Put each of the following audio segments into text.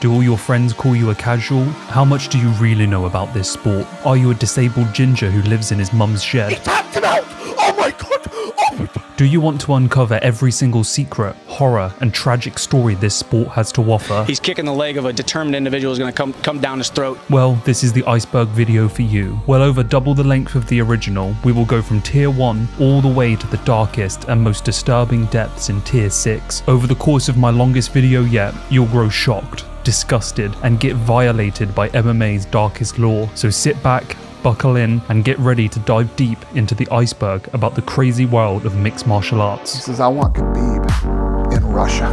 Do all your friends call you a casual? How much do you really know about this sport? Are you a disabled ginger who lives in his mum's shed? He tapped him out! Oh my god! Oh my god! Do you want to uncover every single secret, horror, and tragic story this sport has to offer? He's kicking the leg of a determined individual who's going to come down his throat. Well, this is the Iceberg video for you. Well over double the length of the original, we will go from Tier 1 all the way to the darkest and most disturbing depths in Tier 6. Over the course of my longest video yet, you'll grow shocked, disgusted, and get violated by MMA's darkest lore. So sit back, buckle in, and get ready to dive deep into the iceberg about the crazy world of mixed martial arts. He says, I want Khabib in Russia.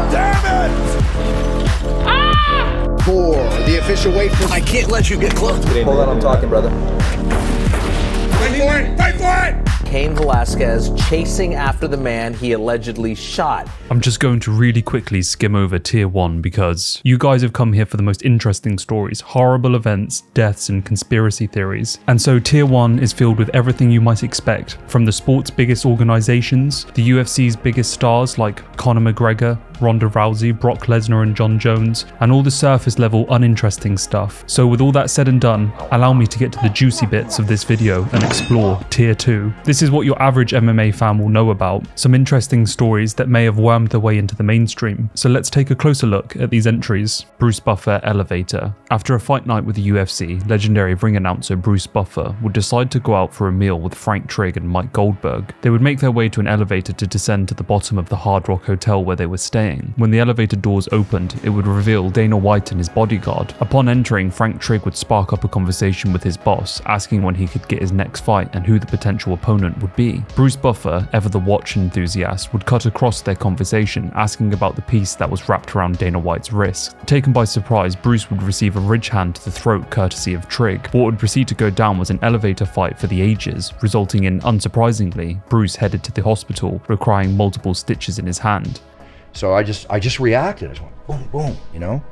Damn it! Ah! 4, the official weight for... I can't let you get close. Hold on, I'm talking, brother. Fight for it! Fight for it! Cain Velasquez chasing after the man he allegedly shot. I'm just going to really quickly skim over Tier 1 because you guys have come here for the most interesting stories, horrible events, deaths, and conspiracy theories. And so Tier 1 is filled with everything you might expect, from the sport's biggest organizations, the UFC's biggest stars like Conor McGregor, Ronda Rousey, Brock Lesnar, and Jon Jones, and all the surface level uninteresting stuff. So with all that said and done, allow me to get to the juicy bits of this video and explore Tier 2. This is what your average MMA fan will know about, some interesting stories that may have wormed their way into the mainstream. So let's take a closer look at these entries. Bruce Buffer Elevator. After a fight night with the UFC, legendary ring announcer Bruce Buffer would decide to go out for a meal with Frank Trigg and Mike Goldberg. They would make their way to an elevator to descend to the bottom of the Hard Rock Hotel where they were staying. When the elevator doors opened, it would reveal Dana White and his bodyguard. Upon entering, Frank Trigg would spark up a conversation with his boss, asking when he could get his next fight and who the potential opponent would be. Bruce Buffer, ever the watch enthusiast, would cut across their conversation, asking about the piece that was wrapped around Dana White's wrist. Taken by surprise, Bruce would receive a ridge hand to the throat courtesy of Trigg. What would proceed to go down was an elevator fight for the ages, resulting in, unsurprisingly, Bruce headed to the hospital, requiring multiple stitches in his hand. So I just reacted. I just went boom, boom, you know,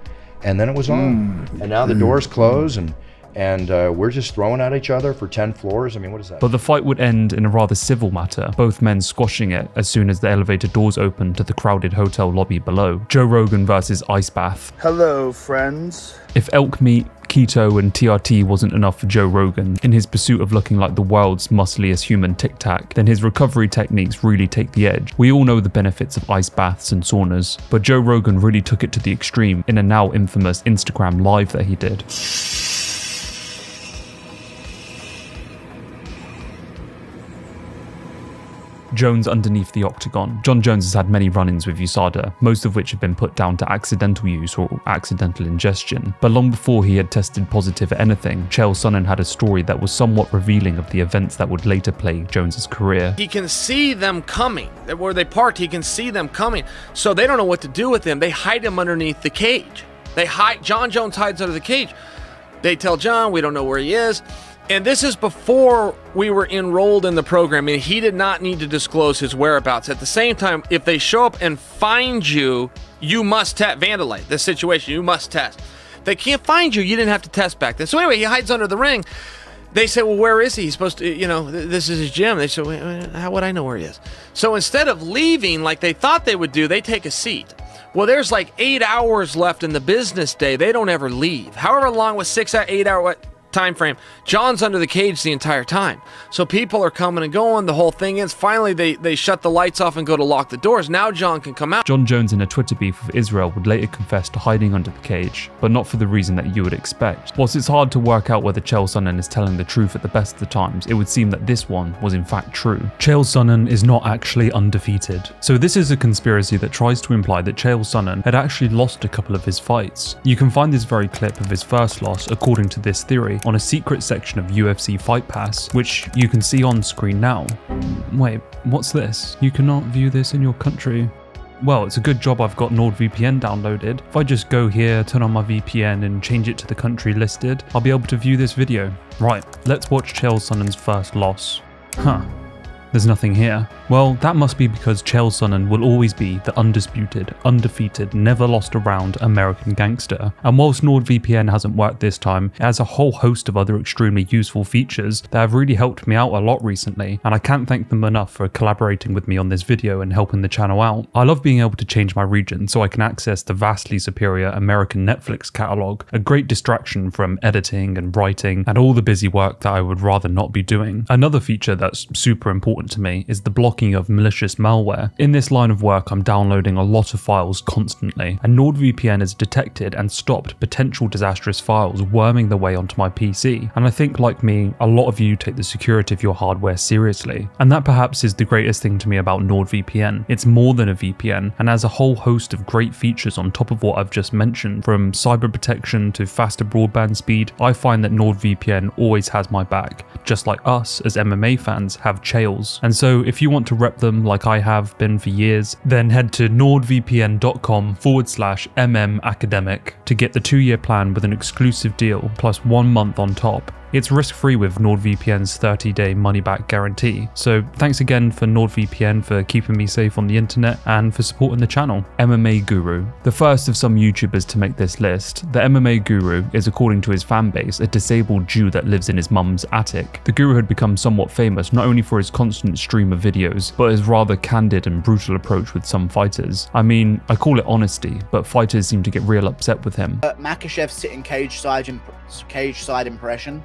and then it was on. And now the doors close, and we're just throwing at each other for 10 floors. I mean, what is that? But the fight would end in a rather civil matter, both men squashing it as soon as the elevator doors opened to the crowded hotel lobby below. Joe Rogan versus Ice Bath. Hello, friends. If elk meat, keto, and TRT wasn't enough for Joe Rogan in his pursuit of looking like the world's muscliest human tic-tac, then his recovery techniques really take the edge. We all know the benefits of ice baths and saunas, but Joe Rogan really took it to the extreme in a now infamous Instagram live that he did. Jones underneath the octagon. Jon Jones has had many run-ins with USADA, most of which have been put down to accidental use or accidental ingestion. But long before he had tested positive at anything, Chael Sonnen had a story that was somewhat revealing of the events that would later plague Jones's career. He can see them coming. Where they parked, he can see them coming. So they don't know what to do with him. They hide him underneath the cage. Jon Jones hides under the cage. They tell Jon, we don't know where he is. And this is before we were enrolled in the program, and he did not need to disclose his whereabouts. At the same time, if they show up and find you, you must vandalize this situation. You must test. They can't find you. You didn't have to test back then. So anyway, he hides under the ring. They say, well, where is he? He's supposed to, you know, this is his gym. They say, well, how would I know where he is? So instead of leaving like they thought they would do, they take a seat. Well, there's like 8 hours left in the business day. They don't ever leave. However long was 6 or 8 hour time frame, Jon's under the cage the entire time. So people are coming and going. The whole thing is finally they shut the lights off and go to lock the doors. Now Jon can come out. Jon Jones in a Twitter beef with Israel would later confess to hiding under the cage, but not for the reason that you would expect. Whilst it's hard to work out whether Chael Sonnen is telling the truth at the best of the times, it would seem that this one was in fact true. Chael Sonnen is not actually undefeated. So this is a conspiracy that tries to imply that Chael Sonnen had actually lost a couple of his fights. You can find this very clip of his first loss, according to this theory, on a secret section of UFC Fight Pass, which you can see on screen now. Wait, what's this? You cannot view this in your country. Well, it's a good job I've got NordVPN downloaded. If I just go here, turn on my VPN and change it to the country listed, I'll be able to view this video. Right, let's watch Chael Sonnen's first loss. Huh. There's nothing here. Well, that must be because Chael Sonnen will always be the undisputed, undefeated, never lost a round American gangster. And whilst NordVPN hasn't worked this time, it has a whole host of other extremely useful features that have really helped me out a lot recently, and I can't thank them enough for collaborating with me on this video and helping the channel out. I love being able to change my region so I can access the vastly superior American Netflix catalogue, a great distraction from editing and writing and all the busy work that I would rather not be doing. Another feature that's super important to me is the blocking of malicious malware. In this line of work, I'm downloading a lot of files constantly, and NordVPN has detected and stopped potential disastrous files worming their way onto my PC. And I think, like me, a lot of you take the security of your hardware seriously. And that perhaps is the greatest thing to me about NordVPN. It's more than a VPN and has a whole host of great features on top of what I've just mentioned, from cyber protection to faster broadband speed. I find that NordVPN always has my back, just like us as MMA fans have Chael's. And so if you want to rep them like I have been for years, then head to nordvpn.com/mmacademic to get the 2-year plan with an exclusive deal plus 1 month on top. It's risk-free with NordVPN's 30-day money-back guarantee. So thanks again for NordVPN for keeping me safe on the internet and for supporting the channel. MMA Guru. The first of some YouTubers to make this list, the MMA Guru is, according to his fanbase, a disabled Jew that lives in his mum's attic. The Guru had become somewhat famous not only for his constant stream of videos, but his rather candid and brutal approach with some fighters. I mean, I call it honesty, but fighters seem to get real upset with him. Makashev's sitting cage side impression.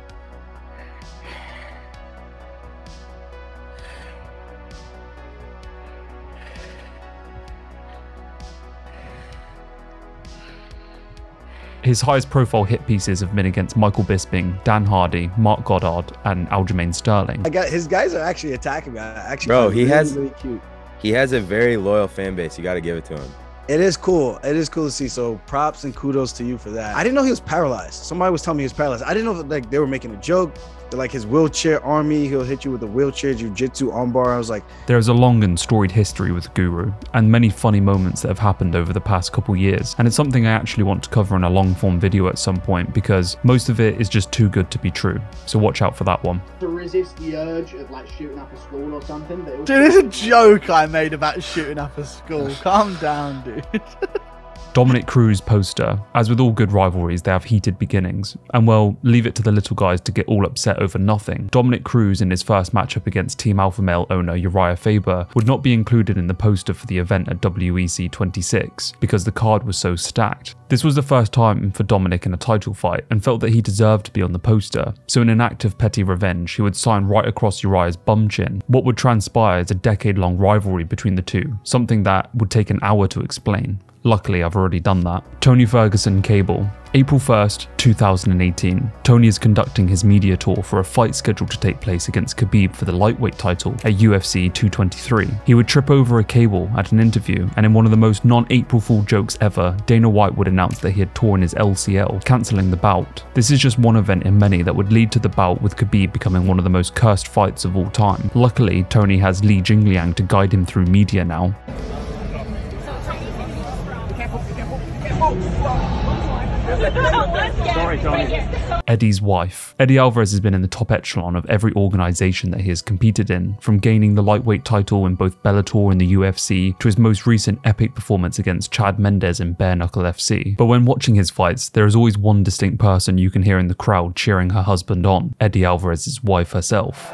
His highest profile hit pieces have been against Michael Bisping, Dan Hardy, Mark Goddard, and Aljamain Sterling. His guys are actually attacking me. Bro, he really cute. He has a very loyal fan base. You got to give it to him. It is cool. It is cool to see. So props and kudos to you for that. I didn't know he was paralyzed. Somebody was telling me he was paralyzed. I didn't know like they were making a joke. They're like his wheelchair army. He'll hit you with a wheelchair jiu-jitsu armbar. I was like, there is a long and storied history with Guru and many funny moments that have happened over the past couple years. And it's something I actually want to cover in a long form video at some point because most of it is just too good to be true. So watch out for that one. To resist the urge of like shooting up a school or something. Dude, there's a joke I made about shooting up a school. Calm down, dude. Dominic Cruz poster. As with all good rivalries, they have heated beginnings. And well, leave it to the little guys to get all upset over nothing. Dominic Cruz in his first matchup against Team Alpha Male owner Uriah Faber would not be included in the poster for the event at WEC 26 because the card was so stacked. This was the first time for Dominic in a title fight and felt that he deserved to be on the poster. So in an act of petty revenge, he would sign right across Uriah's bum chin. What would transpire is a decade-long rivalry between the two, something that would take an hour to explain. Luckily, I've already done that. Tony Ferguson Cable. April 1st, 2018. Tony is conducting his media tour for a fight scheduled to take place against Khabib for the lightweight title at UFC 223. He would trip over a cable at an interview, and in one of the most non-April Fool jokes ever, Dana White would announce that he had torn his LCL, cancelling the bout. This is just one event in many that would lead to the bout with Khabib becoming one of the most cursed fights of all time. Luckily, Tony has Li Jingliang to guide him through media now. Sorry, Tony. Eddie's wife. Eddie Alvarez has been in the top echelon of every organization that he has competed in, from gaining the lightweight title in both Bellator and the UFC to his most recent epic performance against Chad Mendes in Bare Knuckle FC. But when watching his fights, there is always one distinct person you can hear in the crowd cheering her husband on, Eddie Alvarez's wife herself.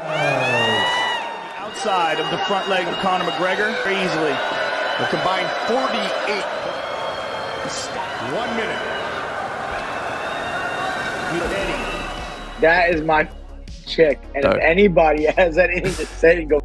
Outside of the front leg of Conor McGregor, very easily. A combined 48. 1 minute. That is my chick, and if anybody has anything to say, go.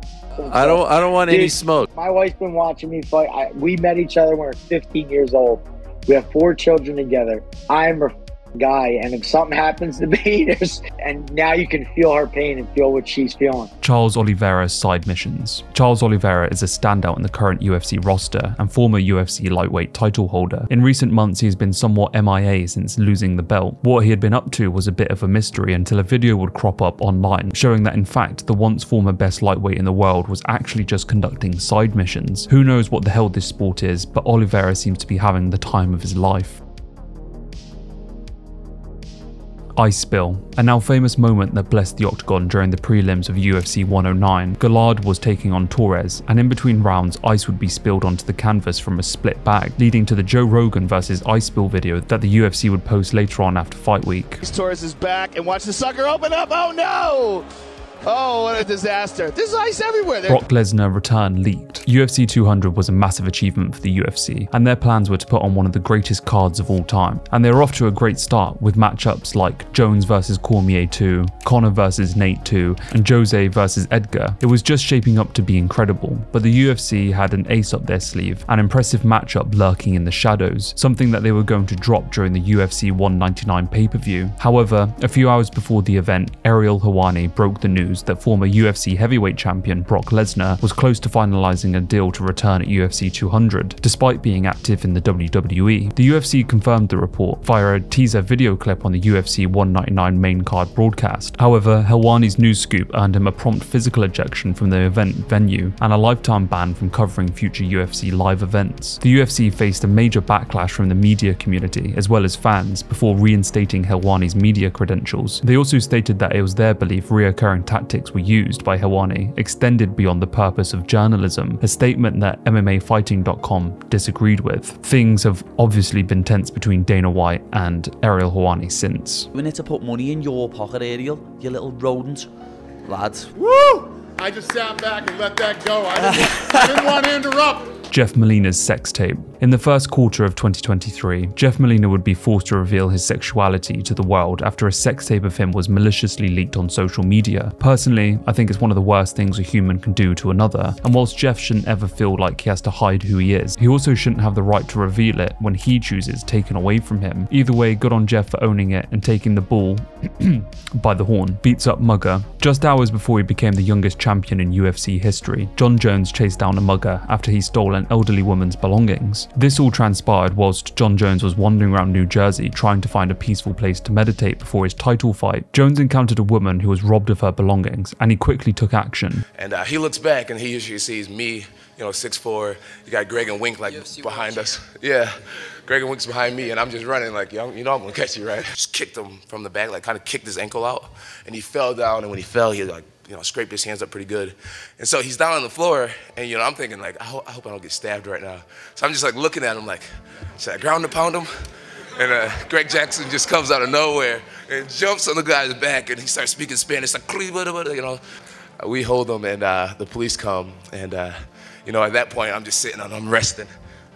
I don't want any smoke. My wife's been watching me fight. We met each other when we were 15 years old. We have 4 children together. I'm her guy, and if something happens to me, and now you can feel her pain and feel what she's feeling. Charles Oliveira's side missions. Charles Oliveira is a standout in the current UFC roster and former UFC lightweight title holder. In recent months, he has been somewhat MIA since losing the belt. What he had been up to was a bit of a mystery until a video would crop up online showing that in fact the once former best lightweight in the world was actually just conducting side missions. Who knows what the hell this sport is, but Oliveira seems to be having the time of his life. Ice Spill, a now famous moment that blessed the octagon during the prelims of UFC 109. Gallard was taking on Torres, and in between rounds, ice would be spilled onto the canvas from a split bag, leading to the Joe Rogan versus Ice Spill video that the UFC would post later on after fight week. Torres is back, and watch the sucker open up. Oh no! Oh, what a disaster. There's ice everywhere. Brock Lesnar return leaked. UFC 200 was a massive achievement for the UFC, and their plans were to put on one of the greatest cards of all time. And they were off to a great start with matchups like Jones versus Cormier 2, Conor versus Nate 2, and Jose versus Edgar. It was just shaping up to be incredible, but the UFC had an ace up their sleeve, an impressive matchup lurking in the shadows, something that they were going to drop during the UFC 199 pay-per-view. However, a few hours before the event, Ariel Helwani broke the news that former UFC heavyweight champion Brock Lesnar was close to finalizing a deal to return at UFC 200, despite being active in the WWE. The UFC confirmed the report via a teaser video clip on the UFC 199 main card broadcast. However, Helwani's news scoop earned him a prompt physical ejection from the event venue and a lifetime ban from covering future UFC live events. The UFC faced a major backlash from the media community as well as fans before reinstating Helwani's media credentials. They also stated that it was their belief reoccurring tactics were used by Helwani extended beyond the purpose of journalism, a statement that MMAfighting.com disagreed with. Things have obviously been tense between Dana White and Ariel Helwani since. We need to put money in your pocket, Ariel, you little rodent. Lads. Woo! I just sat back and let that go. I didn't want to interrupt. Jeff Molina's sex tape. In the first quarter of 2023, Jeff Molina would be forced to reveal his sexuality to the world after a sex tape of him was maliciously leaked on social media. Personally, I think it's one of the worst things a human can do to another, and whilst Jeff shouldn't ever feel like he has to hide who he is, he also shouldn't have the right to reveal it when he chooses taken away from him. Either way, good on Jeff for owning it and taking the bull by the horn. Beats up mugger. Just hours before he became the youngest champion in UFC history, John Jones chased down a mugger after he stole an elderly woman's belongings. This all transpired whilst John Jones was wandering around New Jersey trying to find a peaceful place to meditate before his title fight. Jones encountered a woman who was robbed of her belongings, and he quickly took action. And he looks back and he usually sees me, you know, 6'4", you got Greg and Wink like behind us. Yeah, Greg and Wink's behind me and I'm just running like, you know I'm gonna catch you, right? Just kicked him from the back, like kind of kicked his ankle out, and he fell down, and when he fell, he like, you know, scraped his hands up pretty good. And so he's down on the floor, and, you know, I'm thinking, like, I hope I don't get stabbed right now. So I'm just, like, looking at him, like, should I ground and pound him? And Greg Jackson just comes out of nowhere and jumps on the guy's back, and he starts speaking Spanish, like, you know. We hold him, and the police come, and, you know, at that point, I'm just sitting and I'm resting.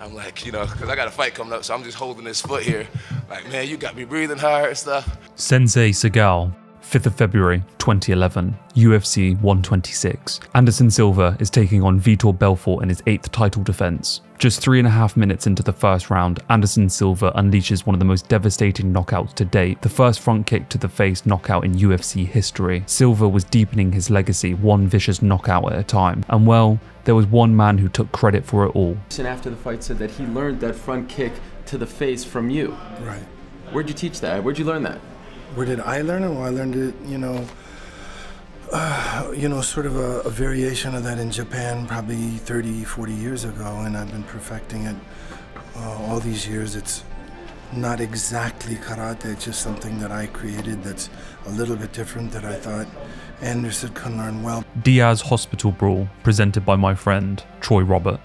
I'm like, you know, because I got a fight coming up, so I'm just holding his foot here. Like, man, you got me breathing hard and stuff. Sensei Segal. 5th of February 2011, UFC 126. Anderson Silva is taking on Vitor Belfort in his 8th title defense. Just 3.5 minutes into the first round, Anderson Silva unleashes one of the most devastating knockouts to date, the first front kick to the face knockout in UFC history. Silva was deepening his legacy one vicious knockout at a time, and well, there was one man who took credit for it all. And after the fight said that he learned that front kick to the face from you. Right. Where'd you teach that? Where'd you learn that? Where did I learn it? Well, I learned it, you know, sort of a variation of that in Japan probably 30, 40 years ago, and I've been perfecting it all these years. It's not exactly karate, it's just something that I created that's a little bit different that I thought Anderson could learn well. Diaz Hospital Brawl, presented by my friend, Troy Robert.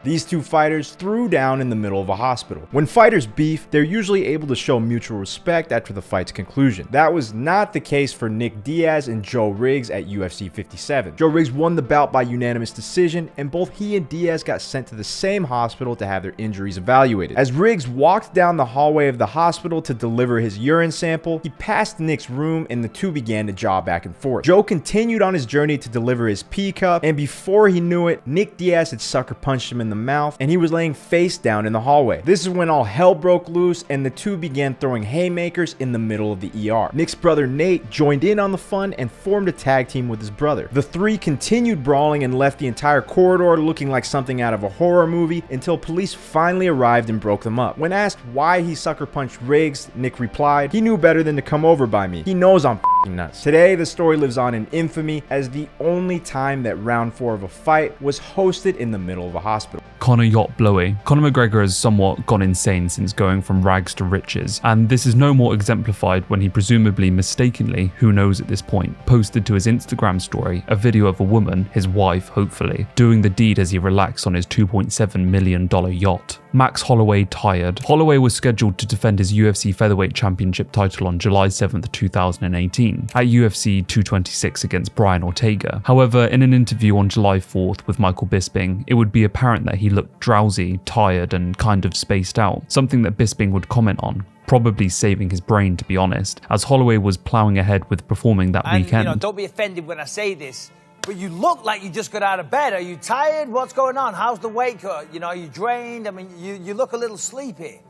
These two fighters threw down in the middle of a hospital. When fighters beef, they're usually able to show mutual respect after the fight's conclusion. That was not the case for Nick Diaz and Joe Riggs at UFC 57. Joe Riggs won the bout by unanimous decision, and both he and Diaz got sent to the same hospital to have their injuries evaluated. As Riggs walked down the hallway of the hospital to deliver his urine sample, he passed Nick's room and the two began to jaw back and forth. Joe continued on his journey to deliver his pee cup, and before he knew it, Nick Diaz had sucker punched him in the mouth, and he was laying face down in the hallway. This is when all hell broke loose, and the two began throwing haymakers in the middle of the ER. Nick's brother Nate joined in on the fun and formed a tag team with his brother. The three continued brawling and left the entire corridor looking like something out of a horror movie until police finally arrived and broke them up. When asked why he sucker punched Riggs, Nick replied, "He knew better than to come over by me. He knows I'm nuts. Today, the story lives on in infamy as the only time that round 4 of a fight was hosted in the middle of a hospital. Conor Yacht Blowy. Conor McGregor has somewhat gone insane since going from rags to riches, and this is no more exemplified when he presumably mistakenly, who knows at this point, posted to his Instagram story a video of a woman, his wife hopefully, doing the deed as he relaxed on his $2.7 million yacht. Max Holloway tired. Holloway was scheduled to defend his UFC featherweight championship title on July 7th, 2018 at UFC 226 against Brian Ortega. However, in an interview on July 4th with Michael Bisping, it would be apparent that he looked drowsy, tired, and kind of spaced out, something that Bisping would comment on, probably saving his brain to be honest, as Holloway was ploughing ahead with performing that weekend. You know, don't be offended when I say this, but you look like you just got out of bed. Are you tired? What's going on? How's the weight? You know, are you drained? I mean, you look a little sleepy.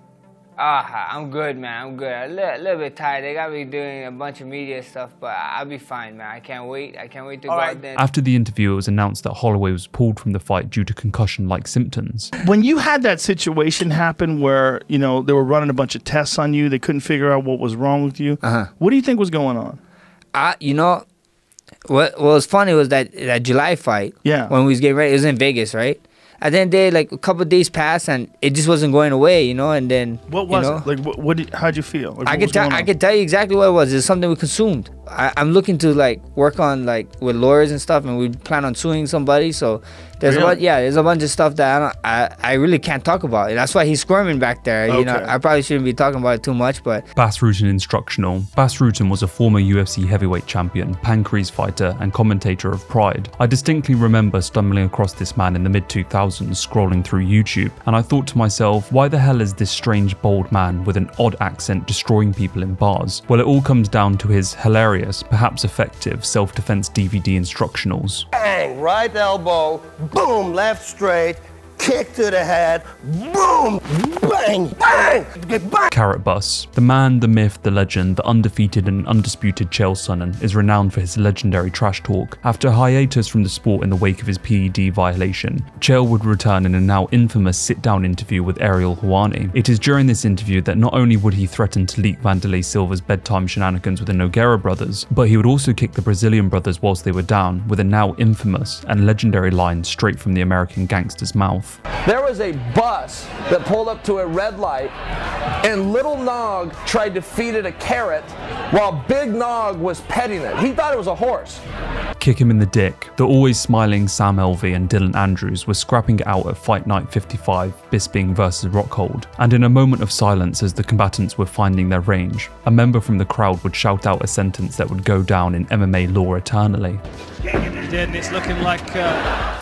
I'm good, man. I'm good. A little bit tired. They got me doing a bunch of media stuff, but I'll be fine, man. I can't wait. I can't wait to go out there. After the interview, it was announced that Holloway was pulled from the fight due to concussion-like symptoms. When you had that situation happen where, you know, they were running a bunch of tests on you, they couldn't figure out what was wrong with you, what do you think was going on? You know, what was funny was that July fight, when we was getting ready, it was in Vegas, right? And then like a couple of days passed and it just wasn't going away, you know. And then what was it? Like, how'd you feel? Like, I could tell you exactly what it was. It's something we consumed. I'm looking to like work on like with lawyers and stuff, and we plan on suing somebody. So there's there's a bunch of stuff that I really can't talk about. And that's why he's squirming back there. You know, I probably shouldn't be talking about it too much, but Bas Rutten instructional. Bas Rutten was a former UFC heavyweight champion, pancrase fighter, and commentator of Pride. I distinctly remember stumbling across this man in the mid-2000s scrolling through YouTube, and I thought to myself, why the hell is this strange bold man with an odd accent destroying people in bars? Well, it all comes down to his hilarious, perhaps effective, self-defense DVD instructionals. Bang, right elbow, boom, left straight, kick to the head, boom, bang, bang, bang. Carrot Bus. The man, the myth, the legend, the undefeated and undisputed Chael Sonnen is renowned for his legendary trash talk. After a hiatus from the sport in the wake of his PED violation, Chael would return in a now infamous sit-down interview with Ariel Helwani. It is during this interview that not only would he threaten to leak Vanderlei Silva's bedtime shenanigans with the Nogueira brothers, but he would also kick the Brazilian brothers whilst they were down with a now infamous and legendary line straight from the American gangster's mouth. There was a bus that pulled up to a red light, and Little Nog tried to feed it a carrot while Big Nog was petting it. He thought it was a horse. Kick him in the dick. The always smiling Sam Elvey and Dylan Andrews were scrapping it out at Fight Night 55, Bisping vs Rockhold, and in a moment of silence as the combatants were finding their range, a member from the crowd would shout out a sentence that would go down in MMA lore eternally. And it's looking like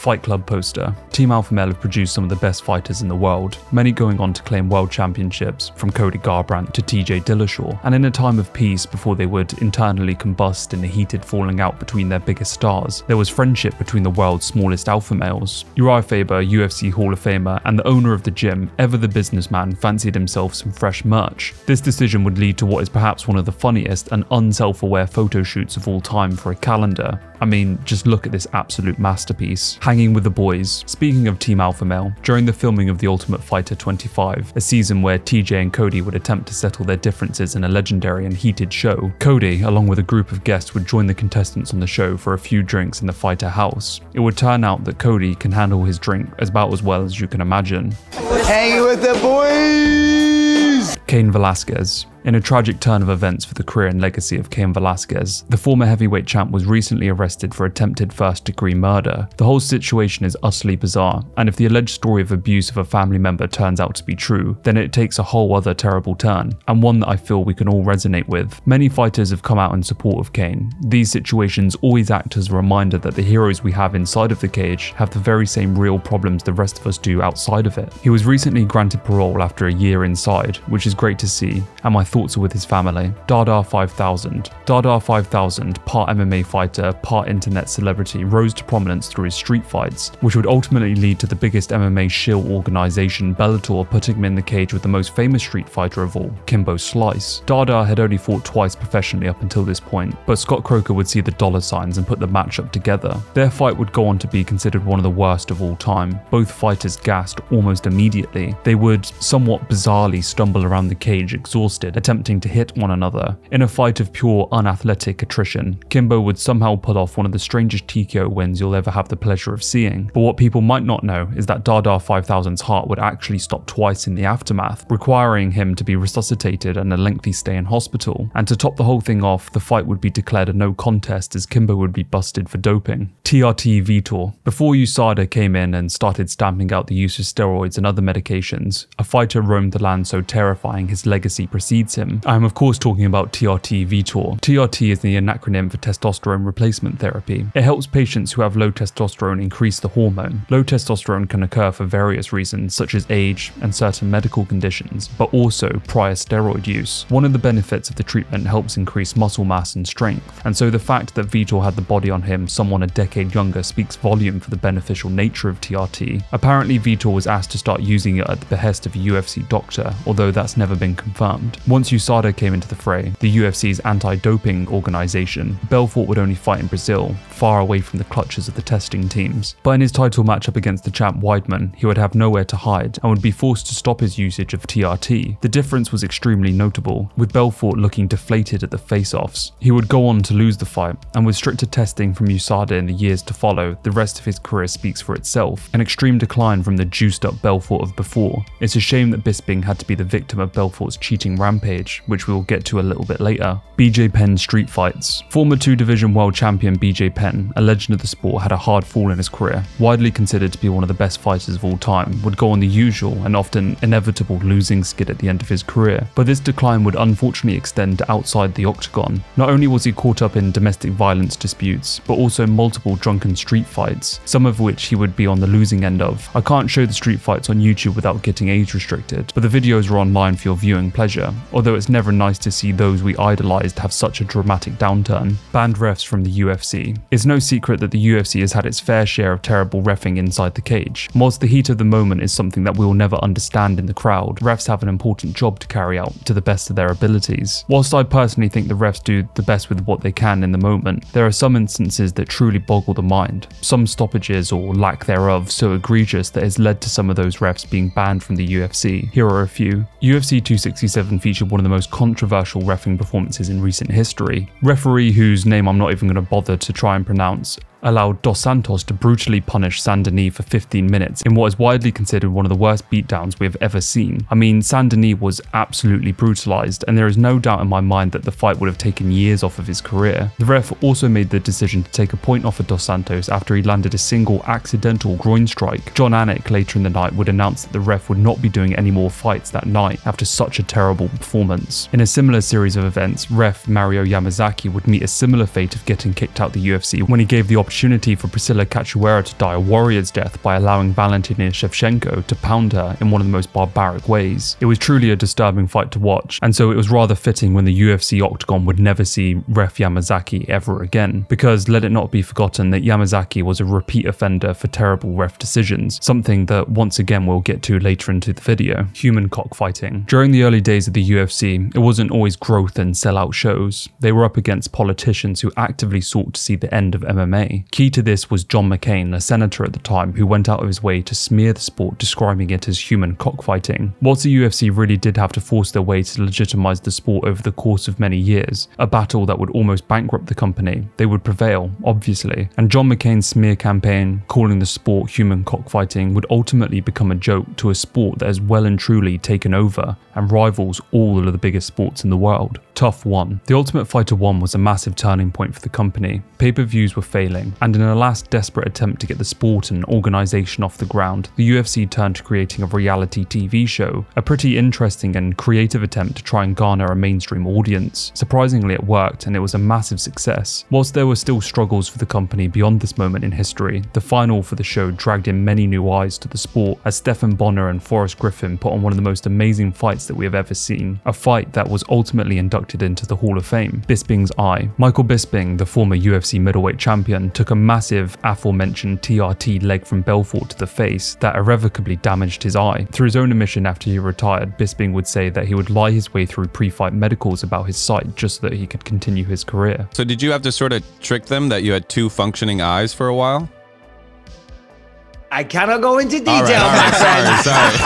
Fight Club poster. Team Alpha Male have produced some of the best fighters in the world, many going on to claim world championships, from Cody Garbrandt to TJ Dillashaw, and in a time of peace before they would internally combust in a heated falling out between their biggest stars, there was friendship between the world's smallest alpha males. Uriah Faber, UFC Hall of Famer, and the owner of the gym, ever the businessman, fancied himself some fresh merch. This decision would lead to what is perhaps one of the funniest and unself-aware photo shoots of all time for a calendar. I mean, just look at this absolute masterpiece. Hanging with the boys. Speaking of Team Alpha Male, during the filming of The Ultimate Fighter 25, a season where TJ and Cody would attempt to settle their differences in a legendary and heated show, Cody, along with a group of guests, would join the contestants on the show for a few drinks in the fighter house. It would turn out that Cody can handle his drink about as well as you can imagine. Hanging with the boys! Cain Velasquez. In a tragic turn of events for the career and legacy of Cain Velasquez, the former heavyweight champ was recently arrested for attempted first-degree murder. The whole situation is utterly bizarre, and if the alleged story of abuse of a family member turns out to be true, then it takes a whole other terrible turn, and one that I feel we can all resonate with. Many fighters have come out in support of Cain. These situations always act as a reminder that the heroes we have inside of the cage have the very same real problems the rest of us do outside of it. He was recently granted parole after a year inside, which is great to see, and my thoughts are with his family. Dada 5000. Dada 5000, part MMA fighter, part internet celebrity, rose to prominence through his street fights, which would ultimately lead to the biggest MMA shill organization, Bellator, putting him in the cage with the most famous street fighter of all, Kimbo Slice. Dada had only fought twice professionally up until this point, but Scott Croker would see the dollar signs and put the matchup together. Their fight would go on to be considered one of the worst of all time. Both fighters gassed almost immediately. They would somewhat bizarrely stumble around the cage exhausted, attempting to hit one another. In a fight of pure unathletic attrition, Kimbo would somehow pull off one of the strangest TKO wins you'll ever have the pleasure of seeing. But what people might not know is that Dada 5000's heart would actually stop twice in the aftermath, requiring him to be resuscitated and a lengthy stay in hospital. And to top the whole thing off, the fight would be declared a no contest as Kimbo would be busted for doping. TRT Vitor. Before USADA came in and started stamping out the use of steroids and other medications, a fighter roamed the land so terrifying his legacy precedes him. I am of course talking about TRT Vitor. TRT is the acronym for testosterone replacement therapy. It helps patients who have low testosterone increase the hormone. Low testosterone can occur for various reasons such as age and certain medical conditions, but also prior steroid use. One of the benefits of the treatment helps increase muscle mass and strength, and so the fact that Vitor had the body on him someone a decade younger speaks volume for the beneficial nature of TRT. Apparently Vitor was asked to start using it at the behest of a UFC doctor, although that's never been confirmed. Once USADA came into the fray, the UFC's anti-doping organization, Belfort would only fight in Brazil, far away from the clutches of the testing teams. But in his title match up against the champ Weidman, he would have nowhere to hide and would be forced to stop his usage of TRT. The difference was extremely notable, with Belfort looking deflated at the face-offs. He would go on to lose the fight, and with stricter testing from USADA in the years to follow, the rest of his career speaks for itself. An extreme decline from the juiced-up Belfort of before. It's a shame that Bisping had to be the victim of Belfort's cheating rampage, which we will get to a little bit later. BJ Penn street fights. Former 2-division world champion BJ Penn, a legend of the sport, had a hard fall in his career. Widely considered to be one of the best fighters of all time, would go on the usual and often inevitable losing skid at the end of his career. But this decline would unfortunately extend to outside the octagon. Not only was he caught up in domestic violence disputes, but also multiple drunken street fights, some of which he would be on the losing end of. I can't show the street fights on YouTube without getting age restricted, but the videos are online for your viewing pleasure, although it's never nice to see those we idolized have such a dramatic downturn. Banned refs from the UFC. It's no secret that the UFC has had its fair share of terrible reffing inside the cage. Whilst the heat of the moment is something that we will never understand in the crowd, refs have an important job to carry out to the best of their abilities. Whilst I personally think the refs do the best with what they can in the moment, there are some instances that truly boggle the mind. Some stoppages or lack thereof so egregious that has led to some of those refs being banned from the UFC. Here are a few. UFC 267 featured one of the most controversial reffing performances in recent history. Referee, whose name I'm not even going to bother to try and pronounce, allowed Dos Santos to brutally punish Saint-Denis for 15 minutes in what is widely considered one of the worst beatdowns we have ever seen. I mean, Saint-Denis was absolutely brutalized, and there is no doubt in my mind that the fight would have taken years off of his career. The ref also made the decision to take a point off of Dos Santos after he landed a single accidental groin strike. John Anik later in the night would announce that the ref would not be doing any more fights that night after such a terrible performance. In a similar series of events, ref Mario Yamazaki would meet a similar fate of getting kicked out the UFC when he gave the opportunity for Priscilla Cachoeira to die a warrior's death by allowing Valentina Shevchenko to pound her in one of the most barbaric ways. It was truly a disturbing fight to watch, and so it was rather fitting when the UFC octagon would never see ref Yamazaki ever again, because let it not be forgotten that Yamazaki was a repeat offender for terrible ref decisions, something that once again we'll get to later into the video. Human cockfighting. During the early days of the UFC, it wasn't always growth and sellout shows. They were up against politicians who actively sought to see the end of MMA. Key to this was John McCain, a senator at the time, who went out of his way to smear the sport, describing it as human cockfighting. Whilst the UFC really did have to force their way to legitimize the sport over the course of many years, a battle that would almost bankrupt the company, they would prevail, obviously. And John McCain's smear campaign, calling the sport human cockfighting, would ultimately become a joke to a sport that has well and truly taken over and rivals all of the biggest sports in the world. Tough 1. The Ultimate Fighter 1 was a massive turning point for the company. Pay-per-views were failing, and in a last desperate attempt to get the sport and organisation off the ground, the UFC turned to creating a reality TV show, a pretty interesting and creative attempt to try and garner a mainstream audience. Surprisingly, it worked, and it was a massive success. Whilst there were still struggles for the company beyond this moment in history, the final for the show dragged in many new eyes to the sport, as Stephan Bonner and Forrest Griffin put on one of the most amazing fights that we have ever seen, a fight that was ultimately inducted into the Hall of Fame, Bisping's eye. Michael Bisping, the former UFC middleweight champion, took a massive aforementioned TRT leg from Belfort to the face that irrevocably damaged his eye. Through his own admission after he retired, Bisping would say that he would lie his way through pre-fight medicals about his sight just so that he could continue his career. So did you have to sort of trick them that you had 2 functioning eyes for a while? I cannot go into detail, all right, my friend. Sorry.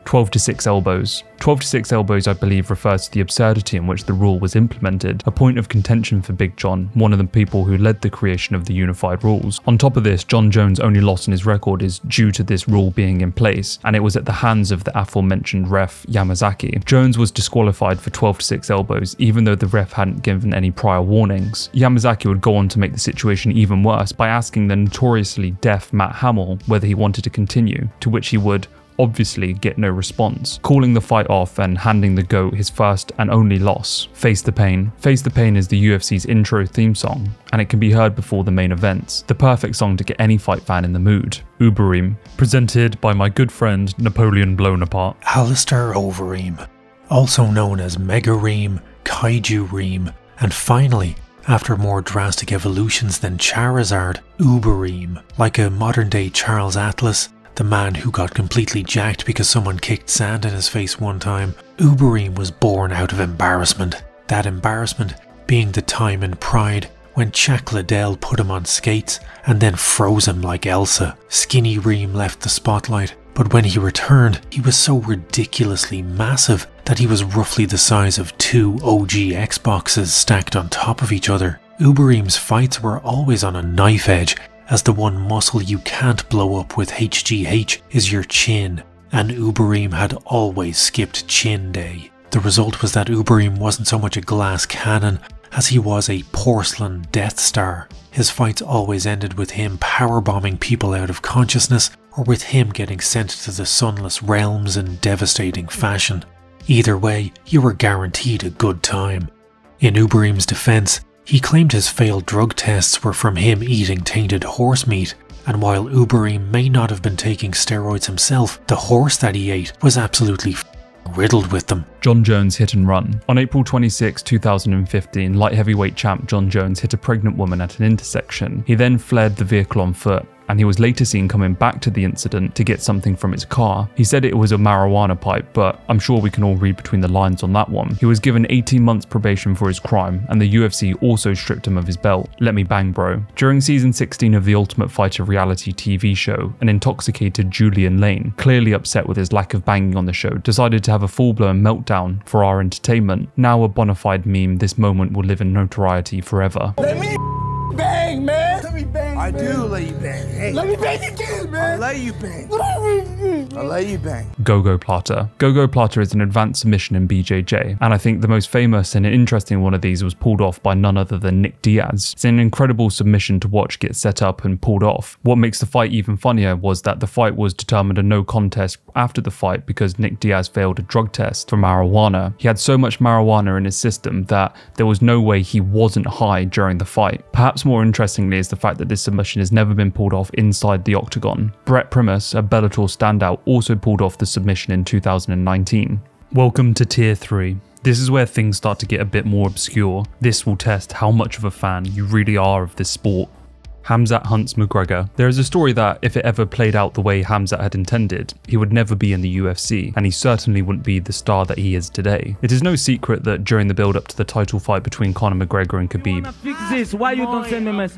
12 to 6 elbows. 12 to 6 elbows, I believe, refers to the absurdity in which the rule was implemented, a point of contention for Big John, one of the people who led the creation of the unified rules. On top of this, John Jones' only loss in his record is due to this rule being in place, and it was at the hands of the aforementioned ref Yamazaki. Jones was disqualified for 12 to 6 elbows, even though the ref hadn't given any prior warnings. Yamazaki would go on to make the situation even worse by asking the notoriously deaf Matt Hamill whether he wanted to continue, to which he would obviously get no response, calling the fight off and handing the GOAT his first and only loss. Face the Pain. Face the Pain is the UFC's intro theme song, and it can be heard before the main events. The perfect song to get any fight fan in the mood. Uberim, presented by my good friend Napoleon Bonaparte. Alistair Overeem, also known as Mega Reem, Kaiju Reem, and finally, after more drastic evolutions than Charizard, Uberim, like a modern day Charles Atlas, the man who got completely jacked because someone kicked sand in his face one time. Uberim was born out of embarrassment. That embarrassment being the time in Pride when Chuck Liddell put him on skates and then froze him like Elsa. Skinny Reem left the spotlight, but when he returned, he was so ridiculously massive that he was roughly the size of 2 OG Xboxes stacked on top of each other. Uberim's fights were always on a knife edge, as the one muscle you can't blow up with HGH is your chin, and Uberim had always skipped chin day. The result was that Uberim wasn't so much a glass cannon as he was a porcelain Death Star. His fights always ended with him powerbombing people out of consciousness, or with him getting sent to the sunless realms in devastating fashion. Either way, you were guaranteed a good time. In Uberim's defense, he claimed his failed drug tests were from him eating tainted horse meat, and while Uberim may not have been taking steroids himself, the horse that he ate was absolutely riddled with them. John Jones hit and run. On April 26, 2015, light heavyweight champ John Jones hit a pregnant woman at an intersection. He then fled the vehicle on foot, and he was later seen coming back to the incident to get something from his car. He said it was a marijuana pipe, but I'm sure we can all read between the lines on that one. He was given 18 months probation for his crime, and the UFC also stripped him of his belt. Let me bang, bro. During season 16 of the Ultimate Fighter reality TV show, an intoxicated Julian Lane, clearly upset with his lack of banging on the show, decided to have a full-blown meltdown for our entertainment. Now a bona fide meme, this moment will live in notoriety forever. Let me bang, man. Let me bang. I do let you bang. Hey. Let me bang again, man. I let you bang. I let you bang. Gogo Plata. Gogo Plata is an advanced submission in BJJ, and I think the most famous and interesting one of these was pulled off by none other than Nick Diaz. It's an incredible submission to watch get set up and pulled off. What makes the fight even funnier was that the fight was determined a no contest after the fight because Nick Diaz failed a drug test for marijuana. He had so much marijuana in his system that there was no way he wasn't high during the fight. Perhaps more interestingly is the fact that this submission has never been pulled off inside the octagon. Brett Primus, a Bellator standout, also pulled off the submission in 2019. Welcome to Tier 3. This is where things start to get a bit more obscure. This will test how much of a fan you really are of this sport. Khamzat hunts McGregor. There is a story that if it ever played out the way Khamzat had intended, he would never be in the UFC, and he certainly wouldn't be the star that he is today. It is no secret that during the build-up to the title fight between Conor McGregor and Khabib, Fix this. Why you don't send me message?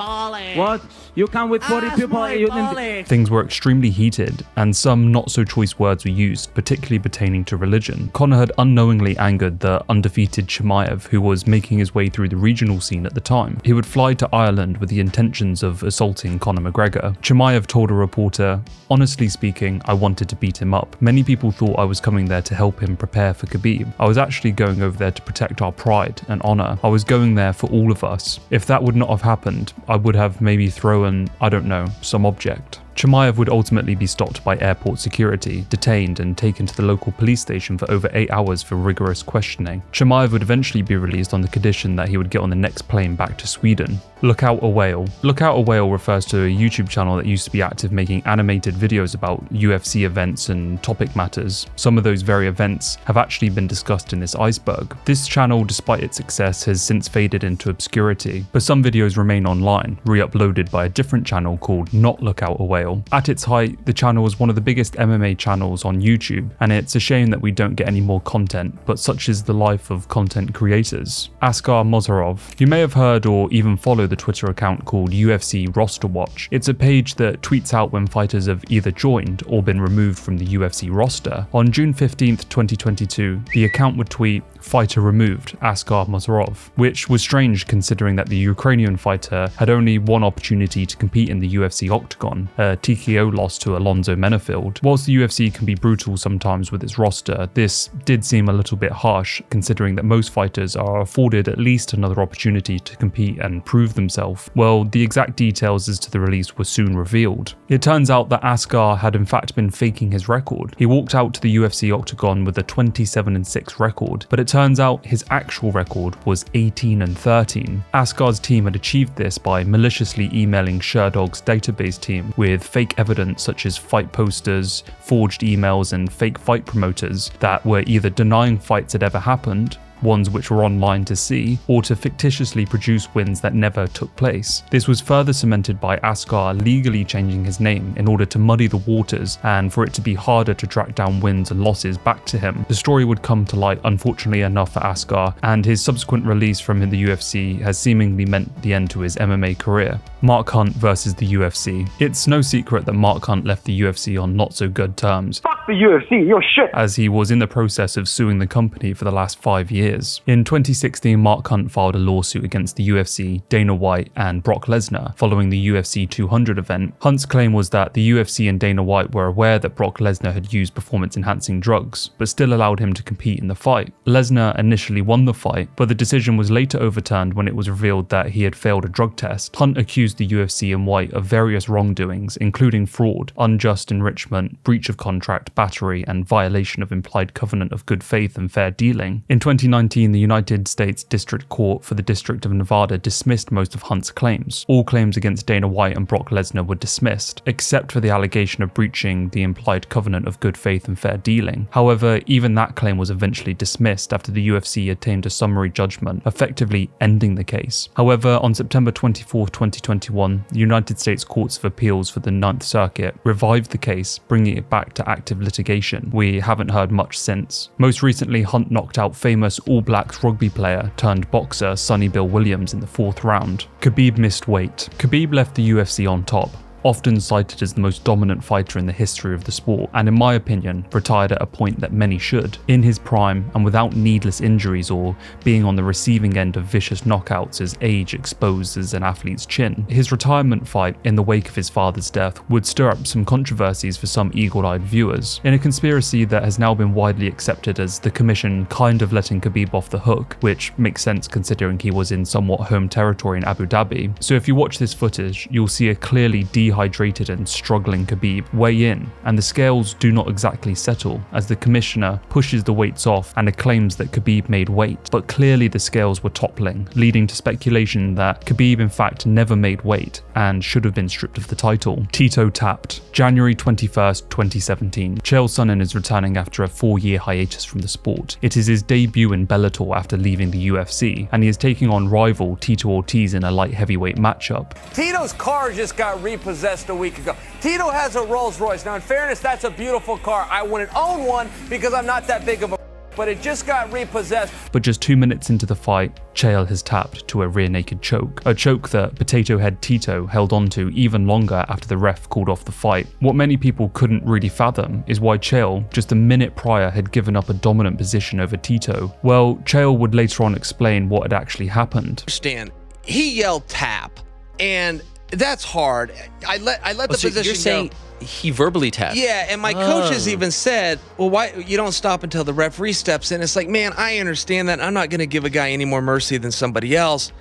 What? You come with 40 people and you didn't... Things were extremely heated, and some not-so-choice words were used, particularly pertaining to religion. Conor had unknowingly angered the undefeated Chimaev, who was making his way through the regional scene at the time. He would fly to Ireland with the intentions of assaulting Conor McGregor. Chimaev told a reporter, "Honestly speaking, I wanted to beat him up. Many people thought I was coming there to help him prepare for Khabib. I was actually going over there to protect our pride and honor. I was going there for all of us. If that would not have happened, I would have maybe thrown, I don't know, some object." Chimaev would ultimately be stopped by airport security, detained and taken to the local police station for over 8 hours for rigorous questioning. Chimaev would eventually be released on the condition that he would get on the next plane back to Sweden. Look Out a Whale. Look Out a Whale refers to a YouTube channel that used to be active making animated videos about UFC events and topic matters. Some of those very events have actually been discussed in this Iceberg. This channel, despite its success, has since faded into obscurity, but some videos remain online, re-uploaded by a different channel called Not Look Out a Whale. fail. At its height, the channel was one of the biggest MMA channels on YouTube, and it's a shame that we don't get any more content, but such is the life of content creators. Askar Mozharov. You may have heard or even follow the Twitter account called UFC Roster Watch. It's a page that tweets out when fighters have either joined or been removed from the UFC roster. On June 15th, 2022, the account would tweet, "Fighter removed, Askar Mozharov," which was strange considering that the Ukrainian fighter had only one opportunity to compete in the UFC octagon, a TKO loss to Alonzo Menafield. Whilst the UFC can be brutal sometimes with its roster, this did seem a little bit harsh considering that most fighters are afforded at least another opportunity to compete and prove themselves. Well, the exact details as to the release were soon revealed. It turns out that Askar had in fact been faking his record. He walked out to the UFC octagon with a 27-6 record, but it turns out his actual record was 18-13. Askar's team had achieved this by maliciously emailing Sherdog's database team with fake evidence such as fight posters, forged emails, and fake fight promoters that were either denying fights had ever happened, ones which were online to see, or to fictitiously produce wins that never took place. This was further cemented by Askar legally changing his name in order to muddy the waters and for it to be harder to track down wins and losses back to him. The story would come to light unfortunately enough for Askar, and his subsequent release from the UFC has seemingly meant the end to his MMA career. Mark Hunt versus the UFC. It's no secret that Mark Hunt left the UFC on not so good terms. Fuck the UFC, you're shit! As he was in the process of suing the company for the last 5 years. In 2016, Mark Hunt filed a lawsuit against the UFC, Dana White, and Brock Lesnar following the UFC 200 event. Hunt's claim was that the UFC and Dana White were aware that Brock Lesnar had used performance-enhancing drugs, but still allowed him to compete in the fight. Lesnar initially won the fight, but the decision was later overturned when it was revealed that he had failed a drug test. Hunt accused the UFC and White of various wrongdoings, including fraud, unjust enrichment, breach of contract, battery, and violation of implied covenant of good faith and fair dealing. In 2019, the United States District Court for the District of Nevada dismissed most of Hunt's claims. All claims against Dana White and Brock Lesnar were dismissed, except for the allegation of breaching the implied covenant of good faith and fair dealing. However, even that claim was eventually dismissed after the UFC obtained a summary judgment, effectively ending the case. However, on September 24, 2021, the United States Courts of Appeals for the 9th Circuit revived the case, bringing it back to active litigation. We haven't heard much since. Most recently, Hunt knocked out famous All Blacks rugby player turned boxer Sonny Bill Williams in the 4th round. Khabib missed weight. Khabib left the UFC on top, often cited as the most dominant fighter in the history of the sport, and in my opinion, retired at a point that many should. In his prime, and without needless injuries or being on the receiving end of vicious knockouts as age exposes an athlete's chin. His retirement fight in the wake of his father's death would stir up some controversies for some eagle-eyed viewers, in a conspiracy that has now been widely accepted as the commission kind of letting Khabib off the hook, which makes sense considering he was in somewhat home territory in Abu Dhabi. So if you watch this footage, you'll see a clearly dehydrated and struggling Khabib weigh in, and the scales do not exactly settle as the commissioner pushes the weights off and acclaims that Khabib made weight, but clearly the scales were toppling, leading to speculation that Khabib in fact never made weight and should have been stripped of the title. Tito tapped. January 21st, 2017. Chael Sonnen is returning after a 4-year hiatus from the sport. It is his debut in Bellator after leaving the UFC, and he is taking on rival Tito Ortiz in a light heavyweight matchup. Tito's car just got repossessed a week ago. Tito has a Rolls Royce. Now, in fairness, that's a beautiful car. I wouldn't own one because I'm not that big of a but it just got repossessed. But just 2 minutes into the fight, Chael has tapped to a rear naked choke. A choke that Potato Head Tito held onto even longer after the ref called off the fight. What many people couldn't really fathom is why Chael, just a minute prior, had given up a dominant position over Tito. Well, Chael would later on explain what had actually happened. Understand, he yelled tap, and that's hard. I let the position you're saying go. He verbally tapped. Yeah, and my coaches even said, well, why you don't stop until the referee steps in? It's like, man, I understand that. I'm not going to give a guy any more mercy than somebody else.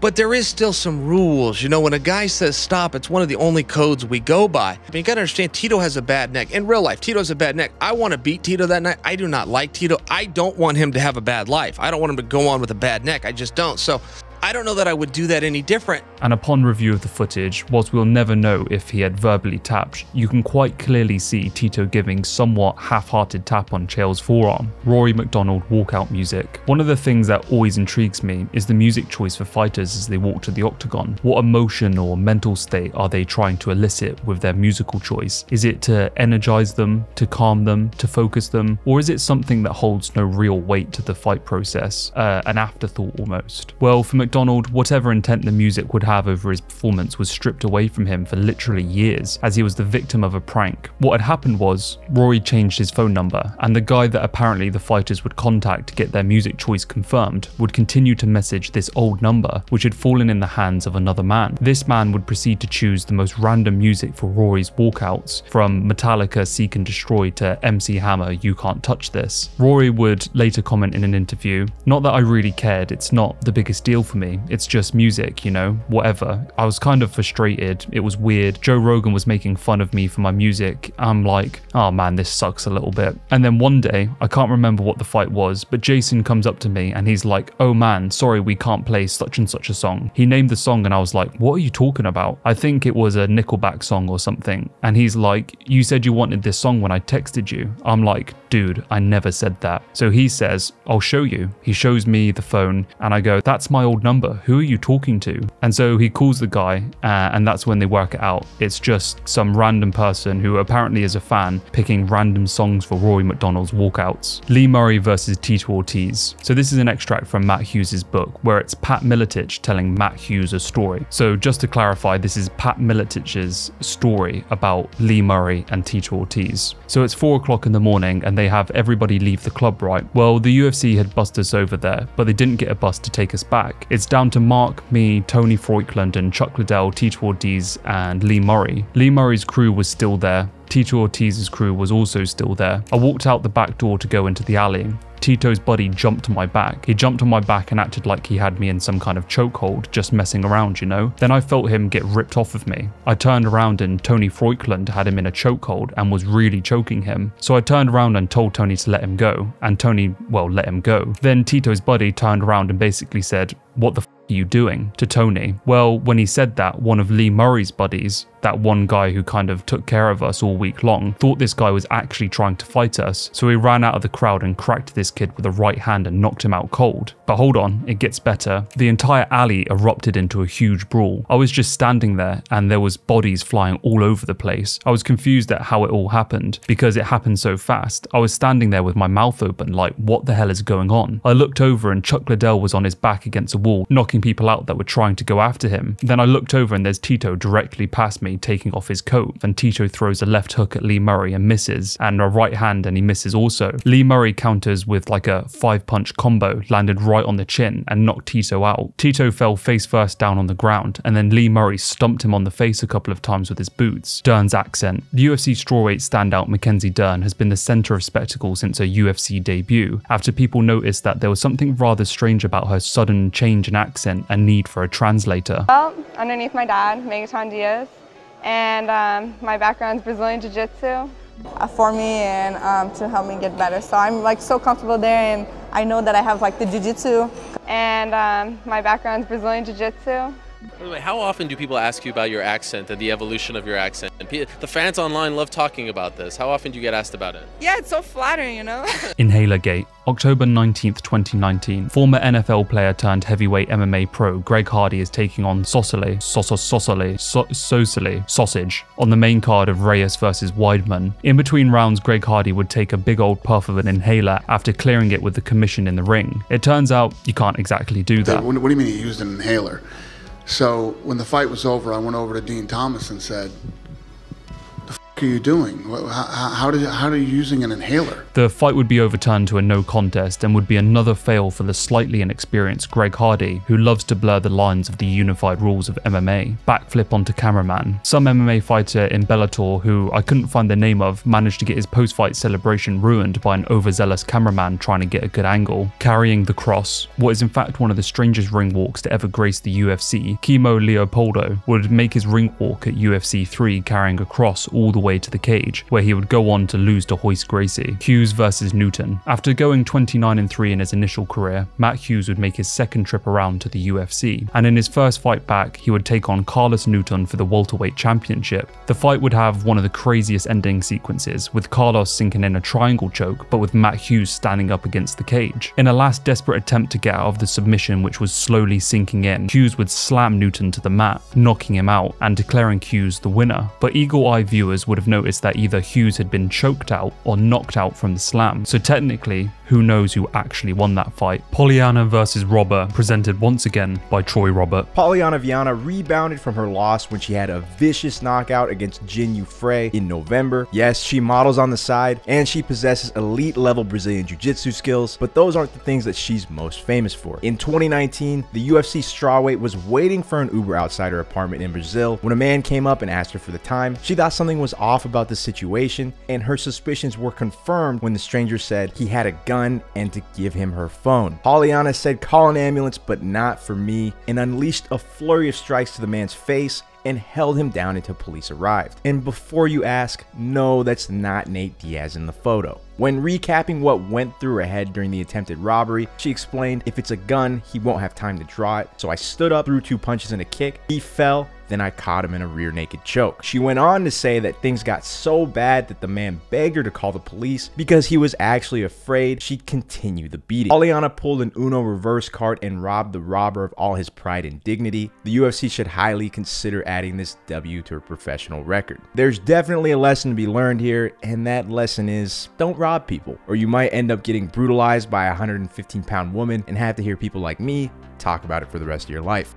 But there is still some rules. You know, when a guy says stop, it's one of the only codes we go by. I mean, you got to understand, Tito has a bad neck. In real life, Tito has a bad neck. I want to beat Tito that night. I do not like Tito. I don't want him to have a bad life. I don't want him to go on with a bad neck. I just don't. So I don't know that I would do that any different. And upon review of the footage, whilst we'll never know if he had verbally tapped, you can quite clearly see Tito giving somewhat half-hearted tap on Chael's forearm. Rory McDonald walkout music. One of the things that always intrigues me is the music choice for fighters as they walk to the octagon. What emotion or mental state are they trying to elicit with their musical choice? Is it to energize them, to calm them, to focus them, or is it something that holds no real weight to the fight process, an afterthought almost? Well, for McDonald, whatever intent the music would have over his performance was stripped away from him for literally years, as he was the victim of a prank. What had happened was, Rory changed his phone number, and the guy that apparently the fighters would contact to get their music choice confirmed would continue to message this old number, which had fallen in the hands of another man. This man would proceed to choose the most random music for Rory's walkouts, from Metallica Seek and Destroy to MC Hammer You Can't Touch This. Rory would later comment in an interview, "Not that I really cared, it's not the biggest deal for me, it's just music, you know, whatever. I was kind of frustrated, it was weird. Joe Rogan was making fun of me for my music. I'm like, oh man, this sucks a little bit." And then one day, I can't remember what the fight was, but Jason comes up to me and he's like, "Oh man, sorry we can't play such and such a song." He named the song and I was like, "What are you talking about?" I think it was a Nickelback song or something. And he's like, "You said you wanted this song when I texted you." I'm like, "Dude, I never said that." So he says, "I'll show you." He shows me the phone and I go, "That's my old number. Who are you talking to?" And so he calls the guy and that's when they work it out. It's just some random person who apparently is a fan picking random songs for Rory McDonald's walkouts. Lee Murray versus Tito Ortiz. So this is an extract from Matt Hughes' book where it's Pat Miletich telling Matt Hughes a story. So just to clarify, this is Pat Miletich's story about Lee Murray and Tito Ortiz. So it's 4 o'clock in the morning and they have everybody leave the club, right? Well, the UFC had bussed us over there, but they didn't get a bus to take us back. It's down to Mark, me, Tony Freukland and Chuck Liddell, Tito Ortiz and Lee Murray. Lee Murray's crew was still there. Tito Ortiz's crew was also still there. I walked out the back door to go into the alley. Tito's buddy jumped on my back. He jumped on my back and acted like he had me in some kind of chokehold, just messing around, you know? Then I felt him get ripped off of me. I turned around and Tony Freukland had him in a chokehold and was really choking him. So I turned around and told Tony to let him go, and Tony, well, let him go. Then Tito's buddy turned around and basically said, "What the f are you doing?" to Tony. Well, when he said that, one of Lee Murray's buddies, that one guy who kind of took care of us all week long, thought this guy was actually trying to fight us. So he ran out of the crowd and cracked this kid with a right hand and knocked him out cold. But hold on, it gets better. The entire alley erupted into a huge brawl. I was just standing there and there was bodies flying all over the place. I was confused at how it all happened because it happened so fast. I was standing there with my mouth open like, what the hell is going on? I looked over and Chuck Liddell was on his back against a wall, knocking people out that were trying to go after him. Then I looked over and there's Tito directly past me taking off his coat, and Tito throws a left hook at Lee Murray and misses, and a right hand and he misses also. Lee Murray counters with like a 5-punch combo, landed right on the chin and knocked Tito out. Tito fell face first down on the ground and then Lee Murray stumped him on the face a couple of times with his boots. Dern's accent. The UFC strawweight standout Mackenzie Dern has been the center of spectacle since her UFC debut, after people noticed that there was something rather strange about her sudden change in accent and need for a translator. Well, underneath my dad, Megaton Diaz, and my background is Brazilian Jiu-Jitsu. For me and to help me get better. So I'm like so comfortable there and I know that I have like the Jiu-Jitsu. And my background is Brazilian Jiu-Jitsu. By the way, how often do people ask you about your accent and the evolution of your accent? And the fans online love talking about this. How often do you get asked about it? Yeah, it's so flattering, you know? Inhaler Gate. October 19th, 2019. Former NFL player turned heavyweight MMA pro Greg Hardy is taking on Sausage on the main card of Reyes versus Weidman. In between rounds, Greg Hardy would take a big old puff of an inhaler after clearing it with the commission in the ring. It turns out you can't exactly do that. What do you mean he used an inhaler? So when the fight was over, I went over to Dean Thomas and said, "The f are you doing? How are you using an inhaler?" The fight would be overturned to a no contest and would be another fail for the slightly inexperienced Greg Hardy, who loves to blur the lines of the unified rules of MMA. Backflip onto cameraman. Some MMA fighter in Bellator, who I couldn't find the name of, managed to get his post-fight celebration ruined by an overzealous cameraman trying to get a good angle. Carrying the cross. What is in fact one of the strangest ring walks to ever grace the UFC, Kimo Leopoldo would make his ring walk at UFC 3 carrying a cross all the way to the cage, where he would go on to lose to Royce Gracie. Hughes versus Newton. After going 29-3 in his initial career, Matt Hughes would make his second trip around to the UFC, and in his first fight back, he would take on Carlos Newton for the welterweight championship. The fight would have one of the craziest ending sequences, with Carlos sinking in a triangle choke, but with Matt Hughes standing up against the cage. In a last desperate attempt to get out of the submission which was slowly sinking in, Hughes would slam Newton to the mat, knocking him out and declaring Hughes the winner. But eagle-eye viewers would have noticed that either Hughes had been choked out or knocked out from the slam, so technically, who knows who actually won that fight. Polyana versus Robber, presented once again by Troy Robert. Polyana Viana rebounded from her loss when she had a vicious knockout against Jin Frey in November. Yes, she models on the side, and she possesses elite level Brazilian Jiu-Jitsu skills, but those aren't the things that she's most famous for. In 2019, the UFC strawweight was waiting for an Uber outside her apartment in Brazil when a man came up and asked her for the time. She thought something was off about the situation, and her suspicions were confirmed when the stranger said he had a gun and to give him her phone. Polyana said, "Call an ambulance, but not for me," and unleashed a flurry of strikes to the man's face and held him down until police arrived. And before you ask, no, that's not Nate Diaz in the photo. When recapping what went through her head during the attempted robbery, she explained, "If it's a gun, he won't have time to draw it. So I stood up, threw 2 punches and a kick. He fell, then I caught him in a rear naked choke." She went on to say that things got so bad that the man begged her to call the police because he was actually afraid she'd continue the beating. Polyana pulled an Uno reverse card and robbed the robber of all his pride and dignity. The UFC should highly consider adding this W to her professional record. There's definitely a lesson to be learned here, and that lesson is don't rob people, or you might end up getting brutalized by a 115-pound woman and have to hear people like me talk about it for the rest of your life.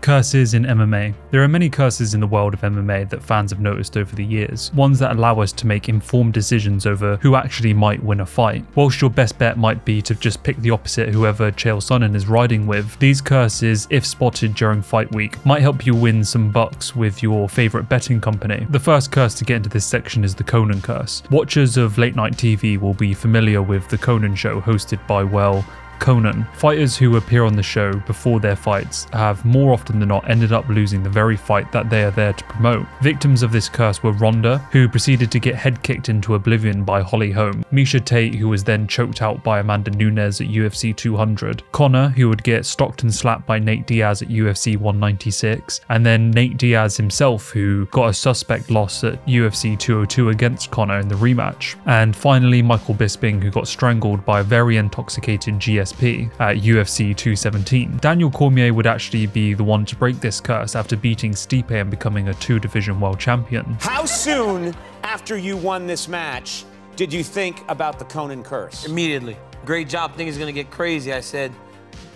Curses in MMA. There are many curses in the world of MMA that fans have noticed over the years, ones that allow us to make informed decisions over who actually might win a fight. Whilst your best bet might be to just pick the opposite whoever Chael Sonnen is riding with, these curses, if spotted during fight week, might help you win some bucks with your favourite betting company. The first curse to get into this section is the Conan curse. Watchers of late night TV will be familiar with the Conan show hosted by, well, Conan. Fighters who appear on the show before their fights have more often than not ended up losing the very fight that they are there to promote. Victims of this curse were Ronda, who proceeded to get head kicked into oblivion by Holly Holm, Miesha Tate, who was then choked out by Amanda Nunes at UFC 200, Conor, who would get stocked and slapped by Nate Diaz at UFC 196, and then Nate Diaz himself, who got a suspect loss at UFC 202 against Conor in the rematch, and finally Michael Bisping, who got strangled by a very intoxicated GSP at UFC 217. Daniel Cormier would actually be the one to break this curse after beating Stipe and becoming a 2-division world champion. How soon after you won this match did you think about the Conan curse? Immediately. Great job. Think it's gonna get crazy. I said,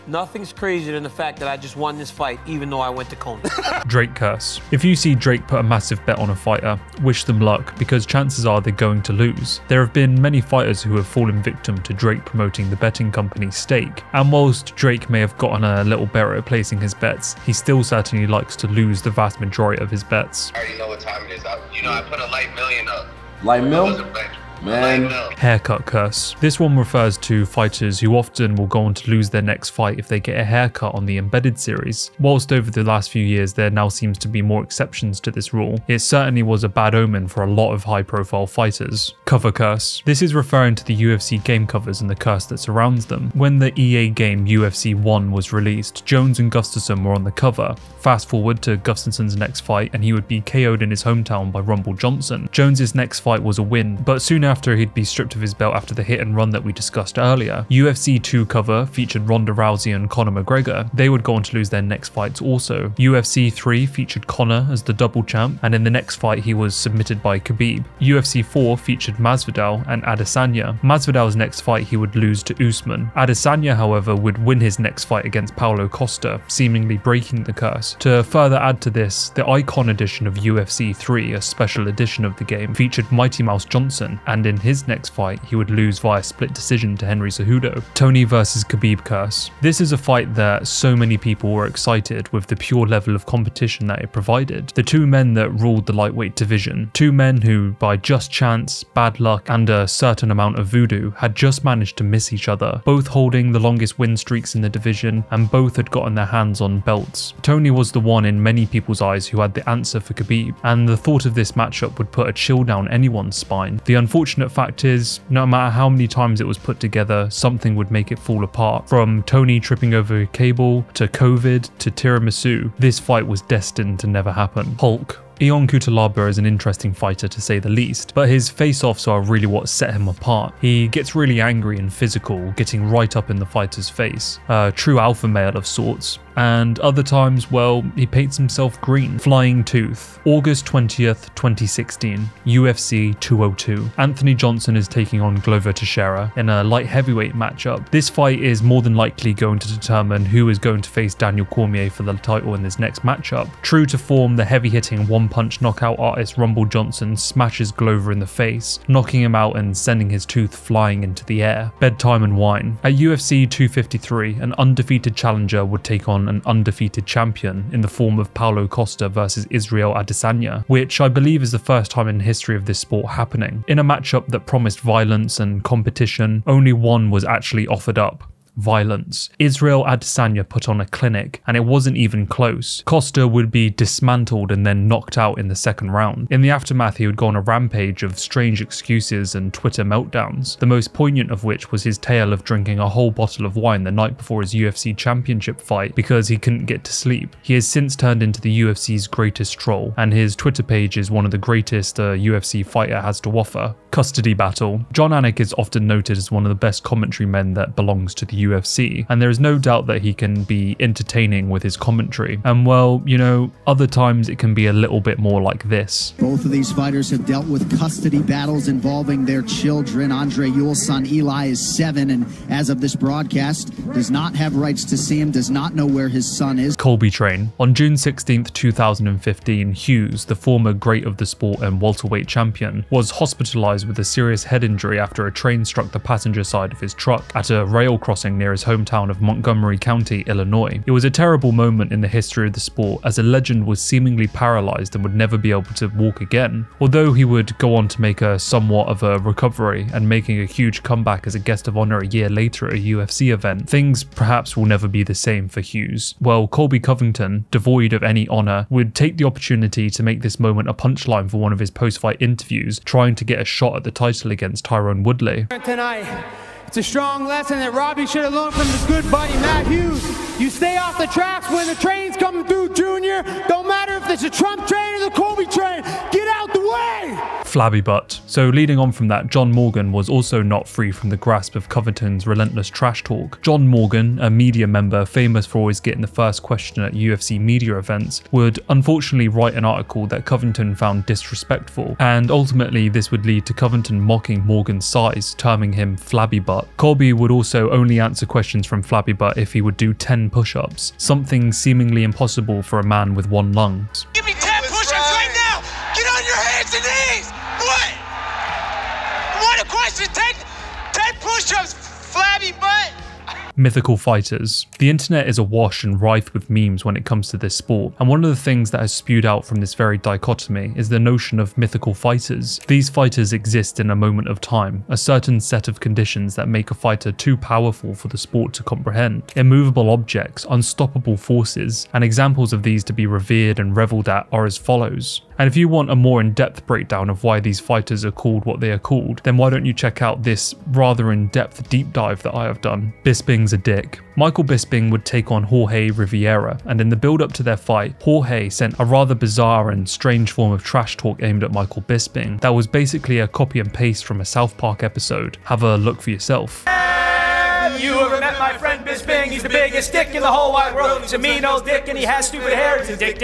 nothing's crazier than the fact that I just won this fight, even though I went to Conan. Drake curse. If you see Drake put a massive bet on a fighter, wish them luck, because chances are they're going to lose. There have been many fighters who have fallen victim to Drake promoting the betting company's stake, and whilst Drake may have gotten a little better at placing his bets, he still certainly likes to lose the vast majority of his bets. I already know what time it is. I put a light million up. Light mil? Man. Haircut curse. This one refers to fighters who often will go on to lose their next fight if they get a haircut on the Embedded series. Whilst over the last few years there now seems to be more exceptions to this rule, it certainly was a bad omen for a lot of high-profile fighters. Cover curse. This is referring to the UFC game covers and the curse that surrounds them. When the EA game UFC 1 was released, Jones and Gustafsson were on the cover. Fast forward to Gustafsson's next fight and he would be KO'd in his hometown by Rumble Johnson. Jones's next fight was a win, but soon after he'd be stripped of his belt after the hit and run that we discussed earlier. UFC 2 cover featured Ronda Rousey and Conor McGregor. They would go on to lose their next fights also. UFC 3 featured Conor as the double champ, and in the next fight he was submitted by Khabib. UFC 4 featured Masvidal and Adesanya. Masvidal's next fight he would lose to Usman. Adesanya, however, would win his next fight against Paulo Costa, seemingly breaking the curse. To further add to this, the Icon edition of UFC 3, a special edition of the game, featured Mighty Mouse Johnson, and and in his next fight he would lose via split decision to Henry Cejudo. Tony versus Khabib curse. This is a fight that so many people were excited with the pure level of competition that it provided. The two men that ruled the lightweight division, two men who by just chance, bad luck and a certain amount of voodoo had just managed to miss each other, both holding the longest win streaks in the division and both had gotten their hands on belts. Tony was the one in many people's eyes who had the answer for Khabib, and the thought of this matchup would put a chill down anyone's spine. The unfortunate fact is, no matter how many times it was put together, something would make it fall apart. From Tony tripping over a cable, to COVID, to tiramisu, this fight was destined to never happen. Hulk. Ion Cutelaba is an interesting fighter to say the least, but his face-offs are really what set him apart. He gets really angry and physical, getting right up in the fighter's face. A true alpha male of sorts. And other times, well, he paints himself green. Flying Tooth. August 20th, 2016, UFC 202. Anthony Johnson is taking on Glover Teixeira in a light heavyweight matchup. This fight is more than likely going to determine who is going to face Daniel Cormier for the title in this next matchup. True to form, the heavy-hitting one-punch knockout artist Rumble Johnson smashes Glover in the face, knocking him out and sending his tooth flying into the air. Bedtime and wine. At UFC 253, an undefeated challenger would take on an undefeated champion in the form of Paulo Costa versus Israel Adesanya, which I believe is the first time in history of this sport happening. In a matchup that promised violence and competition, only one was actually offered up. Violence. Israel Adesanya put on a clinic, and it wasn't even close. Costa would be dismantled and then knocked out in the second round. In the aftermath, he would go on a rampage of strange excuses and Twitter meltdowns, the most poignant of which was his tale of drinking a whole bottle of wine the night before his UFC championship fight because he couldn't get to sleep. He has since turned into the UFC's greatest troll, and his Twitter page is one of the greatest a UFC fighter has to offer. Custody battle. John Anik is often noted as one of the best commentary men that belongs to the UFC, and there is no doubt that he can be entertaining with his commentary. And well, you know, other times it can be a little bit more like this. Both of these fighters have dealt with custody battles involving their children. Andre Ewell's son Eli is 7 and as of this broadcast does not have rights to see him, does not know where his son is. Colby train. On June 16th, 2015, Hughes, the former great of the sport and welterweight champion, was hospitalized with a serious head injury after a train struck the passenger side of his truck at a rail crossing near his hometown of Montgomery County, Illinois. It was a terrible moment in the history of the sport, as a legend was seemingly paralyzed and would never be able to walk again. Although he would go on to make a somewhat of a recovery and making a huge comeback as a guest of honor a year later at a UFC event, things perhaps will never be the same for Hughes. Well, Colby Covington, devoid of any honor, would take the opportunity to make this moment a punchline for one of his post-fight interviews, trying to get a shot at the title against Tyrone Woodley. Tonight, it's a strong lesson that Robbie should have learned from his good buddy Matt Hughes. You stay off the tracks when the train's coming through, Junior. Don't matter if it's a Trump train or the Colby train. Get out the way! Flabby butt. So leading on from that, John Morgan was also not free from the grasp of Covington's relentless trash talk. John Morgan, a media member famous for always getting the first question at UFC media events, would unfortunately write an article that Covington found disrespectful, and ultimately this would lead to Covington mocking Morgan's size, terming him flabby butt. Colby would also only answer questions from flabby butt if he would do 10 push-ups, something seemingly impossible for a man with one lung. Give me 10 push-ups right now! Get on your hands and knees! What? What a question! 10 push-ups, flabby butt! Mythical fighters. The internet is awash and rife with memes when it comes to this sport, and one of the things that has spewed out from this very dichotomy is the notion of mythical fighters. These fighters exist in a moment of time, a certain set of conditions that make a fighter too powerful for the sport to comprehend. Immovable objects, unstoppable forces, and examples of these to be revered and reveled at are as follows. And if you want a more in-depth breakdown of why these fighters are called what they are called, then why don't you check out this rather in-depth deep dive that I have done. Bisping's a dick. Michael Bisping would take on Jorge Riviera, and in the build-up to their fight, Jorge sent a rather bizarre and strange form of trash talk aimed at Michael Bisping that was basically a copy and paste from a South Park episode. Have a look for yourself. Have Have you ever met my friend Bisping? He's the biggest dick in the whole wide world. He's a mean old dick and he has stupid hair. He's a dick.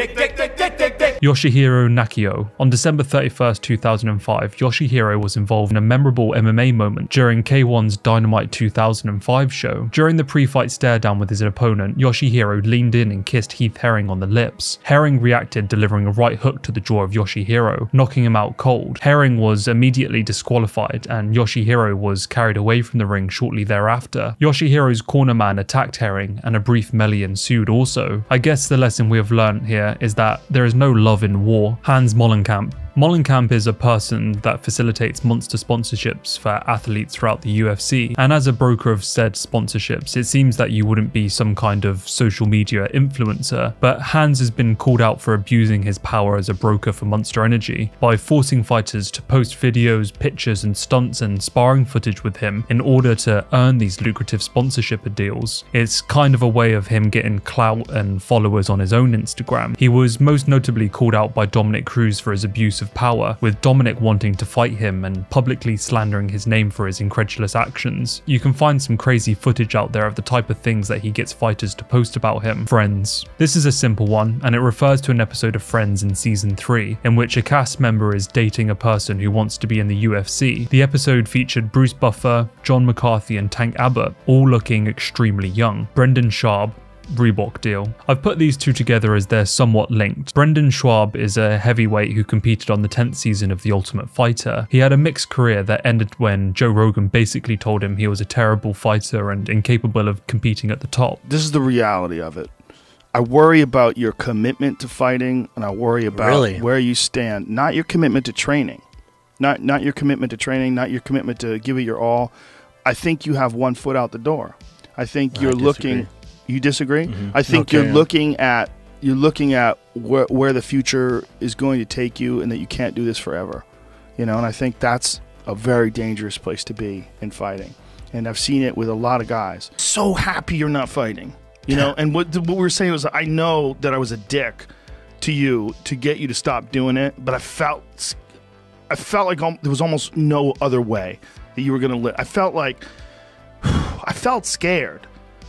Yoshihiro Nakio. On December 31st, 2005, Yoshihiro was involved in a memorable MMA moment during K1's Dynamite 2005 show. During the pre-fight stare-down with his opponent, Yoshihiro leaned in and kissed Heath Herring on the lips. Herring reacted, delivering a right hook to the jaw of Yoshihiro, knocking him out cold. Herring was immediately disqualified, and Yoshihiro was carried away from the ring shortly thereafter. Yoshihiro's cornerman attacked Herring, and a brief melee ensued also. I guess the lesson we have learned here is that there is no love in war. Hans Mollenkamp. Mollenkamp is a person that facilitates monster sponsorships for athletes throughout the UFC, and as a broker of said sponsorships, it seems that you wouldn't be some kind of social media influencer, but Hans has been called out for abusing his power as a broker for Monster Energy by forcing fighters to post videos, pictures and stunts and sparring footage with him in order to earn these lucrative sponsorship deals. It's kind of a way of him getting clout and followers on his own Instagram. He was most notably called out by Dominic Cruz for his abuse of power, with Dominic wanting to fight him and publicly slandering his name for his incredulous actions. You can find some crazy footage out there of the type of things that he gets fighters to post about him. Friends. This is a simple one, and it refers to an episode of Friends in season 3, in which a cast member is dating a person who wants to be in the UFC. The episode featured Bruce Buffer, John McCarthy and Tank Abbott, all looking extremely young. Brendan Schaub, Reebok deal. I've put these two together as they're somewhat linked. Brendan Schaub is a heavyweight who competed on the 10th season of The Ultimate Fighter. He had a mixed career that ended when Joe Rogan basically told him he was a terrible fighter and incapable of competing at the top. This is the reality of it. I worry about your commitment to fighting, and I worry about where you stand, not your commitment to training. Not your commitment to training, not your commitment to give it your all. I think you have one foot out the door. I think you're looking. You disagree? I think you're looking at where the future is going to take you, and that you can't do this forever. You know, and I think that's a very dangerous place to be in fighting. And I've seen it with a lot of guys. So happy you're not fighting. You know, and what we were saying was, I know that I was a dick to you to get you to stop doing it, but I felt like there was almost no other way that you were going to live. I felt scared.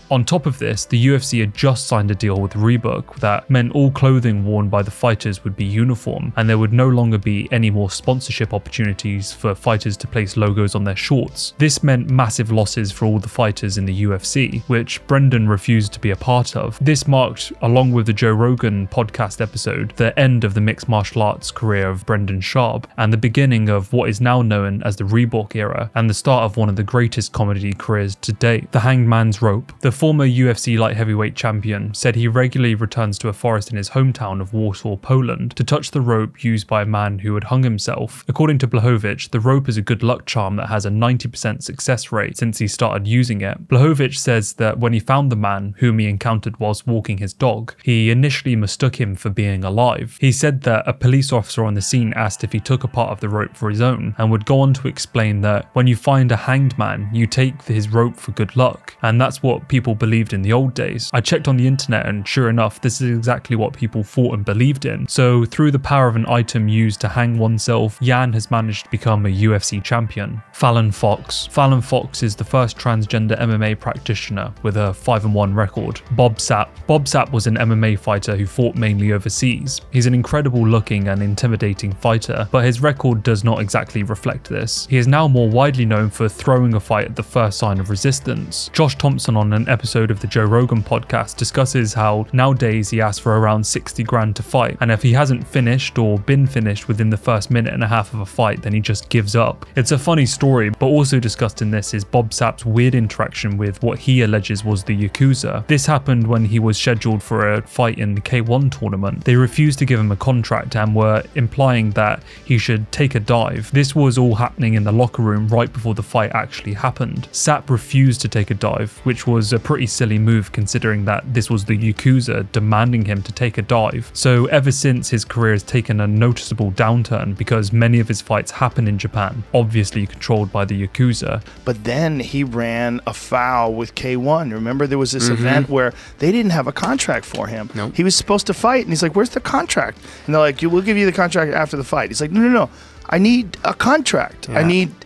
On top of this, the UFC had just signed a deal with Reebok that meant all clothing worn by the fighters would be uniform, and there would no longer be any more sponsorship opportunities for fighters to place logos on their shorts. This meant massive losses for all the fighters in the UFC, which Brendan refused to be a part of. This marked, along with the Joe Rogan podcast episode, the end of the mixed martial arts career of Brendan Schaub, and the beginning of what is now known as the Reebok era, and the start of one of the greatest comedy careers to date, The Hanged Man's Rope. The former UFC light heavyweight champion said he regularly returns to a forest in his hometown of Warsaw, Poland, to touch the rope used by a man who had hung himself. According to Blachowicz, the rope is a good luck charm that has a 90% success rate since he started using it. Blachowicz says that when he found the man, whom he encountered whilst walking his dog, he initially mistook him for being alive. He said that a police officer on the scene asked if he took a part of the rope for his own, and would go on to explain that when you find a hanged man, you take his rope for good luck, and that's what people believed in the old days. I checked on the internet, and sure enough, this is exactly what people thought and believed in. So through the power of an item used to hang oneself, Jan has managed to become a UFC champion. Fallon Fox. Fallon Fox is the first transgender MMA practitioner with a 5-1 record. Bob Sapp. Bob Sapp was an MMA fighter who fought mainly overseas. He's an incredible looking and intimidating fighter, but his record does not exactly reflect this. He is now more widely known for throwing a fight at the first sign of resistance. Josh Thompson on an episode of the Joe Rogan podcast discusses how nowadays he asks for around 60 grand to fight, and if he hasn't finished or been finished within the first minute and a half of a fight, then he just gives up. It's a funny story, but also discussed in this is Bob Sapp's weird interaction with what he alleges was the Yakuza. This happened when he was scheduled for a fight in the K1 tournament. They refused to give him a contract and were implying that he should take a dive. This was all happening in the locker room right before the fight actually happened. Sapp refused to take a dive, which was a pretty silly move considering that this was the Yakuza demanding him to take a dive. So ever since, his career has taken a noticeable downturn because many of his fights happen in Japan, obviously controlled by the Yakuza. But then he ran afoul with K1. Remember, there was this event where they didn't have a contract for him. Nope. He was supposed to fight, and he's like, where's the contract? And they're like, we'll give you the contract after the fight. He's like, no. I need a contract. Yeah.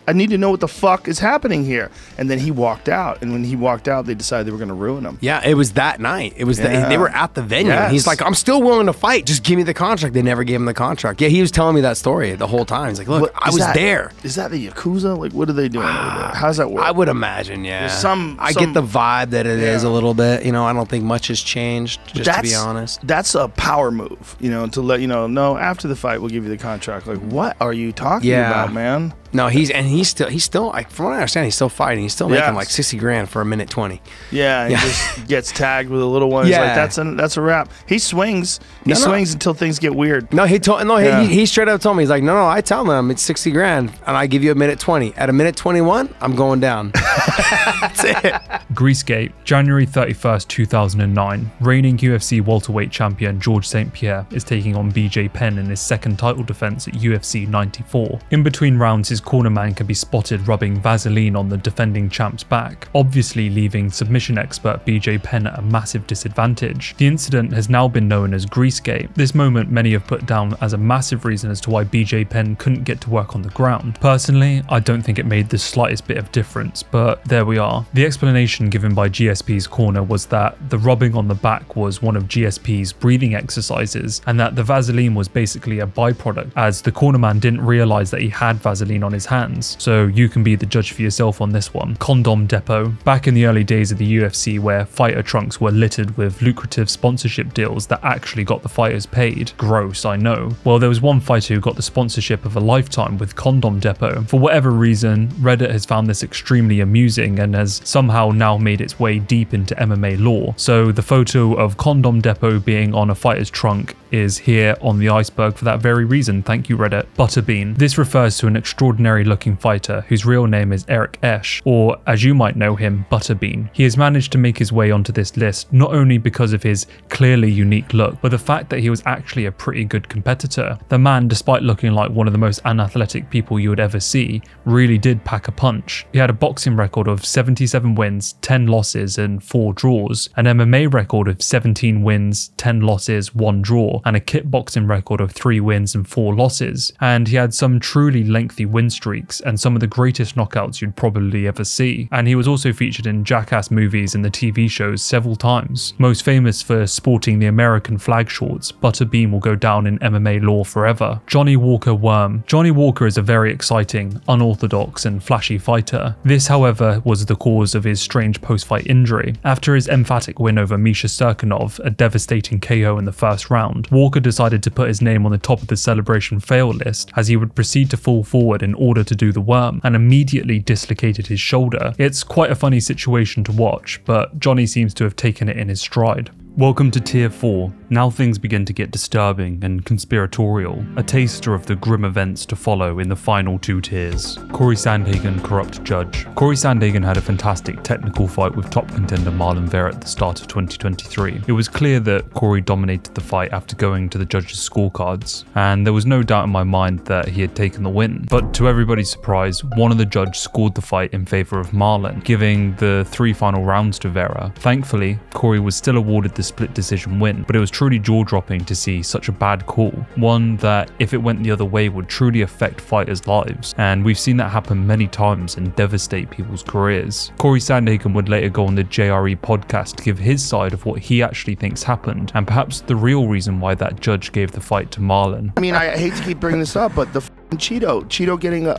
I I need to know what the fuck is happening here. And then he walked out. And when he walked out, they decided they were going to ruin him. Yeah, it was that night. It was they were at the venue. Yes. He's like, I'm still willing to fight. Just give me the contract. They never gave him the contract. Yeah, he was telling me that story the whole time. He's like, look, I was there. Is that the Yakuza? Like, what are they doing over there? How's that work? I would imagine, yeah. I get the vibe that it is a little bit. You know, I don't think much has changed, just to be honest. That's a power move, you know, to let you know, no, after the fight, we'll give you the contract. Like, what are you talking about, man? No, he's still like, from what I understand, he's still fighting. He's still making like 60 grand for a minute 20. Yeah, he just gets tagged with a little one. He's like, that's a wrap. He swings. He swings until things get weird. No, he straight up told me, he's like, no, I tell them it's 60 grand and I give you a minute 20. At a minute 21, I'm going down. That's it. Greasegate, January 31st, 2009. Reigning UFC welterweight champion George St. Pierre is taking on BJ Penn in his second title defense at UFC 94. In between rounds, his cornerman can be spotted rubbing Vaseline on the defending champ's back, obviously leaving submission expert BJ Penn at a massive disadvantage. The incident has now been known as Greasegate. This moment many have put down as a massive reason as to why BJ Penn couldn't get to work on the ground. Personally, I don't think it made the slightest bit of difference, but there we are. The explanation given by GSP's corner was that the rubbing on the back was one of GSP's breathing exercises, and that the Vaseline was basically a byproduct, as the cornerman didn't realize that he had Vaseline on his hands. So you can be the judge for yourself on this one. Condom Depot. Back in the early days of the UFC, where fighter trunks were littered with lucrative sponsorship deals that actually got the fighters paid. Gross, I know. Well, there was one fighter who got the sponsorship of a lifetime with Condom Depot. For whatever reason, Reddit has found this extremely amusing and has somehow now made its way deep into MMA lore. So the photo of Condom Depot being on a fighter's trunk is here on the iceberg for that very reason. Thank you, Reddit. Butterbean. This refers to an extraordinary looking fighter whose real name is Eric Esch, or as you might know him, Butterbean. He has managed to make his way onto this list not only because of his clearly unique look, but the fact that he was actually a pretty good competitor. The man, despite looking like one of the most unathletic people you would ever see, really did pack a punch. He had a boxing record of 77 wins, 10 losses and 4 draws, an MMA record of 17 wins, 10 losses, 1 draw, and a kickboxing record of 3 wins and 4 losses. And he had some truly lengthy win streaks and some of the greatest knockouts you'd probably ever see. And he was also featured in Jackass movies and the TV shows several times. Most famous for sporting the American flag shorts, Butterbean will go down in MMA lore forever. Johnny Walker Worm. Johnny Walker is a very exciting, unorthodox and flashy fighter. This, however, was the cause of his strange post-fight injury. After his emphatic win over Misha Serkinov, a devastating KO in the first round, Walker decided to put his name on the top of the celebration fail list, as he would proceed to fall forward in order to do the worm, and immediately dislocated his shoulder. It's quite a funny situation to watch, but Johnny seems to have taken it in his stride. Welcome to Tier 4. Now things begin to get disturbing and conspiratorial, a taster of the grim events to follow in the final 2 tiers. Corey Sandhagen, corrupt judge. Corey Sandhagen had a fantastic technical fight with top contender Marlon Vera at the start of 2023. It was clear that Corey dominated the fight after going to the judges' scorecards, and there was no doubt in my mind that he had taken the win. But to everybody's surprise, one of the judges scored the fight in favor of Marlon, giving the 3 final rounds to Vera. Thankfully, Corey was still awarded the split decision win, but it was truly jaw-dropping to see such a bad call, one that if it went the other way would truly affect fighters' lives, and we've seen that happen many times and devastate people's careers. Corey Sandhagen would later go on the JRE podcast to give his side of what he actually thinks happened, and perhaps the real reason why that judge gave the fight to Marlon. I mean, I hate to keep bringing this up, but the Cheeto getting a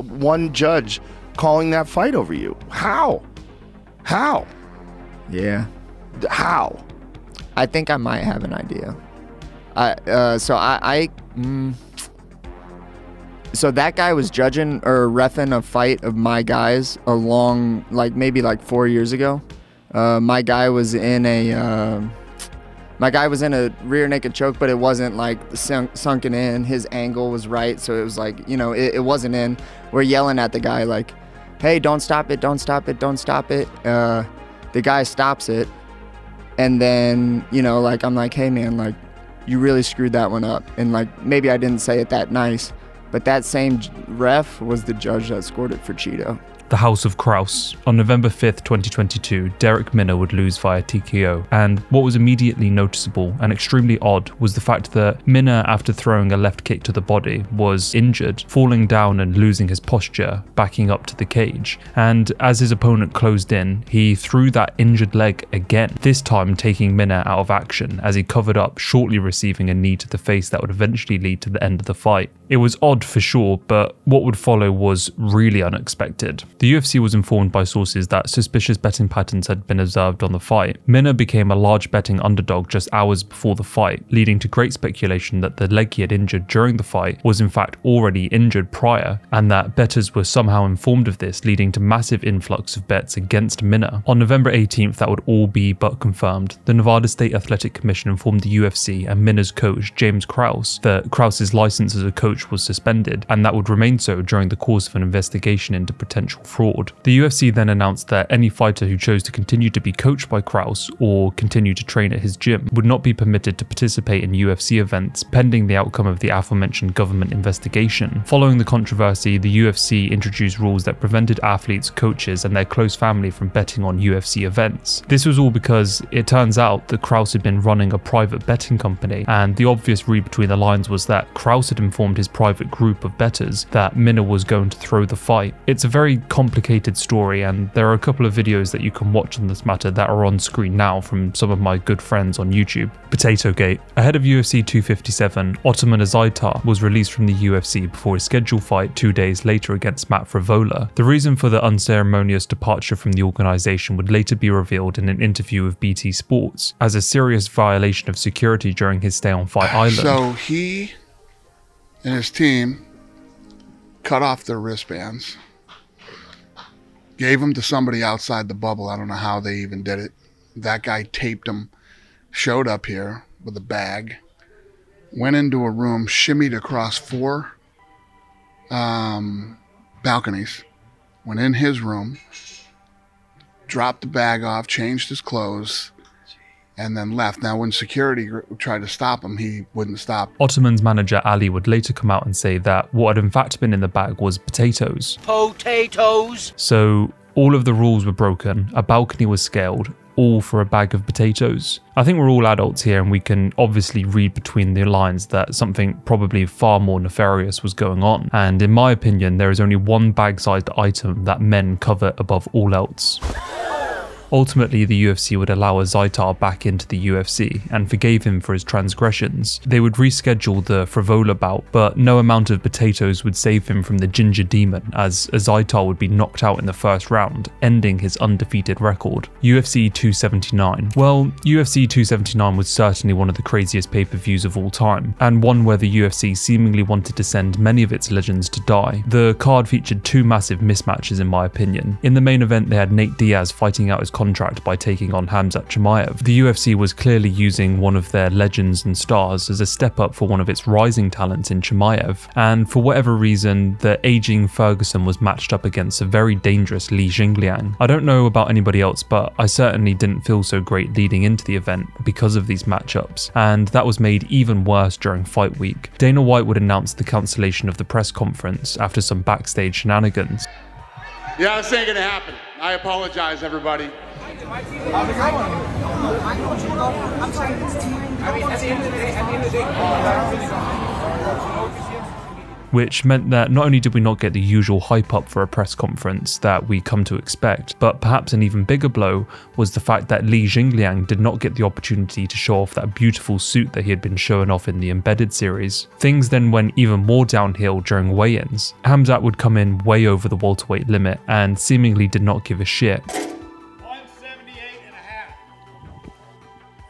one judge calling that fight over you. How? Yeah. How? I think I might have an idea. So that guy was judging or reffing a fight of my guys along, maybe 4 years ago. My guy was in a rear naked choke, but it wasn't sunken in. His angle was right, so it was it wasn't in. We're yelling at the guy like, "Hey, don't stop it! Don't stop it! Don't stop it!" The guy stops it. And then, I'm like, hey man, you really screwed that one up. And maybe I didn't say it that nice, but that same ref was the judge that scored it for Cheeto. The House of Kraus. On November 5th, 2022, Derek Minner would lose via TKO, and what was immediately noticeable and extremely odd was the fact that Minner, after throwing a left kick to the body, was injured, falling down and losing his posture, backing up to the cage. And as his opponent closed in, he threw that injured leg again, this time taking Minner out of action as he covered up, shortly receiving a knee to the face that would eventually lead to the end of the fight. It was odd for sure, but what would follow was really unexpected. The UFC was informed by sources that suspicious betting patterns had been observed on the fight. Minner became a large betting underdog just hours before the fight, leading to great speculation that the leg he had injured during the fight was in fact already injured prior, and that bettors were somehow informed of this, leading to massive influx of bets against Minner. On November 18th, that would all be but confirmed. The Nevada State Athletic Commission informed the UFC and Minner's coach, James Krause, that Krause's license as a coach was suspended, and that would remain so during the course of an investigation into potential fraud. The UFC then announced that any fighter who chose to continue to be coached by Krause or continue to train at his gym would not be permitted to participate in UFC events pending the outcome of the aforementioned government investigation. Following the controversy, the UFC introduced rules that prevented athletes, coaches, and their close family from betting on UFC events. This was all because it turns out that Krause had been running a private betting company, and the obvious read between the lines was that Krause had informed his private group of bettors that Minner was going to throw the fight. It's a very complicated story, and there are a couple of videos that you can watch on this matter that are on screen now from some of my good friends on YouTube. Potato Gate. Ahead of UFC 257, Ottman Azaitar was released from the UFC before his scheduled fight 2 days later against Matt Frevola. The reason for the unceremonious departure from the organization would later be revealed in an interview with BT Sports as a serious violation of security during his stay on Fight Island. So he and his team cut off their wristbands, gave them to somebody outside the bubble. I don't know how they even did it. That guy taped them, showed up here with a bag, went into a room, shimmied across 4 balconies, went in his room, dropped the bag off, changed his clothes, and then left. Now, when security tried to stop him, he wouldn't stop. Ottman's manager Ali would later come out and say that what had in fact been in the bag was potatoes. Potatoes! So all of the rules were broken, a balcony was scaled, all for a bag of potatoes. I think we're all adults here, and we can obviously read between the lines that something probably far more nefarious was going on. And in my opinion, there is only one bag-sized item that men covet above all else. Ultimately, the UFC would allow Azaitar back into the UFC and forgave him for his transgressions. They would reschedule the Frevola bout, but no amount of potatoes would save him from the Ginger Demon, as Azaitar would be knocked out in the first round, ending his undefeated record. UFC 279. Well, UFC 279 was certainly one of the craziest pay-per-views of all time, and one where the UFC seemingly wanted to send many of its legends to die. The card featured 2 massive mismatches in my opinion. In the main event, they had Nate Diaz fighting out his contract by taking on Khamzat Chimaev. The UFC was clearly using one of their legends and stars as a step up for one of its rising talents in Chimaev, and for whatever reason, the aging Ferguson was matched up against a very dangerous Li Jingliang. I don't know about anybody else, but I certainly didn't feel so great leading into the event because of these matchups, and that was made even worse during fight week. Dana White would announce the cancellation of the press conference after some backstage shenanigans. Yeah, this ain't gonna happen. I apologize, everybody. How's it going? I know what you're going. I'm sorry, this team. I mean, at the end of the day, which meant that not only did we not get the usual hype up for a press conference that we come to expect, but perhaps an even bigger blow was the fact that Li Jingliang did not get the opportunity to show off that beautiful suit that he had been showing off in the Embedded series. Things then went even more downhill during weigh-ins. Khamzat would come in way over the welterweight limit and seemingly did not give a shit.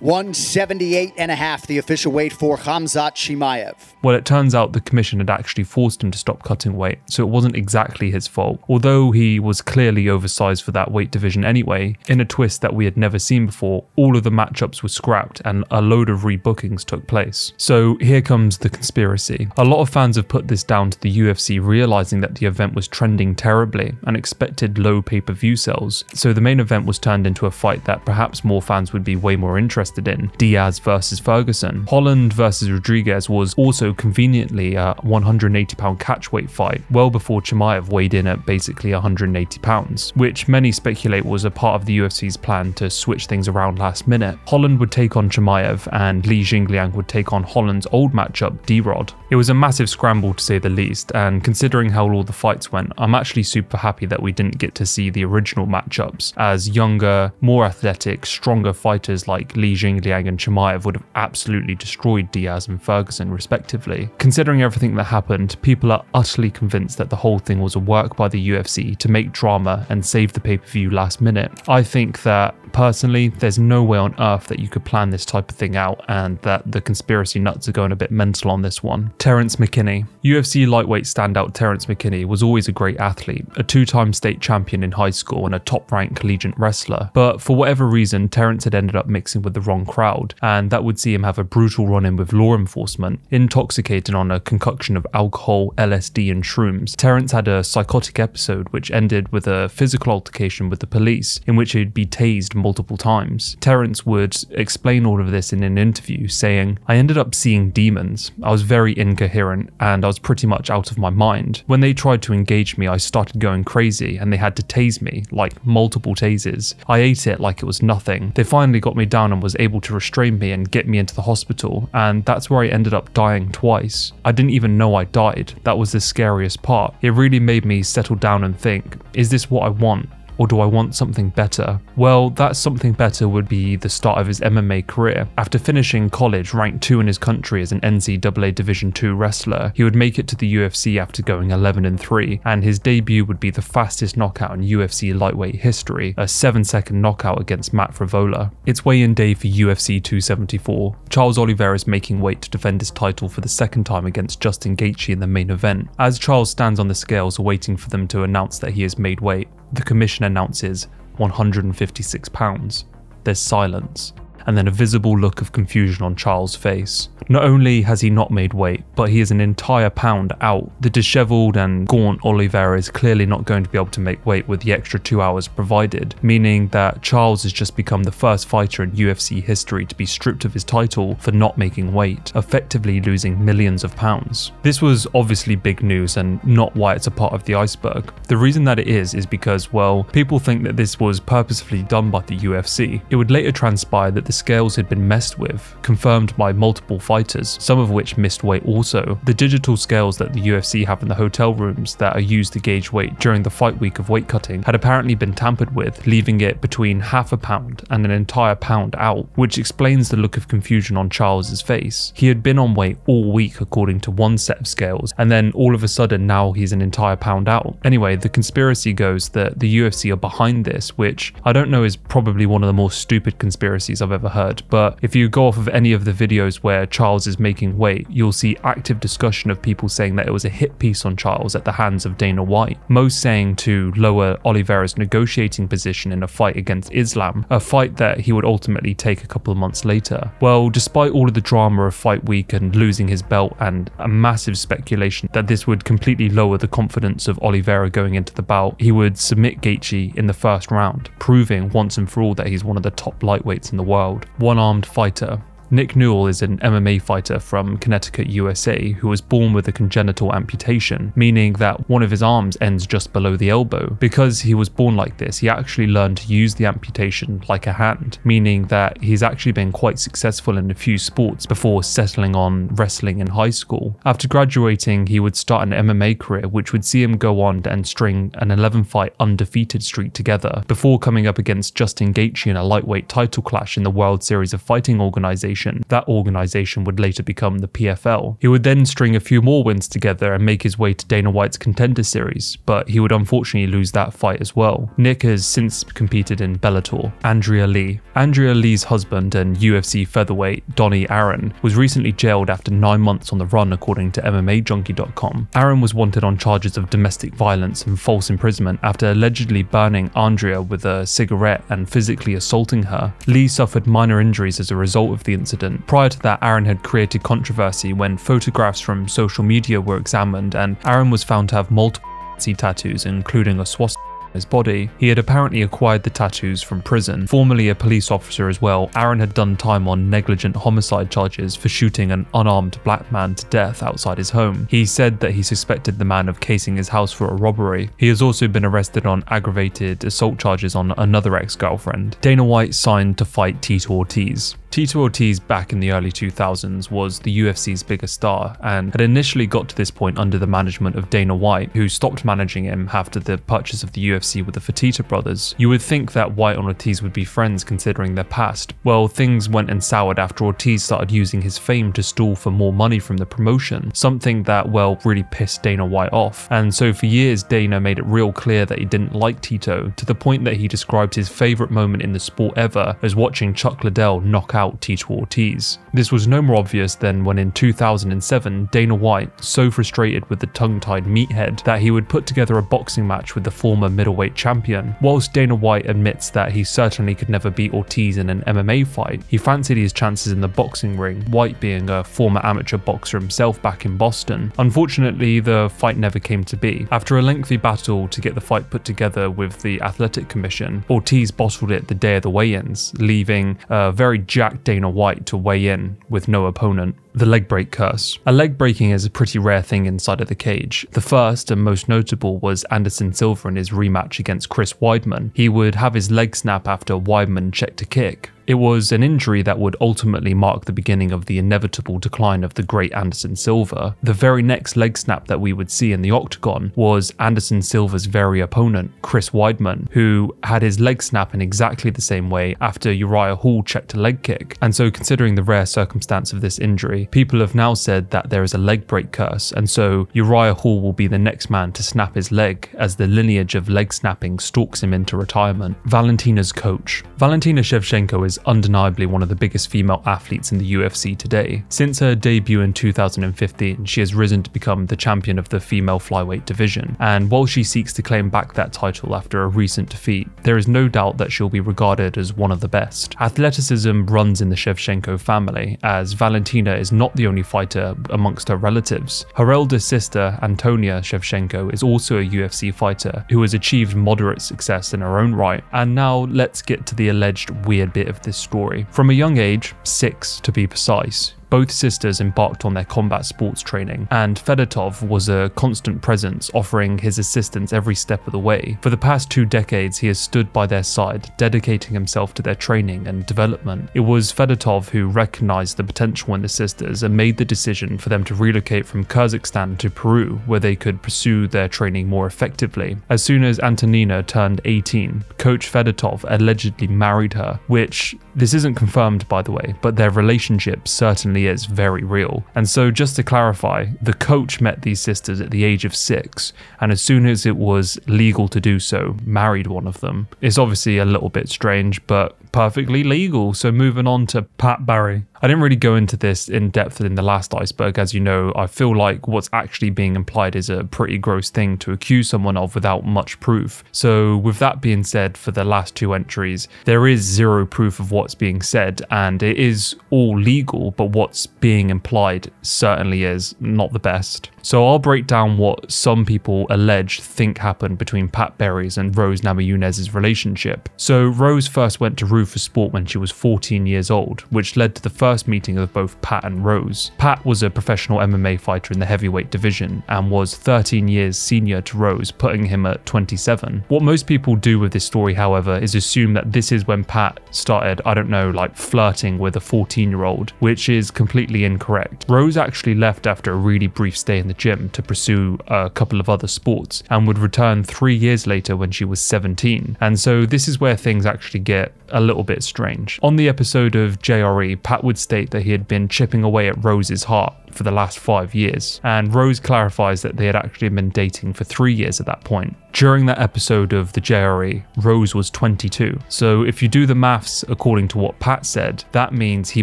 178.5, the official weight for Khamzat Chimaev. Well, it turns out the commission had actually forced him to stop cutting weight, so it wasn't exactly his fault. Although he was clearly oversized for that weight division anyway, in a twist that we had never seen before, all of the matchups were scrapped and a load of rebookings took place. So here comes the conspiracy. A lot of fans have put this down to the UFC realizing that the event was trending terribly and expected low pay-per-view sales, so the main event was turned into a fight that perhaps more fans would be way more interested interested in, Diaz versus Ferguson. Holland versus Rodriguez was also conveniently a 180-pound catchweight fight, well before Chimaev weighed in at basically 180 pounds, which many speculate was a part of the UFC's plan to switch things around last minute. Holland would take on Chimaev and Li Jingliang would take on Holland's old matchup, D-Rod. It was a massive scramble to say the least, and considering how all the fights went, I'm actually super happy that we didn't get to see the original matchups, as younger, more athletic, stronger fighters like Li Jingliang and Chimaev would have absolutely destroyed Diaz and Ferguson respectively. Considering everything that happened, people are utterly convinced that the whole thing was a work by the UFC to make drama and save the pay-per-view last minute. I think that personally, there's no way on earth that you could plan this type of thing out, and that the conspiracy nuts are going a bit mental on this one. Terence McKinney. UFC lightweight standout Terence McKinney was always a great athlete, a two-time state champion in high school and a top-ranked collegiate wrestler, but for whatever reason, Terence had ended up mixing with the wrong crowd, and that would see him have a brutal run-in with law enforcement. Intoxicated on a concoction of alcohol, LSD and shrooms, Terence had a psychotic episode which ended with a physical altercation with the police, in which he'd be tased multiple times. Terence would explain all of this in an interview, saying, "I ended up seeing demons. I was very incoherent and I was pretty much out of my mind. When they tried to engage me, I started going crazy and they had to tase me, like multiple tases. I ate it like it was nothing. They finally got me down and was able to restrain me and get me into the hospital, and that's where I ended up dying twice. I didn't even know I died. That was the scariest part. It really made me settle down and think, is this what I want? Or do I want something better?" Well, that something better would be the start of his MMA career. After finishing college ranked 2 in his country as an NCAA Division II wrestler, he would make it to the UFC after going 11-3, and his debut would be the fastest knockout in UFC lightweight history, a 7-second knockout against Matt Frivola. It's weigh-in day for UFC 274. Charles Oliveira is making weight to defend his title for the second time against Justin Gaethje in the main event. As Charles stands on the scales waiting for them to announce that he has made weight, the commission announces 156 pounds. There's silence, and then a visible look of confusion on Charles' face. Not only has he not made weight, but he is an entire pound out. The disheveled and gaunt Oliveira is clearly not going to be able to make weight with the extra 2 hours provided, meaning that Charles has just become the first fighter in UFC history to be stripped of his title for not making weight, effectively losing millions of pounds. This was obviously big news and not why it's a part of the iceberg. The reason that it is because, well, people think that this was purposefully done by the UFC. It would later transpire that the scales had been messed with, confirmed by multiple fighters, some of which missed weight also. The digital scales that the UFC have in the hotel rooms that are used to gauge weight during the fight week of weight cutting had apparently been tampered with, leaving it between half a pound and an entire pound out, which explains the look of confusion on Charles's face. He had been on weight all week according to one set of scales, and then all of a sudden now he's an entire pound out. Anyway, the conspiracy goes that the UFC are behind this, which I don't know is probably one of the more stupid conspiracies I've ever heard, but if you go off of any of the videos where Charles is making weight, you'll see active discussion of people saying that it was a hit piece on Charles at the hands of Dana White, most saying to lower Oliveira's negotiating position in a fight against Islam, a fight that he would ultimately take a couple of months later. Well, despite all of the drama of fight week and losing his belt and a massive speculation that this would completely lower the confidence of Oliveira going into the bout, he would submit Gaethje in the first round, proving once and for all that he's one of the top lightweights in the world. One-armed fighter. Nick Newell is an MMA fighter from Connecticut, USA, who was born with a congenital amputation, meaning that one of his arms ends just below the elbow. Because he was born like this, he actually learned to use the amputation like a hand, meaning that he's actually been quite successful in a few sports before settling on wrestling in high school. After graduating, he would start an MMA career, which would see him go on and string an 11-fight undefeated streak together, before coming up against Justin Gaethje in a lightweight title clash in the World Series of Fighting organization. That organization would later become the PFL. He would then string a few more wins together and make his way to Dana White's Contender Series, but he would unfortunately lose that fight as well. Nick has since competed in Bellator. Andrea Lee. Andrea Lee's husband and UFC featherweight Donnie Aaron was recently jailed after 9 months on the run, according to MMAJunkie.com. Aaron was wanted on charges of domestic violence and false imprisonment after allegedly burning Andrea with a cigarette and physically assaulting her. Lee suffered minor injuries as a result of the incident. Prior to that, Aaron had created controversy when photographs from social media were examined, and Aaron was found to have multiple tattoos, including a swastika. his body. He had apparently acquired the tattoos from prison. Formerly a police officer as well, Aaron had done time on negligent homicide charges for shooting an unarmed black man to death outside his home. He said that he suspected the man of casing his house for a robbery. He has also been arrested on aggravated assault charges on another ex-girlfriend. Dana White signed to fight Tito Ortiz. Tito Ortiz back in the early 2000s was the UFC's biggest star and had initially got to this point under the management of Dana White, who stopped managing him after the purchase of the UFC with the Fertitta brothers. You would think that White and Ortiz would be friends considering their past. Well, things went and soured after Ortiz started using his fame to stall for more money from the promotion, something that, well, really pissed Dana White off. And so for years, Dana made it real clear that he didn't like Tito, to the point that he described his favorite moment in the sport ever as watching Chuck Liddell knock out Tito Ortiz. This was no more obvious than when in 2007, Dana White, so frustrated with the tongue-tied meathead that he would put together a boxing match with the former middleweight champion. Whilst Dana White admits that he certainly could never beat Ortiz in an MMA fight, he fancied his chances in the boxing ring, White being a former amateur boxer himself back in Boston. Unfortunately, the fight never came to be. After a lengthy battle to get the fight put together with the Athletic Commission, Ortiz bottled it the day of the weigh-ins, leaving a very jacked Dana White to weigh in with no opponent. The leg break curse. A leg breaking is a pretty rare thing inside of the cage. The first and most notable was Anderson Silva in his rematch against Chris Weidman. He would have his leg snap after Weidman checked a kick. It was an injury that would ultimately mark the beginning of the inevitable decline of the great Anderson Silva. The very next leg snap that we would see in the octagon was Anderson Silva's very opponent, Chris Weidman, who had his leg snap in exactly the same way after Uriah Hall checked a leg kick. And so, considering the rare circumstance of this injury, people have now said that there is a leg break curse, and so Uriah Hall will be the next man to snap his leg as the lineage of leg snapping stalks him into retirement. Valentina's coach. Valentina Shevchenko is undeniably one of the biggest female athletes in the UFC today. Since her debut in 2015, she has risen to become the champion of the female flyweight division, and while she seeks to claim back that title after a recent defeat, there is no doubt that she'll be regarded as one of the best. Athleticism runs in the Shevchenko family, as Valentina is not the only fighter amongst her relatives. Her eldest sister, Antonia Shevchenko, is also a UFC fighter who has achieved moderate success in her own right. And now let's get to the alleged weird bit of this story. From a young age, 6 to be precise, both sisters embarked on their combat sports training, and Fedotov was a constant presence, offering his assistance every step of the way. For the past 2 decades, he has stood by their side, dedicating himself to their training and development. It was Fedotov who recognized the potential in the sisters and made the decision for them to relocate from Kazakhstan to Peru, where they could pursue their training more effectively. As soon as Antonina turned 18, Coach Fedotov allegedly married her, which, this isn't confirmed by the way, but their relationship certainly is very real. And so, just to clarify, the coach met these sisters at the age of 6, and as soon as it was legal to do so, married one of them. It's obviously a little bit strange, but perfectly legal. So moving on to Pat Barry. I didn't really go into this in depth in the last Iceberg. As you know, I feel like what's actually being implied is a pretty gross thing to accuse someone of without much proof. So with that being said, for the last 2 entries, there is 0 proof of what's being said, and it is all legal, but what's being implied certainly is not the best. So I'll break down what some people allege think happened between Pat Berry's and Rose Namajunas' relationship. So Rose first went to Rue for Sport when she was 14 years old, which led to the first meeting of both Pat and Rose. Pat was a professional MMA fighter in the heavyweight division and was 13 years senior to Rose, putting him at 27. What most people do with this story, however, is assume that this is when Pat started, I don't know, like flirting with a 14-year-old, which is completely incorrect. Rose actually left after a really brief stay in the gym to pursue a couple of other sports and would return 3 years later when she was 17. And so this is where things actually get a little bit strange. On the episode of JRE, Pat would state that he had been chipping away at Rose's heart for the last 5 years, and Rose clarifies that they had actually been dating for 3 years at that point. During that episode of the JRE, Rose was 22, so if you do the maths according to what Pat said, that means he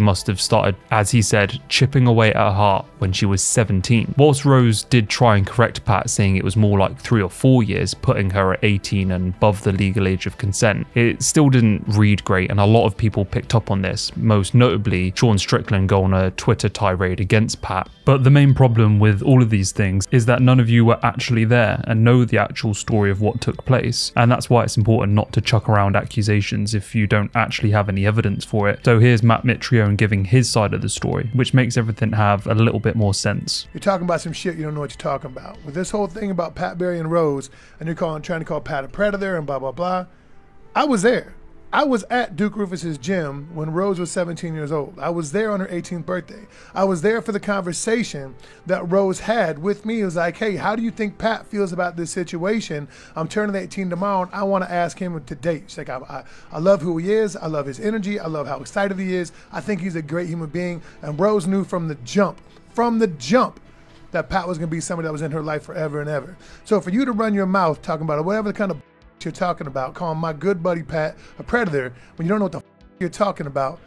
must have started, as he said, chipping away at her heart when she was 17. Whilst Rose did try and correct Pat, saying it was more like 3 or 4 years, putting her at 18 and above the legal age of consent, it still didn't read great, and a lot of people picked up on this, most notably Sean Strickland going on a Twitter tirade against Pat, Pat. But the main problem with all of these things is that none of you were actually there and know the actual story of what took place, and that's why it's important not to chuck around accusations if you don't actually have any evidence for it. So here's Matt Mitrione giving his side of the story, which makes everything have a little bit more sense. You're talking about some shit you don't know what you're talking about. With this whole thing about Pat Barry and Rose, and you're trying to call Pat a predator and blah, blah, blah. I was there. I was at Duke Rufus's gym when Rose was 17 years old. I was there on her 18th birthday. I was there for the conversation that Rose had with me. It was like, hey, how do you think Pat feels about this situation? I'm turning 18 tomorrow, and I want to ask him to date. She's like, I love who he is. I love his energy. I love how excited he is. I think he's a great human being. And Rose knew from the jump, that Pat was going to be somebody that was in her life forever and ever. So for you to run your mouth talking about whatever kind of you're talking about, calling my good buddy Pat a predator when you don't know what the you're talking about.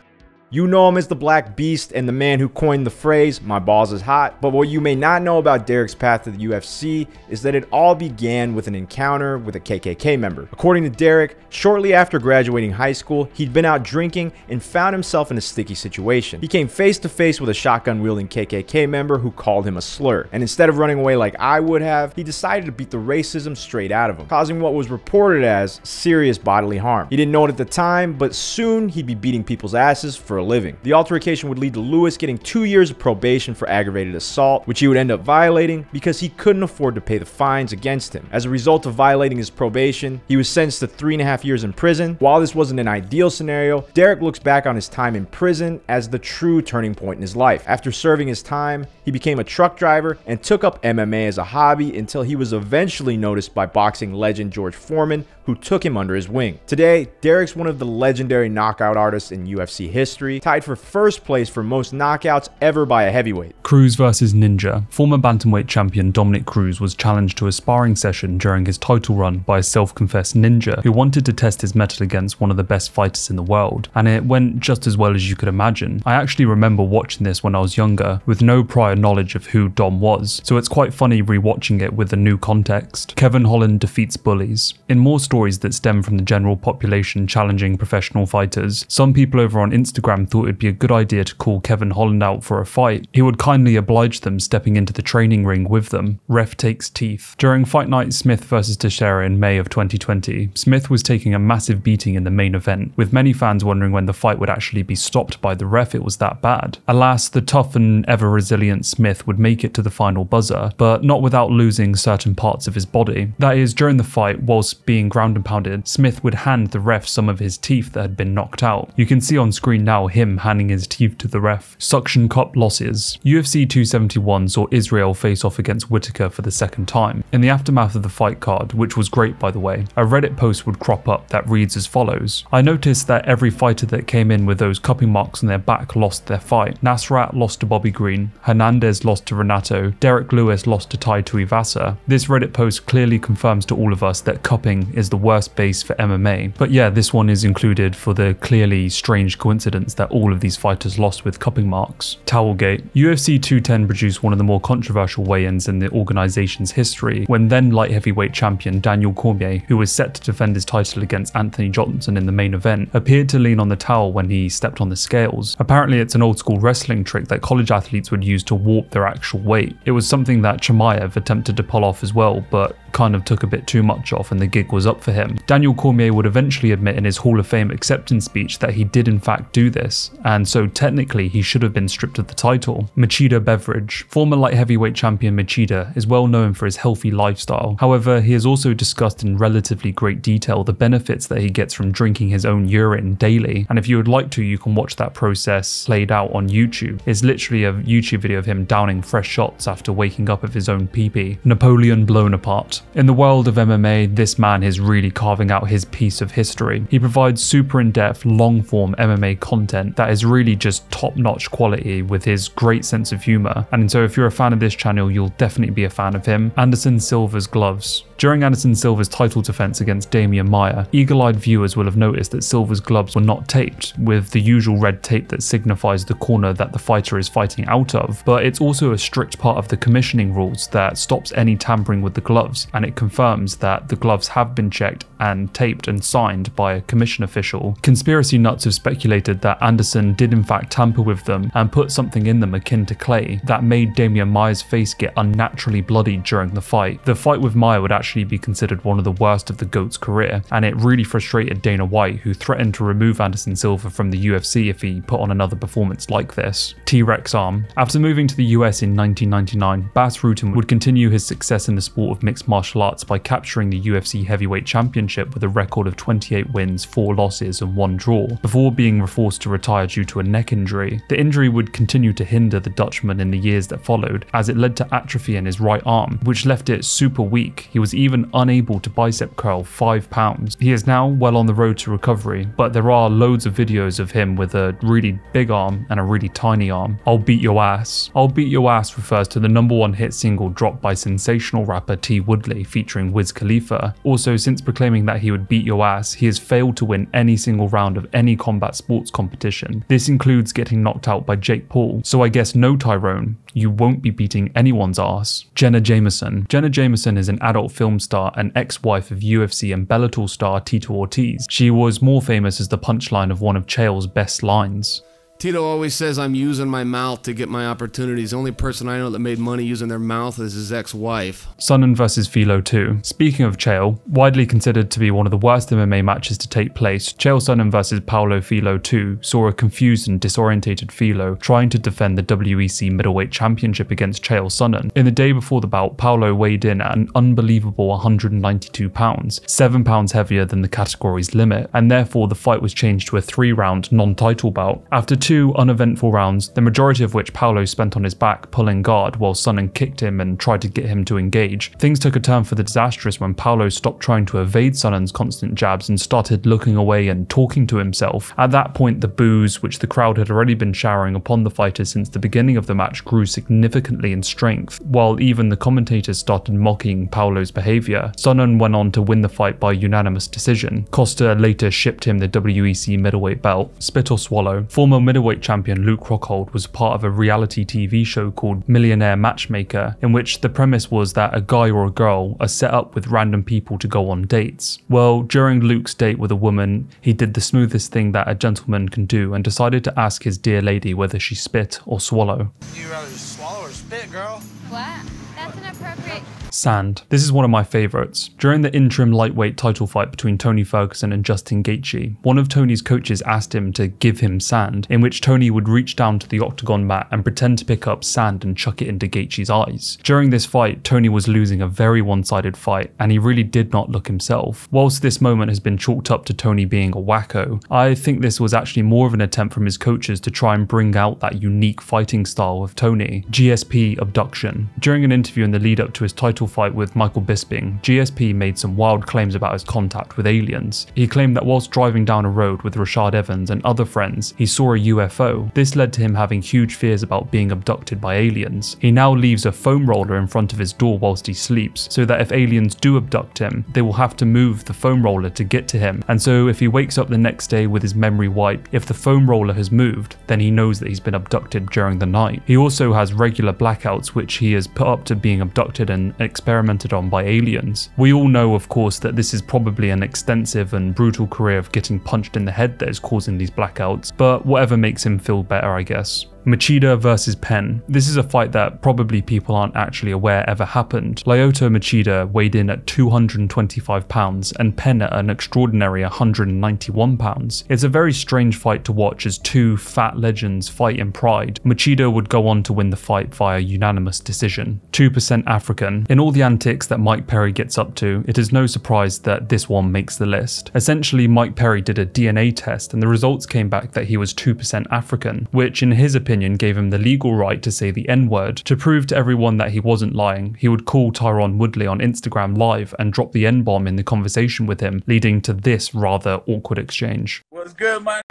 You know him as the Black Beast and the man who coined the phrase, "My balls is hot." But what you may not know about Derek's path to the UFC is that it all began with an encounter with a KKK member. According to Derek, shortly after graduating high school, he'd been out drinking and found himself in a sticky situation. He came face to face with a shotgun-wielding KKK member who called him a slur. And instead of running away like I would have, he decided to beat the racism straight out of him, causing what was reported as serious bodily harm. He didn't know it at the time, but soon he'd be beating people's asses for a living. The altercation would lead to Lewis getting 2 years of probation for aggravated assault, which he would end up violating because he couldn't afford to pay the fines against him. As a result of violating his probation, he was sentenced to 3.5 years in prison. While this wasn't an ideal scenario, Derek looks back on his time in prison as the true turning point in his life. After serving his time, he became a truck driver and took up MMA as a hobby until he was eventually noticed by boxing legend George Foreman, who took him under his wing. Today, Derek's one of the legendary knockout artists in UFC history, tied for first place for most knockouts ever by a heavyweight. Cruz versus Ninja. Former bantamweight champion Dominic Cruz was challenged to a sparring session during his title run by a self-confessed ninja who wanted to test his mettle against one of the best fighters in the world, and it went just as well as you could imagine. I actually remember watching this when I was younger with no prior knowledge of who Dom was, so it's quite funny rewatching it with a new context. Kevin Holland defeats bullies. In more stories that stem from the general population challenging professional fighters, some people over on Instagram thought it'd be a good idea to call Kevin Holland out for a fight. He would kindly oblige them stepping into the training ring with them. Ref takes teeth. During Fight Night Smith vs Teixeira in May of 2020, Smith was taking a massive beating in the main event, with many fans wondering when the fight would actually be stopped by the ref. It was that bad. Alas, the tough and ever resilient Smith would make it to the final buzzer, but not without losing certain parts of his body. That is, during the fight, whilst being ground and pounded, Smith would hand the ref some of his teeth that had been knocked out. You can see on screen now him handing his teeth to the ref. Suction cup losses. UFC 271 saw Israel face off against Whitaker for the second time. In the aftermath of the fight card, which was great by the way, a Reddit post would crop up that reads as follows: I noticed that every fighter that came in with those cupping marks on their back lost their fight. Nasrat lost to Bobby Green, Hernandez lost to Renato, Derek Lewis lost to Tai Tuivasa. This Reddit post clearly confirms to all of us that cupping is the worst base for MMA. But yeah, this one is included for the clearly strange coincidence that all of these fighters lost with cupping marks. Towelgate. UFC 210 produced one of the more controversial weigh-ins in the organization's history when then light heavyweight champion Daniel Cormier, who was set to defend his title against Anthony Johnson in the main event, appeared to lean on the towel when he stepped on the scales. Apparently it's an old school wrestling trick that college athletes would use to warp their actual weight. It was something that Chimaev attempted to pull off as well, but kind of took a bit too much off and the gig was up for him. Daniel Cormier would eventually admit in his Hall of Fame acceptance speech that he did in fact do this, and so technically he should have been stripped of the title. Machida Beverage. Former light heavyweight champion Machida is well known for his healthy lifestyle. However, he has also discussed in relatively great detail the benefits that he gets from drinking his own urine daily, and if you would like to, you can watch that process played out on YouTube. It's literally a YouTube video of him downing fresh shots after waking up of his own pee-pee. Napoleon blown apart. In the world of MMA, this man is really carving out his piece of history. He provides super in-depth, long-form MMA content that is really just top-notch quality with his great sense of humor, and so if you're a fan of this channel, you'll definitely be a fan of him. Anderson Silva's gloves. During Anderson Silva's title defense against Damian Maia, eagle-eyed viewers will have noticed that Silva's gloves were not taped with the usual red tape that signifies the corner that the fighter is fighting out of, but it's also a strict part of the commissioning rules that stops any tampering with the gloves, and it confirms that the gloves have been checked and taped and signed by a commission official. Conspiracy nuts have speculated that that Anderson did in fact tamper with them and put something in them akin to clay that made Damian Maia's face get unnaturally bloodied during the fight. The fight with Maia would actually be considered one of the worst of the GOAT's career, and it really frustrated Dana White, who threatened to remove Anderson Silva from the UFC if he put on another performance like this. T-Rex arm. After moving to the US in 1999, Bas Rutten would continue his success in the sport of mixed martial arts by capturing the UFC Heavyweight Championship with a record of 28 wins, 4 losses and 1 draw, before being forced to retire due to a neck injury. The injury would continue to hinder the Dutchman in the years that followed, as it led to atrophy in his right arm, which left it super weak. He was even unable to bicep curl 5 pounds. He is now well on the road to recovery, but there are loads of videos of him with a really big arm and a really tiny arm. I'll Beat Your Ass. I'll Beat Your Ass refers to the #1 hit single dropped by sensational rapper T Woodley featuring Wiz Khalifa. Also, since proclaiming that he would beat your ass, he has failed to win any single round of any combat sports competition. This includes getting knocked out by Jake Paul. So I guess no, Tyrone, you won't be beating anyone's ass. Jenna Jameson. Jenna Jameson is an adult film star and ex-wife of UFC and Bellator star Tito Ortiz. She was more famous as the punchline of one of Chael's best lines. Tito always says I'm using my mouth to get my opportunities. The only person I know that made money using their mouth is his ex-wife. Sonnen vs Filo 2. Speaking of Chael, widely considered to be one of the worst MMA matches to take place, Chael Sonnen vs Paulo Filo 2 saw a confused and disorientated Filo trying to defend the WEC middleweight championship against Chael Sonnen. In the day before the bout, Paulo weighed in at an unbelievable 192 pounds, 7 pounds heavier than the category's limit, and therefore the fight was changed to a 3-round non-title bout. After 2 uneventful rounds, the majority of which Paulo spent on his back pulling guard while Sonnen kicked him and tried to get him to engage, things took a turn for the disastrous when Paulo stopped trying to evade Sonnen's constant jabs and started looking away and talking to himself. At that point, the boos, which the crowd had already been showering upon the fighters since the beginning of the match, grew significantly in strength, while even the commentators started mocking Paulo's behaviour. Sonnen went on to win the fight by unanimous decision. Costa later shipped him the WEC middleweight belt. Spit or Swallow. Former middleweight champion Luke Rockhold was part of a reality TV show called Millionaire Matchmaker, in which the premise was that a guy or a girl are set up with random people to go on dates. Well, during Luke's date with a woman, he did the smoothest thing that a gentleman can do and decided to ask his dear lady whether she spit or swallow. Do you rather swallow or spit, girl? What? That's inappropriate. Sand. This is one of my favourites. During the interim lightweight title fight between Tony Ferguson and Justin Gaethje, one of Tony's coaches asked him to give him sand, in which Tony would reach down to the octagon mat and pretend to pick up sand and chuck it into Gaethje's eyes. During this fight, Tony was losing a very one-sided fight, and he really did not look himself. Whilst this moment has been chalked up to Tony being a wacko, I think this was actually more of an attempt from his coaches to try and bring out that unique fighting style of Tony. GSP abduction. During an interview in the lead up to his title fight with Michael Bisping, GSP made some wild claims about his contact with aliens. He claimed that whilst driving down a road with Rashad Evans and other friends, he saw a UFO. This led to him having huge fears about being abducted by aliens. He now leaves a foam roller in front of his door whilst he sleeps, so that if aliens do abduct him, they will have to move the foam roller to get to him. And so if he wakes up the next day with his memory wiped, if the foam roller has moved, then he knows that he's been abducted during the night. He also has regular blackouts which he has put up to being abducted and experimented on by aliens. We all know, of course, that this is probably an extensive and brutal career of getting punched in the head that is causing these blackouts, but whatever makes him feel better, I guess. Machida versus Penn. This is a fight that probably people aren't actually aware ever happened. Lyoto Machida weighed in at 225 pounds and Penn at an extraordinary 191 pounds. It's a very strange fight to watch as two fat legends fight in pride. Machida would go on to win the fight via unanimous decision. 2% African. In all the antics that Mike Perry gets up to, it is no surprise that this one makes the list. Essentially, Mike Perry did a DNA test and the results came back that he was 2% African, which in his opinion gave him the legal right to say the N-word. To prove to everyone that he wasn't lying, he would call Tyron Woodley on Instagram live and drop the N-bomb in the conversation with him, leading to this rather awkward exchange. What's good, my?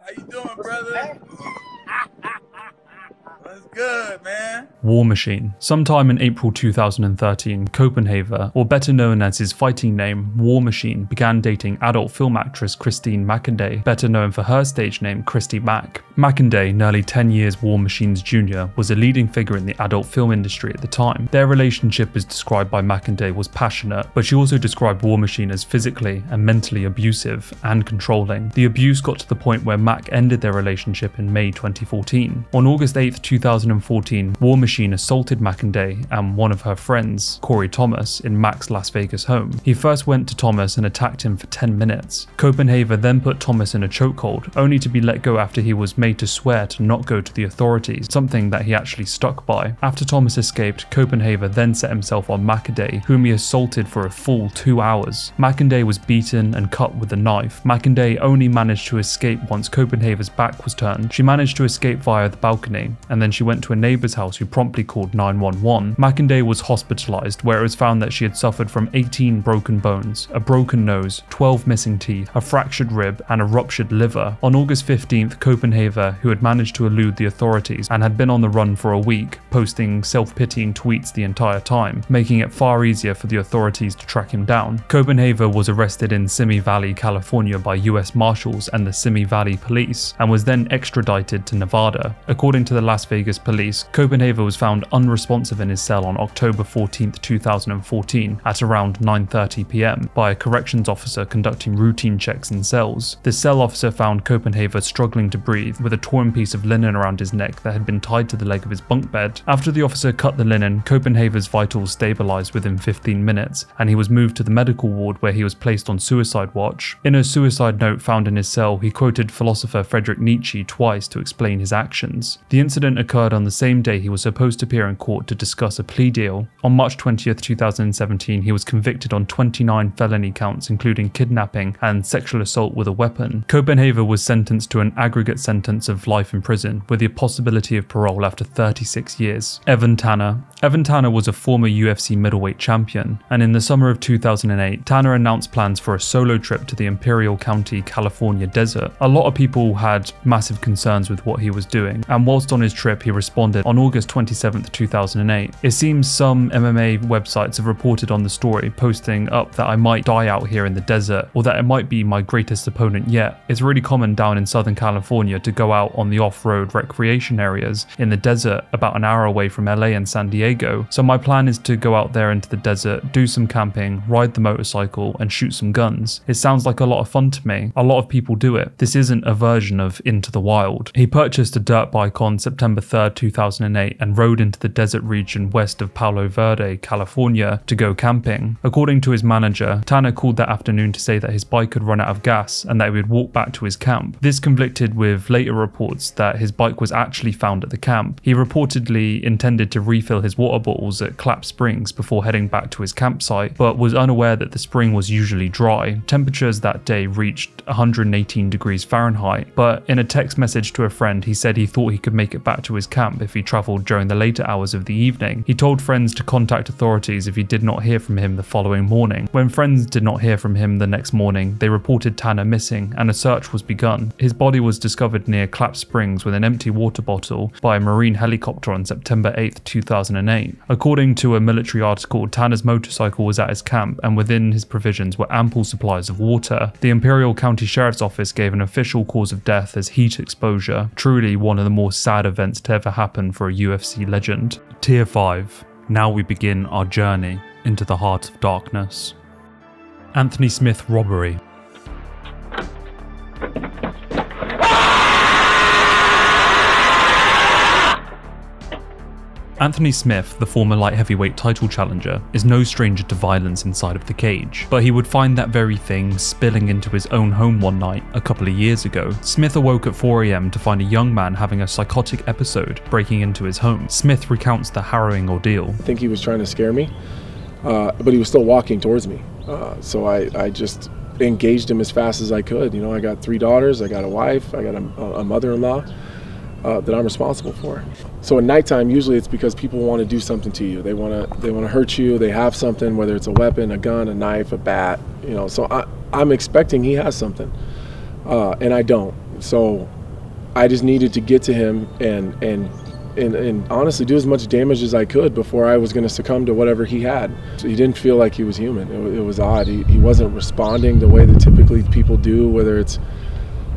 How you doing, brother? Good, man. War Machine. Sometime in April 2013, Copenhagen, or better known as his fighting name, War Machine, began dating adult film actress Christine McInday, better known for her stage name Christy Mack. McInday, nearly 10 years War Machine's junior, was a leading figure in the adult film industry at the time. Their relationship as described by McInday was passionate, but she also described War Machine as physically and mentally abusive and controlling. The abuse got to the point where Mack ended their relationship in May 2014. On August 8, 2014, War Machine assaulted McInday and one of her friends, Corey Thomas, in Mack's Las Vegas home. He first went to Thomas and attacked him for 10 minutes. Copenhagen then put Thomas in a chokehold, only to be let go after he was made to swear to not go to the authorities, something that he actually stuck by. After Thomas escaped, Copenhagen then set himself on McInday, whom he assaulted for a full 2 hours. McInday was beaten and cut with a knife. McInday only managed to escape once Copenhagen's back was turned. She managed to escape via the balcony, and then she went to a neighbor's house who promptly called 911. McInday was hospitalized, where it was found that she had suffered from 18 broken bones, a broken nose, 12 missing teeth, a fractured rib, and a ruptured liver. On August 15th, Copenhagen, who had managed to elude the authorities and had been on the run for a week, posting self-pitying tweets the entire time, making it far easier for the authorities to track him down. Copenhagen was arrested in Simi Valley, California by US Marshals and the Simi Valley Police, and was then extradited to Nevada. According to the Las Vegas Police, Copenhagen was found unresponsive in his cell on October 14, 2014 at around 9:30 p.m. by a corrections officer conducting routine checks in cells. The cell officer found Copenhagen struggling to breathe with a torn piece of linen around his neck that had been tied to the leg of his bunk bed. After the officer cut the linen, Copenhagen's vitals stabilized within 15 minutes, and he was moved to the medical ward where he was placed on suicide watch. In a suicide note found in his cell, he quoted philosopher Friedrich Nietzsche twice to explain his actions. The incident occurred on the same day he was supposed to appear in court to discuss a plea deal. On March 20th, 2017, he was convicted on 29 felony counts, including kidnapping and sexual assault with a weapon. Copenhagen was sentenced to an aggregate sentence of life in prison, with the possibility of parole after 36 years. Evan Tanner. Evan Tanner was a former UFC middleweight champion, and in the summer of 2008, Tanner announced plans for a solo trip to the Imperial County, California desert. A lot of people had massive concerns with what he was doing, and whilst on his trip, he responded on August 27, 2008. It seems some MMA websites have reported on the story, posting up that I might die out here in the desert, or that it might be my greatest opponent yet. It's really common down in Southern California to go out on the off-road recreation areas in the desert about an hour away from LA and San Diego. So my plan is to go out there into the desert, do some camping, ride the motorcycle, and shoot some guns. It sounds like a lot of fun to me. A lot of people do it. This isn't a version of Into the Wild. He purchased a dirt bike on September 3rd, 2008 and rode into the desert region west of Palo Verde, California to go camping. According to his manager, Tanner called that afternoon to say that his bike had run out of gas and that he would walk back to his camp. This conflicted with later reports that his bike was actually found at the camp. He reportedly intended to refill his water bottles at Clap Springs before heading back to his campsite, but was unaware that the spring was usually dry. Temperatures that day reached 118 degrees Fahrenheit, but in a text message to a friend, he said he thought he could make it back to his camp if he traveled during the later hours of the evening. He told friends to contact authorities if he did not hear from him the following morning. When friends did not hear from him the next morning, they reported Tanner missing and a search was begun. His body was discovered near Clap Springs with an empty water bottle by a Marine helicopter on September 8, 2008. According to a military article, Tanner's motorcycle was at his camp and within his provisions were ample supplies of water. The Imperial County Sheriff's Office gave an official cause of death as heat exposure. Truly one of the more sad events to ever happen for a UFC legend. Tier 5. Now we begin our journey into the heart of darkness. Anthony Smith robbery. Anthony Smith, the former light heavyweight title challenger, is no stranger to violence inside of the cage, but he would find that very thing spilling into his own home one night a couple of years ago. Smith awoke at 4 AM to find a young man having a psychotic episode breaking into his home. Smith recounts the harrowing ordeal. I think he was trying to scare me, but he was still walking towards me, so I just engaged him as fast as I could. You know, I got 3 daughters, I got a wife, I got a mother-in-law that I'm responsible for. So at nighttime, usually it's because people want to do something to you. They want to hurt you. They have something, whether it's a weapon, a gun, a knife, a bat. You know, so I'm expecting he has something, and I don't. So I just needed to get to him and and honestly do as much damage as I could before I was going to succumb to whatever he had. So he didn't feel like he was human. It was odd. He wasn't responding the way that typically people do, whether it's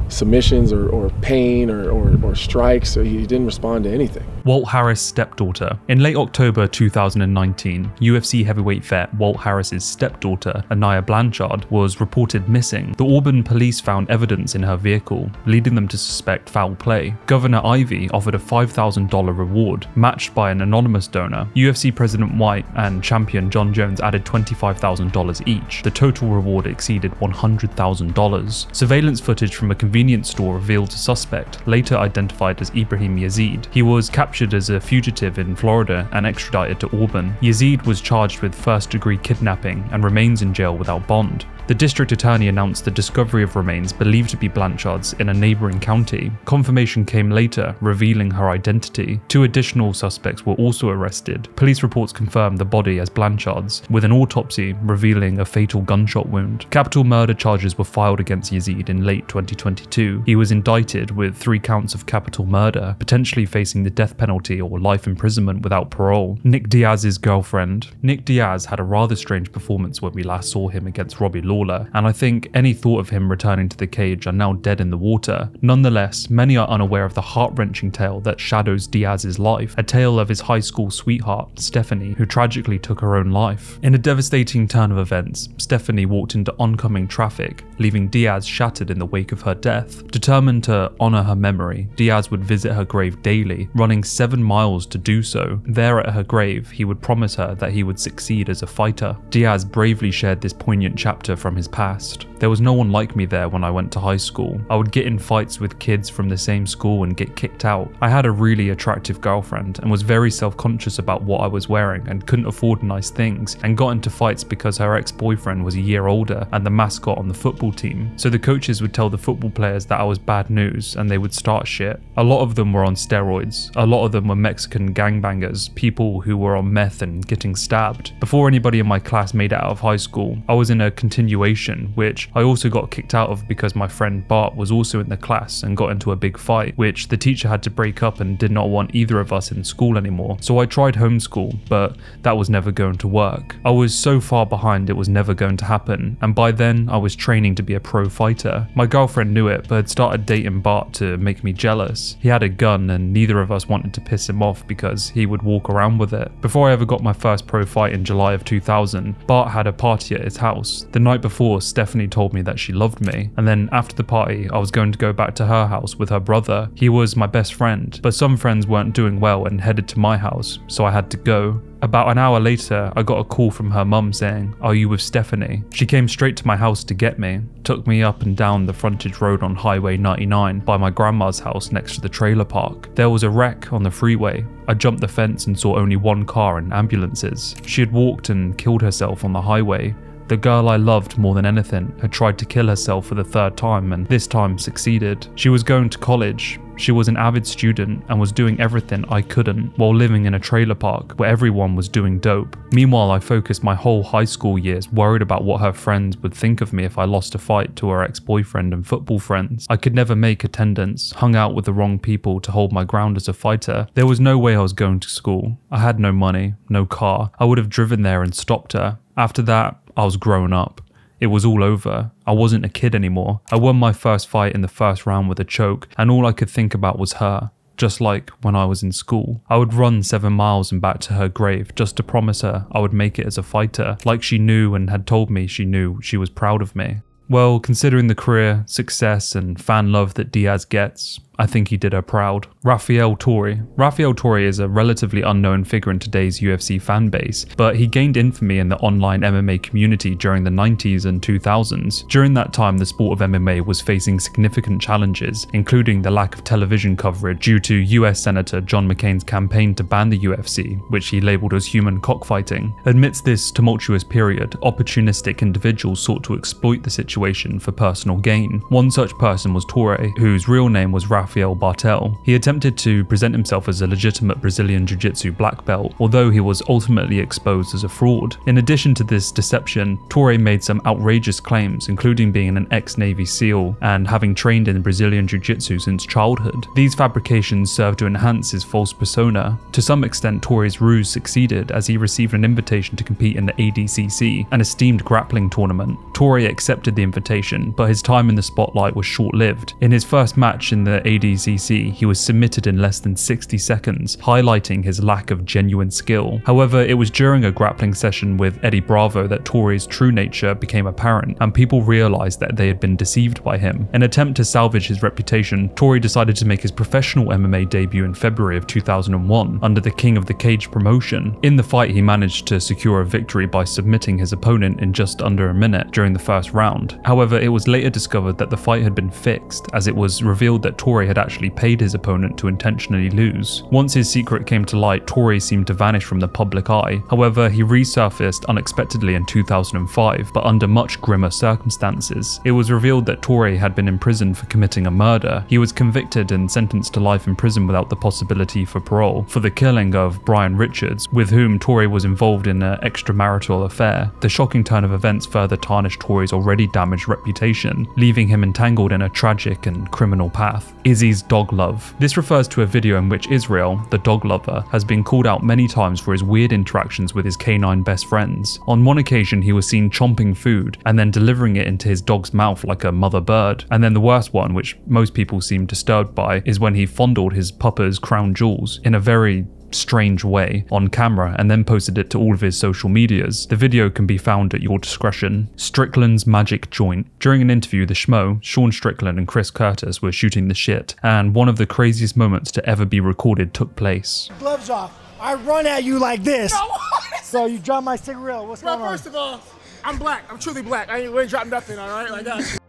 submissions or pain or strikes. So he didn't respond to anything. Walt Harris' stepdaughter. In late October 2019, UFC heavyweight vet Walt Harris's stepdaughter, Anaya Blanchard, was reported missing. The Auburn police found evidence in her vehicle, leading them to suspect foul play. Governor Ivey offered a $5,000 reward, matched by an anonymous donor. UFC President White and champion John Jones added $25,000 each. The total reward exceeded $100,000. Surveillance footage from a convenience store revealed a suspect, later identified as Ibrahim Yazid. He was captured as a fugitive in Florida and extradited to Auburn. Yazid was charged with first-degree kidnapping and remains in jail without bond. The district attorney announced the discovery of remains believed to be Blanchard's in a neighboring county. Confirmation came later, revealing her identity. 2 additional suspects were also arrested. Police reports confirmed the body as Blanchard's, with an autopsy revealing a fatal gunshot wound. Capital murder charges were filed against Yazid in late 2022. He was indicted with 3 counts of capital murder, potentially facing the death penalty or life imprisonment without parole. Nick Diaz's girlfriend. Nick Diaz had a rather strange performance when we last saw him against Robbie Lawler, and I think any thought of him returning to the cage are now dead in the water. Nonetheless, many are unaware of the heart-wrenching tale that shadows Diaz's life, a tale of his high school sweetheart, Stephanie, who tragically took her own life. In a devastating turn of events, Stephanie walked into oncoming traffic, leaving Diaz shattered in the wake of her death. Determined to honor her memory, Diaz would visit her grave daily, running 7 miles to do so. There at her grave, he would promise her that he would succeed as a fighter. Diaz bravely shared this poignant chapter from his past. There was no one like me there when I went to high school. I would get in fights with kids from the same school and get kicked out. I had a really attractive girlfriend and was very self-conscious about what I was wearing and couldn't afford nice things, and got into fights because her ex-boyfriend was a year older and the mascot on the football team. So the coaches would tell the football players that I was bad news and they would start shit. A lot of them were on steroids. A lot of them were Mexican gangbangers, people who were on meth and getting stabbed. Before anybody in my class made it out of high school, I was in a continuation, which I also got kicked out of because my friend Bart was also in the class and got into a big fight, which the teacher had to break up and did not want either of us in school anymore. So I tried homeschool, but that was never going to work. I was so far behind it was never going to happen, and by then I was training to be a pro fighter. My girlfriend knew it, but had started dating Bart to make me jealous. He had a gun and neither of us wanted to piss him off because he would walk around with it. Before I ever got my first pro fight in July of 2000, Bart had a party at his house. The night before, Stephanie told me that she loved me, and then after the party I was going to go back to her house with her brother. He was my best friend, but some friends weren't doing well and headed to my house, so I had to go. About an hour later, I got a call from her mum saying, "Are you with Stephanie?" She came straight to my house to get me, took me up and down the frontage road on Highway 99 by my grandma's house next to the trailer park. There was a wreck on the freeway. I jumped the fence and saw only 1 car and ambulances. She had walked and killed herself on the highway. The girl I loved more than anything had tried to kill herself for the 3rd time and this time succeeded. She was going to college. She was an avid student and was doing everything I couldn't while living in a trailer park where everyone was doing dope. Meanwhile, I focused my whole high school years worried about what her friends would think of me if I lost a fight to her ex-boyfriend and football friends. I could never make attendance, hung out with the wrong people to hold my ground as a fighter. There was no way I was going to school. I had no money, no car. I would have driven there and stopped her. After that, I was grown up. It was all over. I wasn't a kid anymore. I won my first fight in the first round with a choke, and all I could think about was her. Just like when I was in school. I would run 7 miles and back to her grave just to promise her I would make it as a fighter, like she knew and had told me she knew she was proud of me. Well, considering the career, success, and fan love that Diaz gets, I think he did her proud. Rafael Torre. Rafael Torre is a relatively unknown figure in today's UFC fan base, but he gained infamy in the online MMA community during the 90s and 2000s. During that time, the sport of MMA was facing significant challenges, including the lack of television coverage due to US Senator John McCain's campaign to ban the UFC, which he labeled as human cockfighting. Amidst this tumultuous period, opportunistic individuals sought to exploit the situation for personal gain. One such person was Torre, whose real name was Rafael Rafael Bartel. He attempted to present himself as a legitimate Brazilian Jiu-Jitsu black belt, although he was ultimately exposed as a fraud. In addition to this deception, Torre made some outrageous claims, including being an ex-Navy SEAL and having trained in Brazilian Jiu-Jitsu since childhood. These fabrications served to enhance his false persona. To some extent, Torre's ruse succeeded as he received an invitation to compete in the ADCC, an esteemed grappling tournament. Torre accepted the invitation, but his time in the spotlight was short-lived. In his first match in the ADCC, he was submitted in less than 60 seconds, highlighting his lack of genuine skill. However, it was during a grappling session with Eddie Bravo that Torre's true nature became apparent, and people realized that they had been deceived by him. In an attempt to salvage his reputation, Torre decided to make his professional MMA debut in February of 2001 under the King of the Cage promotion. In the fight, he managed to secure a victory by submitting his opponent in just under a minute during the first round. However, it was later discovered that the fight had been fixed, as it was revealed that Torre had actually paid his opponent to intentionally lose. Once his secret came to light, Torre seemed to vanish from the public eye. However, he resurfaced unexpectedly in 2005, but under much grimmer circumstances. It was revealed that Torre had been imprisoned for committing a murder. He was convicted and sentenced to life in prison without the possibility for parole for the killing of Brian Richards, with whom Torre was involved in an extramarital affair. The shocking turn of events further tarnished Torre's already damaged reputation, leaving him entangled in a tragic and criminal path. Izzy's dog love. This refers to a video in which Israel, the dog lover, has been called out many times for his weird interactions with his canine best friends. On one occasion, he was seen chomping food and then delivering it into his dog's mouth like a mother bird. And then the worst one, which most people seem disturbed by, is when he fondled his puppa's crown jewels in a very strange way on camera and then posted it to all of his social medias. The video can be found at your discretion. Strickland's magic joint. During an interview, the Schmo, Sean Strickland and Chris Curtis were shooting the shit, and one of the craziest moments to ever be recorded took place. Gloves off. I run at you like this. So you drop my cigarette. What's going on? First of all, I'm black. I'm truly black. We ain't dropping nothing, all right? Like that.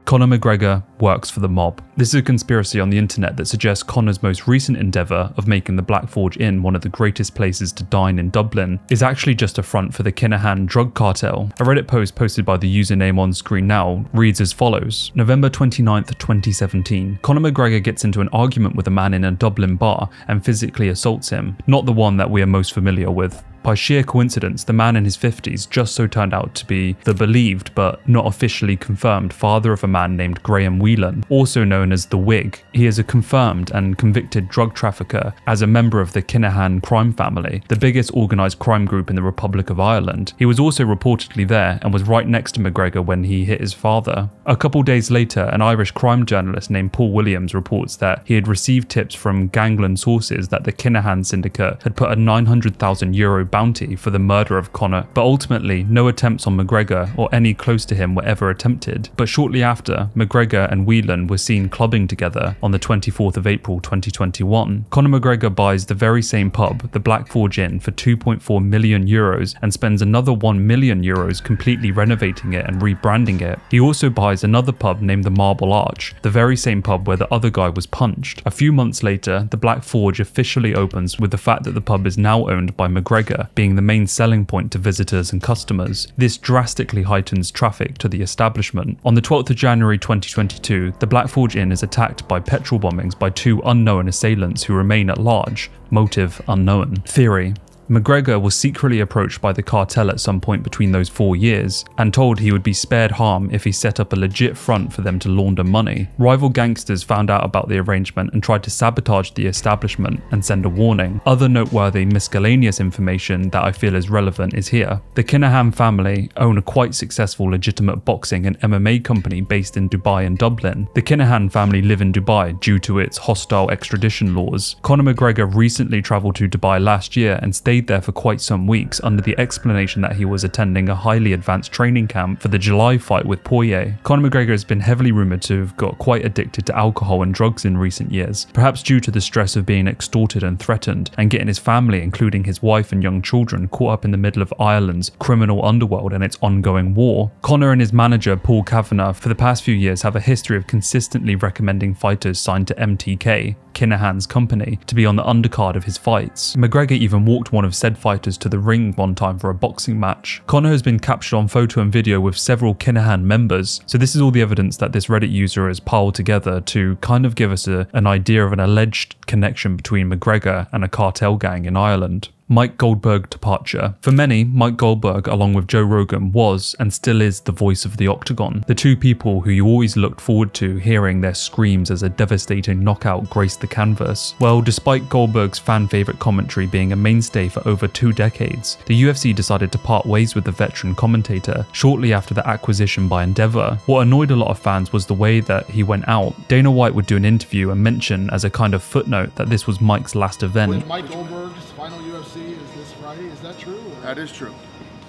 Conor McGregor works for the mob. This is a conspiracy on the internet that suggests Conor's most recent endeavour of making the Black Forge Inn one of the greatest places to dine in Dublin is actually just a front for the Kinahan drug cartel. A Reddit post posted by the username on screen now reads as follows. November 29th, 2017. Conor McGregor gets into an argument with a man in a Dublin bar and physically assaults him. Not the one that we are most familiar with. By sheer coincidence, the man in his 50s just so turned out to be the believed but not officially confirmed father of a man named Graham Whelan, also known as the Wig. He is a confirmed and convicted drug trafficker as a member of the Kinahan crime family, the biggest organised crime group in the Republic of Ireland. He was also reportedly there and was right next to McGregor when he hit his father. A couple days later, an Irish crime journalist named Paul Williams reports that he had received tips from gangland sources that the Kinahan syndicate had put a €900,000 bounty for the murder of Conor, but ultimately no attempts on McGregor or any close to him were ever attempted. But shortly after, McGregor and Whelan were seen clubbing together on the 24th of April 2021. Conor McGregor buys the very same pub, the Black Forge Inn, for €2.4 million and spends another €1 million completely renovating it and rebranding it. He also buys another pub named the Marble Arch, the very same pub where the other guy was punched. A few months later, the Black Forge officially opens, with the fact that the pub is now owned by McGregor being the main selling point to visitors and customers. This drastically heightens traffic to the establishment. On the 12th of January 2022, the Black Forge Inn is attacked by petrol bombings by two unknown assailants who remain at large. Motive unknown. Theory. McGregor was secretly approached by the cartel at some point between those 4 years and told he would be spared harm if he set up a legit front for them to launder money. Rival gangsters found out about the arrangement and tried to sabotage the establishment and send a warning. Other noteworthy miscellaneous information that I feel is relevant is here. The Kinahan family own a quite successful legitimate boxing and MMA company based in Dubai and Dublin. The Kinahan family live in Dubai due to its hostile extradition laws. Conor McGregor recently travelled to Dubai last year and stayed there for quite some weeks under the explanation that he was attending a highly advanced training camp for the July fight with Poirier. Conor McGregor has been heavily rumoured to have got quite addicted to alcohol and drugs in recent years, perhaps due to the stress of being extorted and threatened and getting his family, including his wife and young children, caught up in the middle of Ireland's criminal underworld and its ongoing war. Conor and his manager Paul Kavanagh for the past few years have a history of consistently recommending fighters signed to MTK, Kinahan's company, to be on the undercard of his fights. McGregor even walked one of of said fighters to the ring one time for a boxing match. Conor has been captured on photo and video with several Kinahan members, so this is all the evidence that this Reddit user has piled together to kind of give us an idea of an alleged connection between McGregor and a cartel gang in Ireland. Mike Goldberg departure. For many, Mike Goldberg, along with Joe Rogan, was and still is the voice of the Octagon, the two people who you always looked forward to hearing their screams as a devastating knockout graced the canvas. Well, despite Goldberg's fan favourite commentary being a mainstay for over 2 decades, the UFC decided to part ways with the veteran commentator shortly after the acquisition by Endeavour. What annoyed a lot of fans was the way that he went out. Dana White would do an interview and mention as a kind of footnote that this was Mike's last event. With Mike Goldberg's final UFC is this Friday. Is that true? Or? That is true.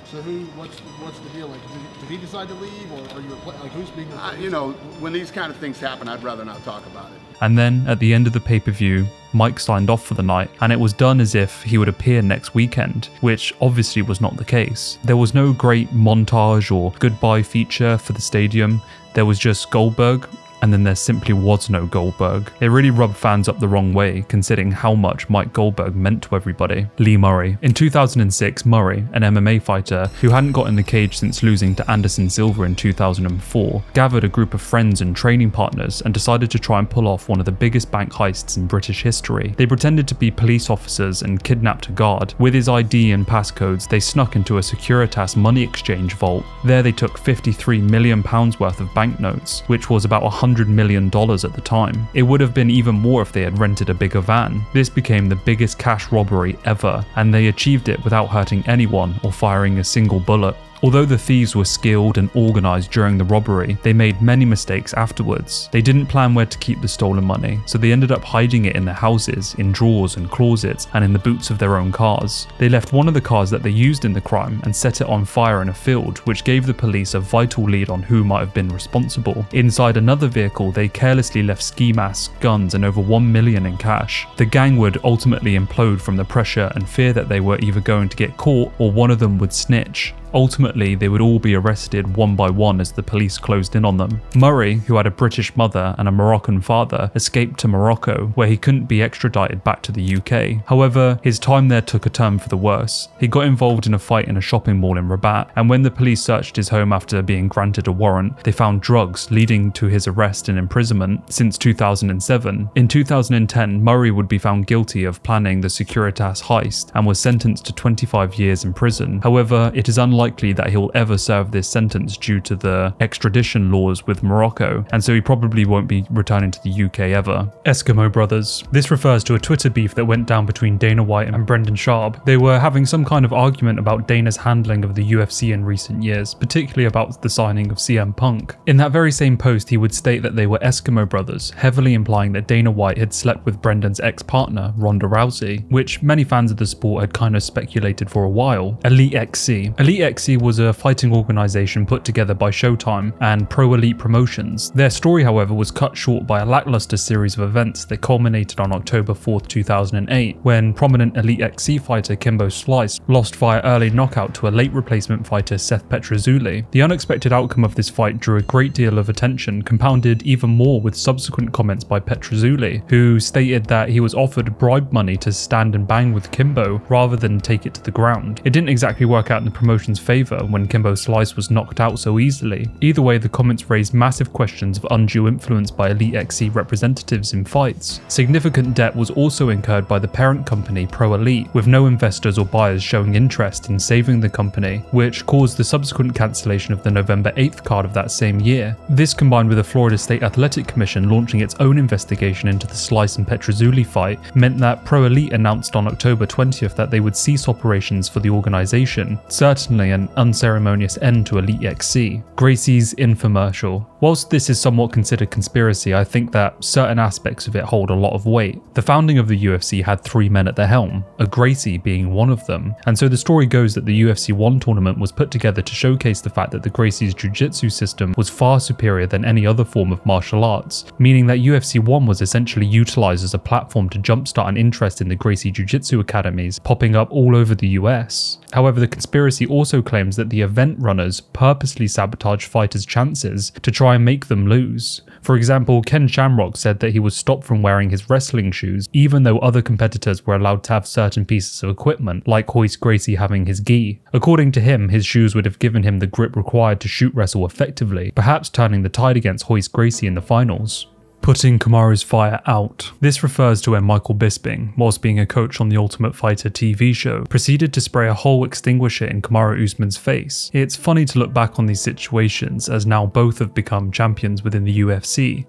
So what's the deal? Like, did he decide to leave, or are you like who's being? You know, when these kind of things happen, I'd rather not talk about it. And then at the end of the pay-per-view, Mike signed off for the night, and it was done as if he would appear next weekend, which obviously was not the case. There was no great montage or goodbye feature for the stadium. There was just Goldberg, and then there simply was no Goldberg. It really rubbed fans up the wrong way, considering how much Mike Goldberg meant to everybody. Lee Murray. In 2006, Murray, an MMA fighter who hadn't got in the cage since losing to Anderson Silva in 2004, gathered a group of friends and training partners and decided to try and pull off one of the biggest bank heists in British history. They pretended to be police officers and kidnapped a guard. With his ID and passcodes, they snuck into a Securitas money exchange vault. There they took £53 million worth of banknotes, which was about $100 million at the time. It would have been even more if they had rented a bigger van. This became the biggest cash robbery ever, and they achieved it without hurting anyone or firing a single bullet. Although the thieves were skilled and organised during the robbery, they made many mistakes afterwards. They didn't plan where to keep the stolen money, so they ended up hiding it in their houses, in drawers and closets, and in the boots of their own cars. They left one of the cars that they used in the crime and set it on fire in a field, which gave the police a vital lead on who might have been responsible. Inside another vehicle, they carelessly left ski masks, guns, and over $1 million in cash. The gang would ultimately implode from the pressure and fear that they were either going to get caught or one of them would snitch. Ultimately, they would all be arrested one by one as the police closed in on them. Murray, who had a British mother and a Moroccan father, escaped to Morocco, where he couldn't be extradited back to the UK. However, his time there took a turn for the worse. He got involved in a fight in a shopping mall in Rabat, and when the police searched his home after being granted a warrant, they found drugs, leading to his arrest and imprisonment since 2007. In 2010, Murray would be found guilty of planning the Securitas heist and was sentenced to 25 years in prison. However, it is unlikely that he'll ever serve this sentence due to the extradition laws with Morocco, and so he probably won't be returning to the UK ever. Eskimo Brothers. This refers to a Twitter beef that went down between Dana White and Brendan Schaub. They were having some kind of argument about Dana's handling of the UFC in recent years, particularly about the signing of CM Punk. In that very same post, he would state that they were Eskimo Brothers, heavily implying that Dana White had slept with Brendan's ex-partner, Ronda Rousey, which many fans of the sport had kind of speculated for a while. Elite XC. Elite XC was a fighting organisation put together by Showtime and Pro Elite Promotions. Their story, however, was cut short by a lackluster series of events that culminated on October 4th, 2008, when prominent Elite XC fighter Kimbo Slice lost via early knockout to a late replacement fighter Seth Petrozzulli. The unexpected outcome of this fight drew a great deal of attention, compounded even more with subsequent comments by Petrozzulli, who stated that he was offered bribe money to stand and bang with Kimbo rather than take it to the ground. It didn't exactly work out in the promotion's favour when Kimbo Slice was knocked out so easily. Either way, the comments raised massive questions of undue influence by Elite XC representatives in fights. Significant debt was also incurred by the parent company Pro Elite, with no investors or buyers showing interest in saving the company, which caused the subsequent cancellation of the November 8th card of that same year. This, combined with the Florida State Athletic Commission launching its own investigation into the Slice and Petrozzulli fight, meant that Pro Elite announced on October 20th that they would cease operations for the organisation, certainly an unceremonious end to Elite XC. Gracie's infomercial. Whilst this is somewhat considered conspiracy, I think that certain aspects of it hold a lot of weight. The founding of the UFC had 3 men at the helm, a Gracie being one of them, and so the story goes that the UFC 1 tournament was put together to showcase the fact that the Gracie's jiu-jitsu system was far superior than any other form of martial arts, meaning that UFC 1 was essentially utilised as a platform to jumpstart an interest in the Gracie jiu-jitsu academies popping up all over the US. However, the conspiracy also also claims that the event runners purposely sabotage fighters' chances to try and make them lose. For example, Ken Shamrock said that he was stopped from wearing his wrestling shoes even though other competitors were allowed to have certain pieces of equipment, like Royce Gracie having his gi. According to him, his shoes would have given him the grip required to shoot wrestle effectively, perhaps turning the tide against Royce Gracie in the finals. Putting Kamaru's fire out. This refers to when Michael Bisping, whilst being a coach on the Ultimate Fighter TV show, proceeded to spray a whole extinguisher in Kamaru Usman's face. It's funny to look back on these situations as now both have become champions within the UFC.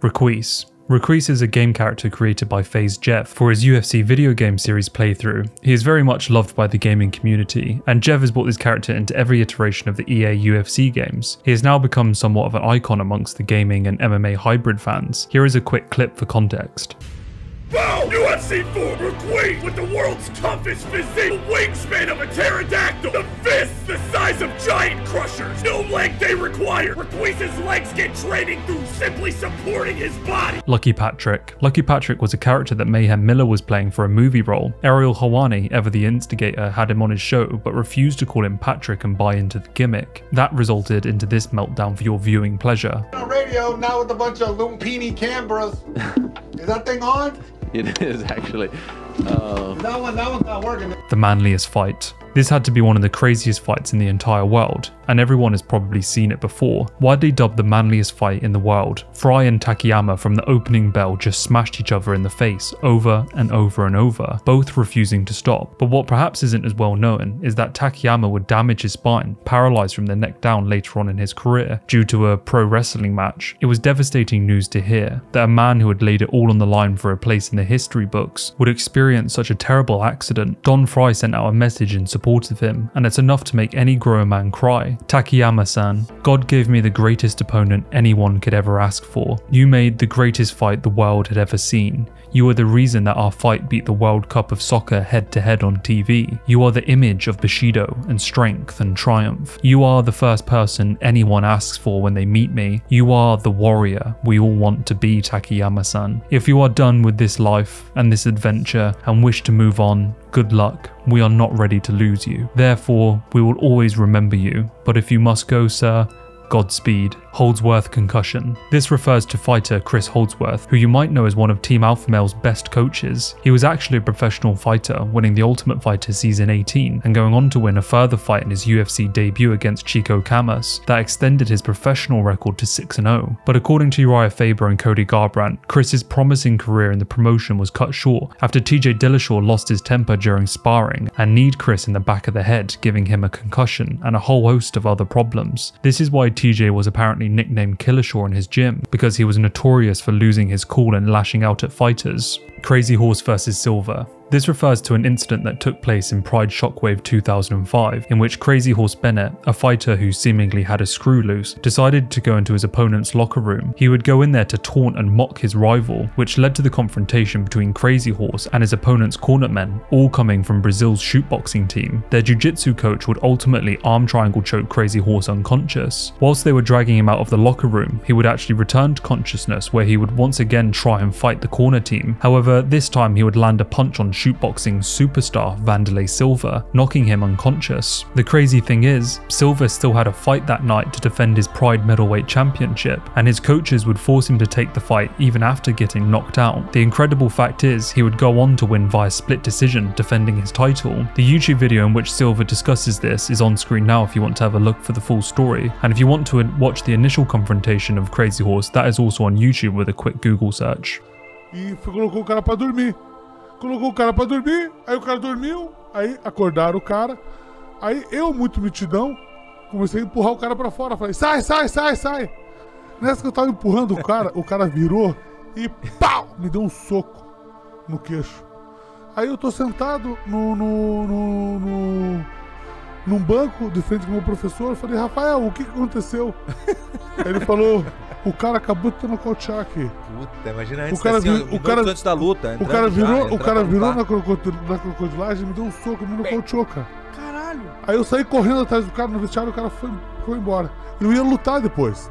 Requise is a game character created by FaZe Jeff for his UFC video game series playthrough. He is very much loved by the gaming community, and Jeff has brought this character into every iteration of the EA UFC games. He has now become somewhat of an icon amongst the gaming and MMA hybrid fans. Here is a quick clip for context. Boom! UFC 4 Requise with the world's toughest physique, the wingspan of a pterodactyl, the fists the size of giant crushers, no leg day required. Requise's legs get training through simply supporting his body. Lucky Patrick. Lucky Patrick was a character that Mayhem Miller was playing for a movie role. Ariel Helwani, ever the instigator, had him on his show but refused to call him Patrick and buy into the gimmick. That resulted into this meltdown for your viewing pleasure. On radio, now with a bunch of lumpini Canberras. Is that thing on? It is actually. That one's not working. The manliest fight. This had to be one of the craziest fights in the entire world, and everyone has probably seen it before. Widely dubbed the manliest fight in the world, Fry and Takayama from the opening bell just smashed each other in the face over and over and over, both refusing to stop. But what perhaps isn't as well known is that Takayama would damage his spine, paralyzed from the neck down later on in his career, due to a pro wrestling match. It was devastating news to hear that a man who had laid it all on the line for a place in the history books would experience such a terrible accident. Don Fry sent out a message in support of him, and it's enough to make any grown man cry. Takayama-san, God gave me the greatest opponent anyone could ever ask for. You made the greatest fight the world had ever seen. You are the reason that our fight beat the World Cup of Soccer head to head on TV. You are the image of Bushido and strength and triumph. You are the first person anyone asks for when they meet me. You are the warrior we all want to be, Takayama-san. If you are done with this life and this adventure and wish to move on, good luck. We are not ready to lose you. Therefore, we will always remember you. But if you must go, sir, Godspeed. Holdsworth concussion. This refers to fighter Chris Holdsworth, who you might know as one of Team Alpha Male's best coaches. He was actually a professional fighter, winning the Ultimate Fighter Season 18 and going on to win a further fight in his UFC debut against Chico Camus that extended his professional record to 6-0. But according to Uriah Faber and Cody Garbrandt, Chris's promising career in the promotion was cut short after TJ Dillashaw lost his temper during sparring and kneed Chris in the back of the head, giving him a concussion and a whole host of other problems. This is why TJ was apparently nicknamed Killishaw in his gym, because he was notorious for losing his cool and lashing out at fighters. Crazy Horse vs Silver. This refers to an incident that took place in Pride Shockwave 2005, in which Crazy Horse Bennett, a fighter who seemingly had a screw loose, decided to go into his opponent's locker room. He would go in there to taunt and mock his rival, which led to the confrontation between Crazy Horse and his opponent's cornermen, all coming from Brazil's shootboxing team. Their jiu-jitsu coach would ultimately arm triangle choke Crazy Horse unconscious. Whilst they were dragging him out of the locker room, he would actually return to consciousness, where he would once again try and fight the corner team. However, this time he would land a punch on shootboxing superstar Vanderlei Silva, knocking him unconscious. The crazy thing is, Silva still had a fight that night to defend his Pride Middleweight Championship, and his coaches would force him to take the fight even after getting knocked out. The incredible fact is, he would go on to win via split decision, defending his title. The YouTube video in which Silva discusses this is on screen now if you want to have a look for the full story, and if you want to watch the initial confrontation of Crazy Horse, that is also on YouTube with a quick Google search. E colocou o cara pra dormir. Colocou o cara pra dormir, aí o cara dormiu, aí acordaram o cara. Aí eu, muito mitidão, comecei a empurrar o cara pra fora. Falei, sai, sai, sai, sai. Nessa que eu tava empurrando o cara virou e pau! Me deu um soco no queixo. Aí eu tô sentado num banco de frente com o meu professor. Eu falei, Rafael, o que aconteceu? Aí ele falou, o cara acabou de te nocautear aqui. Puta, imagina antes, antes da luta. O cara virou na crocodilagem e me deu um soco e me nocauteou, cara. Caralho. Aí eu saí correndo atrás do cara no vestiário e o cara foi embora. Eu ia lutar depois.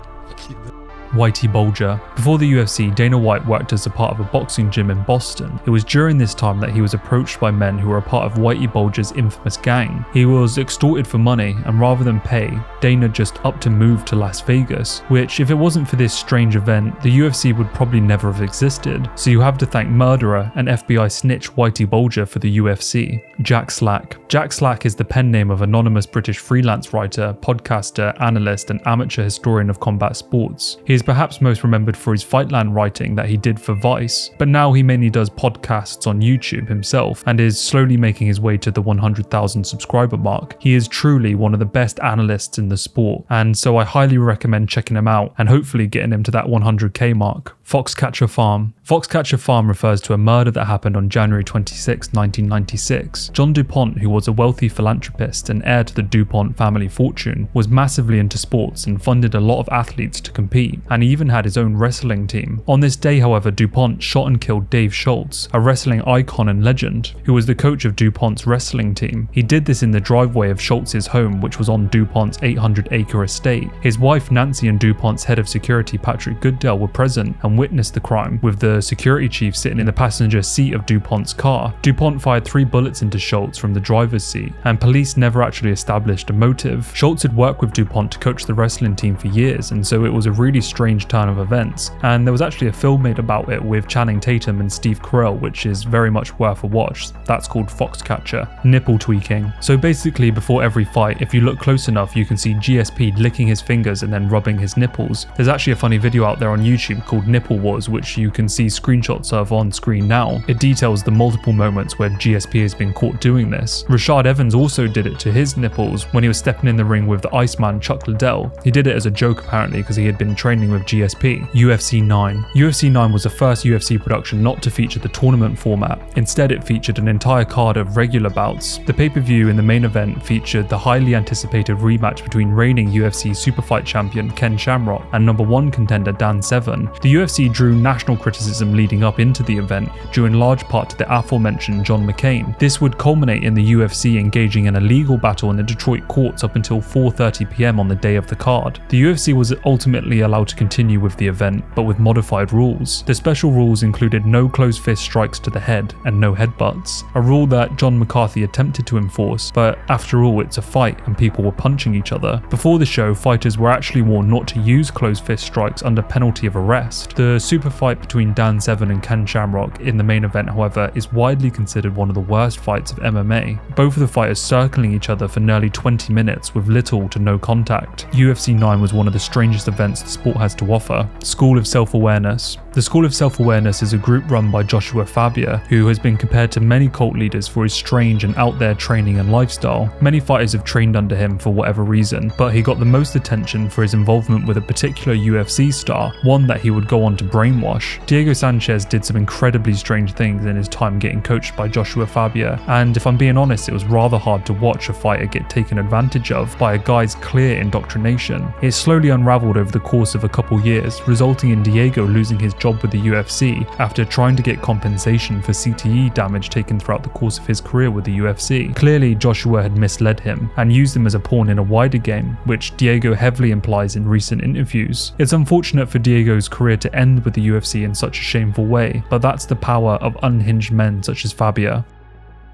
Whitey Bulger. Before the UFC, Dana White worked as a part of a boxing gym in Boston. It was during this time that he was approached by men who were a part of Whitey Bulger's infamous gang. He was extorted for money, and rather than pay, Dana just upped a move to Las Vegas, which, if it wasn't for this strange event, the UFC would probably never have existed. So you have to thank murderer and FBI snitch Whitey Bulger for the UFC. Jack Slack. Jack Slack is the pen name of anonymous British freelance writer, podcaster, analyst, and amateur historian of combat sports. He is perhaps most remembered for his Fightland writing that he did for Vice, but now he mainly does podcasts on YouTube himself and is slowly making his way to the 100,000 subscriber mark. He is truly one of the best analysts in the sport, and so I highly recommend checking him out and hopefully getting him to that 100k mark. Foxcatcher Farm. Foxcatcher Farm refers to a murder that happened on January 26, 1996. John DuPont, who was a wealthy philanthropist and heir to the DuPont family fortune, was massively into sports and funded a lot of athletes to compete, and he even had his own wrestling team. On this day, however, DuPont shot and killed Dave Schultz, a wrestling icon and legend, who was the coach of DuPont's wrestling team. He did this in the driveway of Schultz's home, which was on DuPont's 800-acre estate. His wife Nancy and DuPont's head of security Patrick Goodell were present and witnessed the crime, with the security chief sitting in the passenger seat of DuPont's car. DuPont fired 3 bullets into Schultz from the driver's seat, and police never actually established a motive. Schultz had worked with DuPont to coach the wrestling team for years, and so it was a really strange turn of events, and there was actually a film made about it with Channing Tatum and Steve Carell, which is very much worth a watch. That's called Foxcatcher. Nipple tweaking. So basically, before every fight, if you look close enough, you can see GSP licking his fingers and then rubbing his nipples. There's actually a funny video out there on YouTube called Nipple Wars, which you can see screenshots of on screen now. It details the multiple moments where GSP has been caught doing this. Rashad Evans also did it to his nipples when he was stepping in the ring with the Iceman Chuck Liddell. He did it as a joke apparently because he had been training with GSP. UFC 9. UFC 9 was the first UFC production not to feature the tournament format. Instead, it featured an entire card of regular bouts. The pay-per-view in the main event featured the highly anticipated rematch between reigning UFC Superfight champion Ken Shamrock and #1 contender Dan Severn. The UFC drew national criticism leading up into the event, due in large part to the aforementioned John McCain. This would culminate in the UFC engaging in a legal battle in the Detroit courts up until 4:30 p.m. on the day of the card. The UFC was ultimately allowed to continue with the event, but with modified rules. The special rules included no closed fist strikes to the head and no headbutts, a rule that John McCarthy attempted to enforce, but after all, it's a fight and people were punching each other. Before the show, fighters were actually warned not to use closed fist strikes under penalty of arrest. The super fight between Dan Severn and Ken Shamrock in the main event, however, is widely considered one of the worst fights of MMA. Both of the fighters circling each other for nearly 20 minutes with little to no contact. UFC 9 was one of the strangest events the sport has to offer. School of Self-Awareness. The School of Self-Awareness is a group run by Joshua Fabia, who has been compared to many cult leaders for his strange and out there training and lifestyle. Many fighters have trained under him for whatever reason, but he got the most attention for his involvement with a particular UFC star, one that he would go on to brainwash. Diego Sanchez did some incredibly strange things in his time getting coached by Joshua Fabia, and if I'm being honest, it was rather hard to watch a fighter get taken advantage of by a guy's clear indoctrination. It slowly unraveled over the course of a couple years, resulting in Diego losing his job with the UFC after trying to get compensation for CTE damage taken throughout the course of his career with the UFC. Clearly, Joshua had misled him and used him as a pawn in a wider game, which Diego heavily implies in recent interviews. It's unfortunate for Diego's career to end with the UFC in such a shameful way, but that's the power of unhinged men such as Fabia.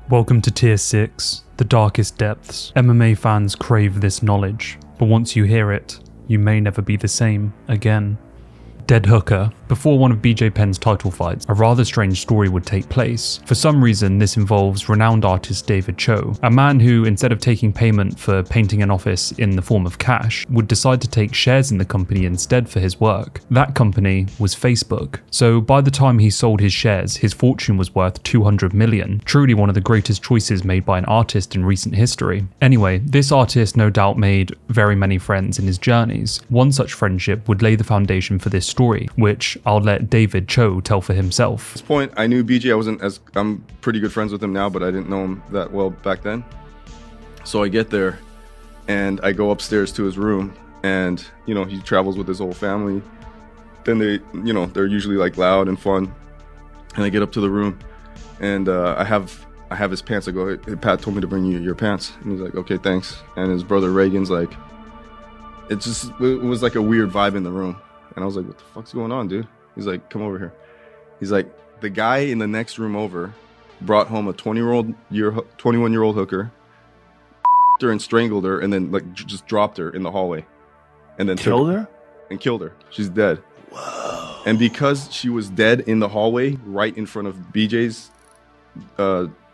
Welcome to Tier 6, the darkest depths. MMA fans crave this knowledge, but once you hear it, you may never be the same again. Dead Hooker. Before one of BJ Penn's title fights, a rather strange story would take place. For some reason, this involves renowned artist David Cho, a man who, instead of taking payment for painting an office in the form of cash, would decide to take shares in the company instead for his work. That company was Facebook. So by the time he sold his shares, his fortune was worth $200 million. Truly one of the greatest choices made by an artist in recent history. Anyway, this artist no doubt made very many friends in his journeys. One such friendship would lay the foundation for this story, which I'll let David Cho tell for himself. At this point, I knew BJ. I'm pretty good friends with him now, but I didn't know him that well back then. So I get there and I go upstairs to his room, and he travels with his whole family. Then they're usually like loud and fun. And I get up to the room and I have his pants. I go, hey, Pat told me to bring you your pants. And he's like, okay, thanks. And his brother Reagan's like, it was like a weird vibe in the room. And I was like, what the fuck's going on, dude? He's like, come over here. He's like, the guy in the next room over brought home a 21-year-old hooker, her and strangled her, and then like just dropped her in the hallway, and then killed her. And killed her. She's dead. Whoa. And because she was dead in the hallway, right in front of BJ's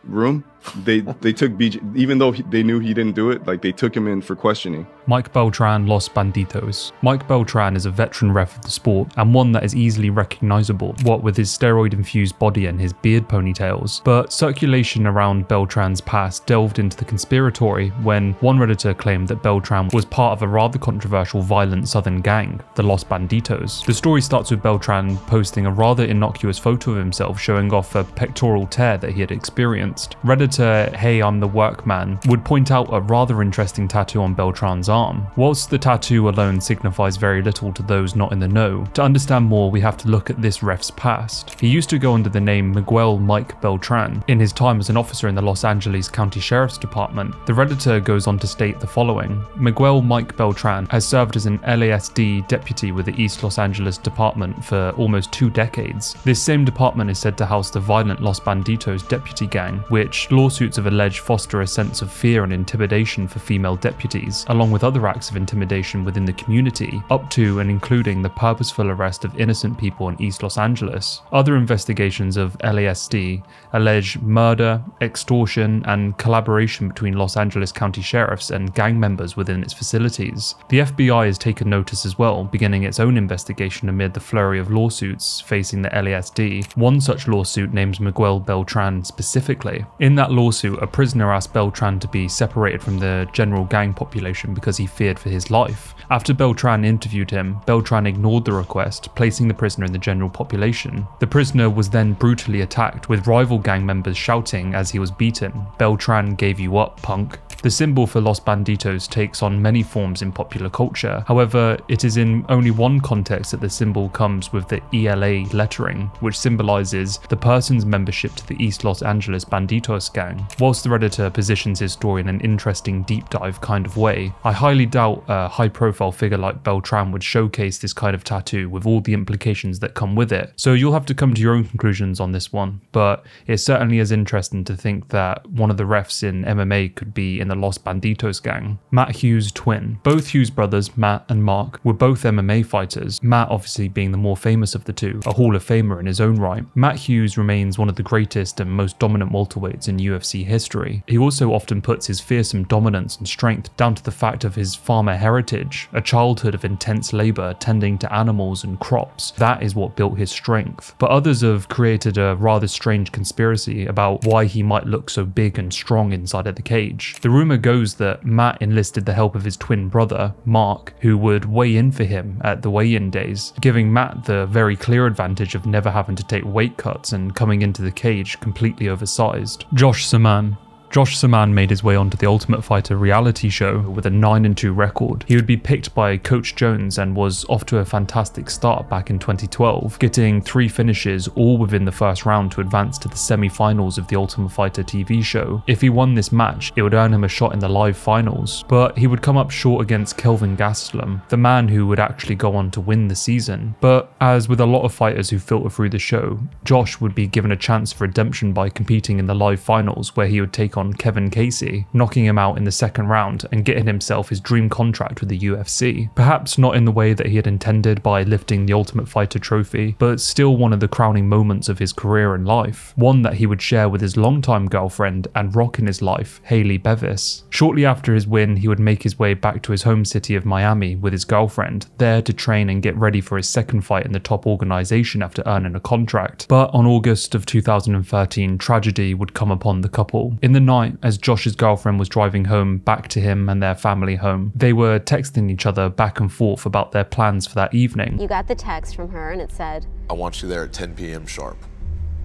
room, they took BJ, even though they knew he didn't do it, like they took him in for questioning. Mike Beltran, Los Banditos. Mike Beltran is a veteran ref of the sport, and one that is easily recognizable, what with his steroid-infused body and his beard ponytails. But circulation around Beltran's past delved into the conspiratory when one Redditor claimed that Beltran was part of a rather controversial violent southern gang, the Los Banditos. The story starts with Beltran posting a rather innocuous photo of himself showing off a pectoral tear that he had experienced. Redditor Hey I'm the Workman would point out a rather interesting tattoo on Beltran's arm. Whilst the tattoo alone signifies very little to those not in the know, to understand more we have to look at this ref's past. He used to go under the name Miguel Mike Beltran in his time as an officer in the Los Angeles County Sheriff's Department. The Redditor goes on to state the following: Miguel Mike Beltran has served as an LASD deputy with the East Los Angeles Department for almost 2 decades. This same department is said to house the violent Los Banditos deputy gang, which lawsuits have alleged foster a sense of fear and intimidation for female deputies, along with other acts of intimidation within the community, up to and including the purposeful arrest of innocent people in East Los Angeles. Other investigations of LASD allege murder, extortion, and collaboration between Los Angeles County sheriffs and gang members within its facilities. The FBI has taken notice as well, beginning its own investigation amid the flurry of lawsuits facing the LASD. One such lawsuit names Miguel Beltran specifically. In that lawsuit, a prisoner asked Beltran to be separated from the general gang population because he feared for his life. After Beltran interviewed him, Beltran ignored the request, placing the prisoner in the general population. The prisoner was then brutally attacked, with rival gang members shouting as he was beaten, "Beltran gave you up, punk." The symbol for Los Banditos takes on many forms in popular culture. However, it is in only one context that the symbol comes with the ELA lettering, which symbolizes the person's membership to the East Los Angeles Banditos gang. Whilst the Redditor positions his story in an interesting deep dive kind of way, I highly doubt a high-profile figure like Beltran would showcase this kind of tattoo with all the implications that come with it. So you'll have to come to your own conclusions on this one, but it certainly is interesting to think that one of the refs in MMA could be in the Los Banditos gang. Matt Hughes' twin. Both Hughes brothers, Matt and Mark, were both MMA fighters, Matt obviously being the more famous of the two, a Hall of Famer in his own right. Matt Hughes remains one of the greatest and most dominant welterweights in UFC history. He also often puts his fearsome dominance and strength down to the fact of his farmer heritage, a childhood of intense labor tending to animals and crops. That is what built his strength. But others have created a rather strange conspiracy about why he might look so big and strong inside of the cage. The rumor goes that Matt enlisted the help of his twin brother, Mark, who would weigh in for him at the weigh-in days, giving Matt the very clear advantage of never having to take weight cuts and coming into the cage completely oversized. Josh Saman. Josh Saman made his way onto the Ultimate Fighter reality show with a 9-2 record. He would be picked by Coach Jones and was off to a fantastic start back in 2012, getting 3 finishes all within the first round to advance to the semi-finals of the Ultimate Fighter TV show. If he won this match, it would earn him a shot in the live finals, but he would come up short against Kelvin Gastelum, the man who would actually go on to win the season. But as with a lot of fighters who filter through the show, Josh would be given a chance for redemption by competing in the live finals, where he would take on Karl Casey, knocking him out in the second round and getting himself his dream contract with the UFC. Perhaps not in the way that he had intended by lifting the Ultimate Fighter trophy, but still one of the crowning moments of his career and life, one that he would share with his longtime girlfriend and rock in his life, Hailey Bevis. Shortly after his win, he would make his way back to his home city of Miami with his girlfriend, there to train and get ready for his second fight in the top organization after earning a contract. But on August of 2013, tragedy would come upon the couple. In the night, as Josh's girlfriend was driving home back to him and their family home, they were texting each other back and forth about their plans for that evening. You got the text from her and it said, "I want you there at 10 p.m. sharp."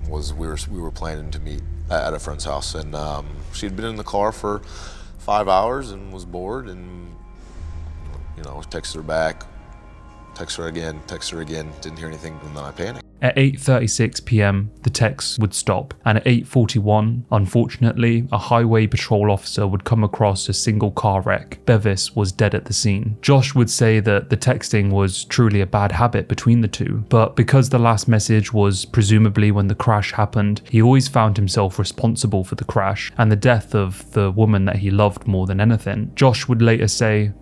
We were planning to meet at a friend's house, and she had been in the car for 5 hours and was bored, and I texted her back, text her again, didn't hear anything, and then I panicked. At 8:36 p.m, the texts would stop, and at 8:41, unfortunately, a highway patrol officer would come across a single car wreck. Bevis was dead at the scene. Josh would say that the texting was truly a bad habit between the two, but because the last message was presumably when the crash happened, he always found himself responsible for the crash and the death of the woman that he loved more than anything. Josh would later say,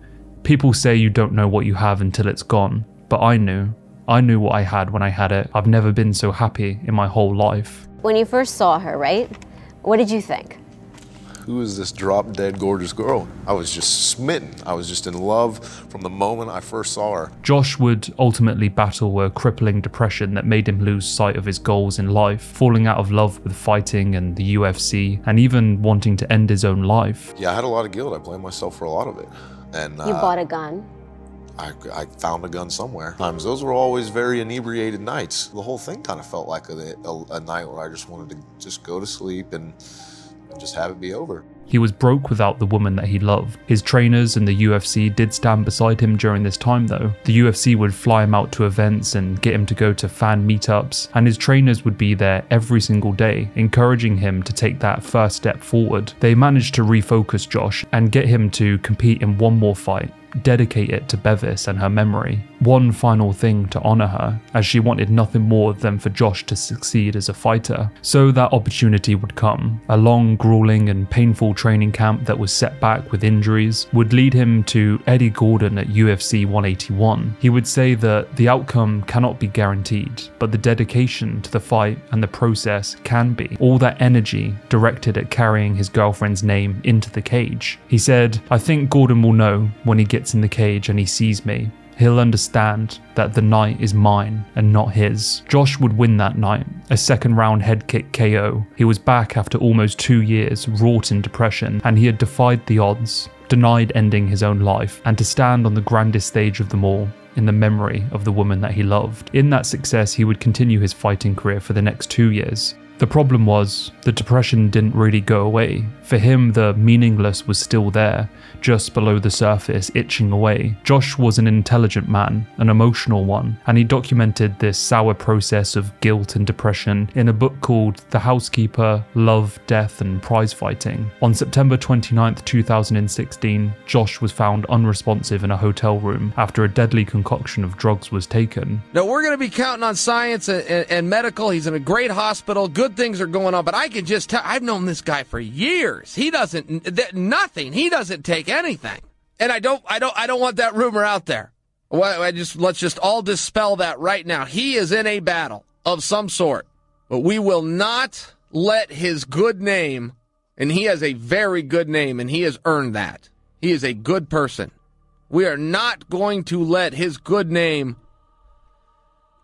"People say you don't know what you have until it's gone, but I knew. I knew what I had when I had it. I've never been so happy in my whole life." When you first saw her, right? What did you think? Who is this drop-dead gorgeous girl? I was just smitten. I was just in love from the moment I first saw her. Josh would ultimately battle a crippling depression that made him lose sight of his goals in life, falling out of love with fighting and the UFC, and even wanting to end his own life. Yeah, I had a lot of guilt. I blamed myself for a lot of it. And you bought a gun? I found a gun somewhere. Those were always very inebriated nights. The whole thing kind of felt like a night where I just wanted to just go to sleep and just have it be over. He was broke without the woman that he loved. His trainers and the UFC did stand beside him during this time though. The UFC would fly him out to events and get him to go to fan meetups, and his trainers would be there every single day, encouraging him to take that first step forward. They managed to refocus Josh and get him to compete in one more fight, dedicate it to Bevis and her memory. One final thing to honour her, as she wanted nothing more than for Josh to succeed as a fighter. So that opportunity would come. A long, grueling and painful training camp that was set back with injuries would lead him to Eddie Gordon at UFC 181. He would say that the outcome cannot be guaranteed, but the dedication to the fight and the process can be. All that energy directed at carrying his girlfriend's name into the cage. He said, "I think Gordon will know when he gets in the cage and he sees me. He'll understand that the night is mine and not his." Josh would win that night, a second round head kick KO. He was back after almost 2 years, wrought in depression, and he had defied the odds, denied ending his own life, and to stand on the grandest stage of them all, in the memory of the woman that he loved. In that success, he would continue his fighting career for the next 2 years. The problem was, the depression didn't really go away. For him, the meaningless was still there, just below the surface, itching away. Josh was an intelligent man, an emotional one, and he documented this sour process of guilt and depression in a book called The Housekeeper, Love, Death and Prize Fighting. On September 29th, 2016, Josh was found unresponsive in a hotel room after a deadly concoction of drugs was taken. No, we're going to be counting on science and medical. He's in a great hospital. Good things are going on, but I can just tell, I've known this guy for years. He doesn't, nothing. He doesn't take anything. And I don't want that rumor out there. Let's just all dispel that right now. He is in a battle of some sort, but we will not let his good name, and he has a very good name, and he has earned that. He is a good person. We are not going to let his good name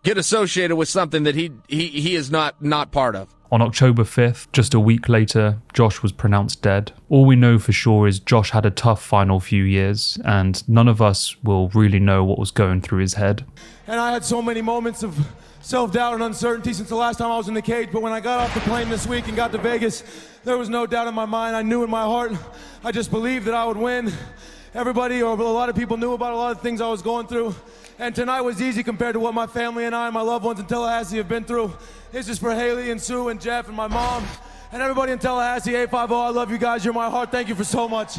get associated with something that he is not part of. On October 5th, just a week later, Josh was pronounced dead. All we know for sure is Josh had a tough final few years, and none of us will really know what was going through his head. And I had so many moments of self-doubt and uncertainty since the last time I was in the cage, but when I got off the plane this week and got to Vegas, there was no doubt in my mind. I knew in my heart, I just believed that I would win. Everybody, or a lot of people, knew about a lot of things I was going through. And tonight was easy compared to what my family and I and my loved ones in Tallahassee have been through. This is for Haley and Sue and Jeff and my mom and everybody in Tallahassee. 850, I love you guys. You're my heart. Thank you for so much.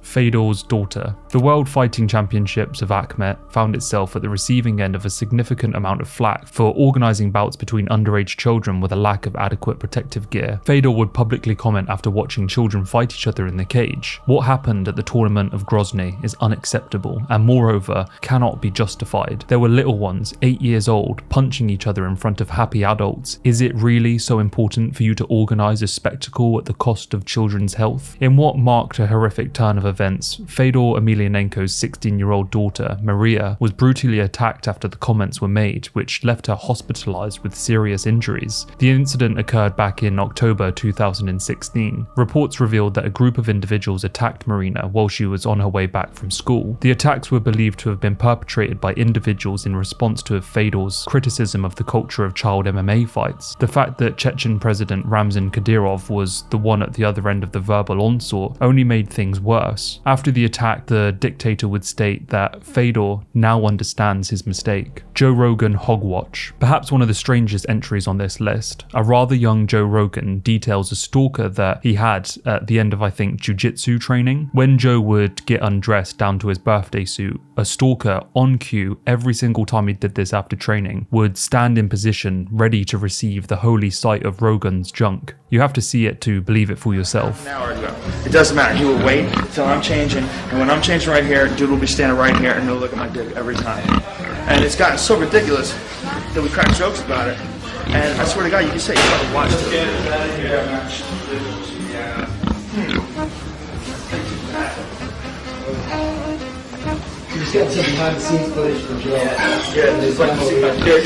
Fedor's daughter. The World Fighting Championships of Akhmet found itself at the receiving end of a significant amount of flack for organising bouts between underage children with a lack of adequate protective gear. Fedor would publicly comment after watching children fight each other in the cage. What happened at the tournament of Grozny is unacceptable and moreover cannot be justified. There were little ones, 8 years old, punching each other in front of happy adults. Is it really so important for you to organise a spectacle at the cost of children's health? In what marked a horrific turn of events, Fedor Emelianenko's 16-year-old daughter, Maria, was brutally attacked after the comments were made, which left her hospitalized with serious injuries. The incident occurred back in October 2016. Reports revealed that a group of individuals attacked Marina while she was on her way back from school. The attacks were believed to have been perpetrated by individuals in response to Fedor's criticism of the culture of child MMA fights. The fact that Chechen President Ramzan Kadyrov was the one at the other end of the verbal onslaught only made things worse. months. After the attack, the dictator would state that Fedor now understands his mistake. Joe Rogan Hogwatch. Perhaps one of the strangest entries on this list. A rather young Joe Rogan details a stalker that he had at the end of, I think, jiu-jitsu training. When Joe would get undressed down to his birthday suit, a stalker on cue, every single time he did this after training, would stand in position ready to receive the holy sight of Rogan's junk. You have to see it to believe it for yourself. An hour ago. It doesn't matter. He will wait until I'm changing, and when I'm changing right here, dude will be standing right here and he'll look at my dick every time. And it's gotten so ridiculous that we crack jokes about it. And I swear to God, you can say you gotta watch it. Just got some behind the scenes footage from Joe. Yeah, it's like to see my dick.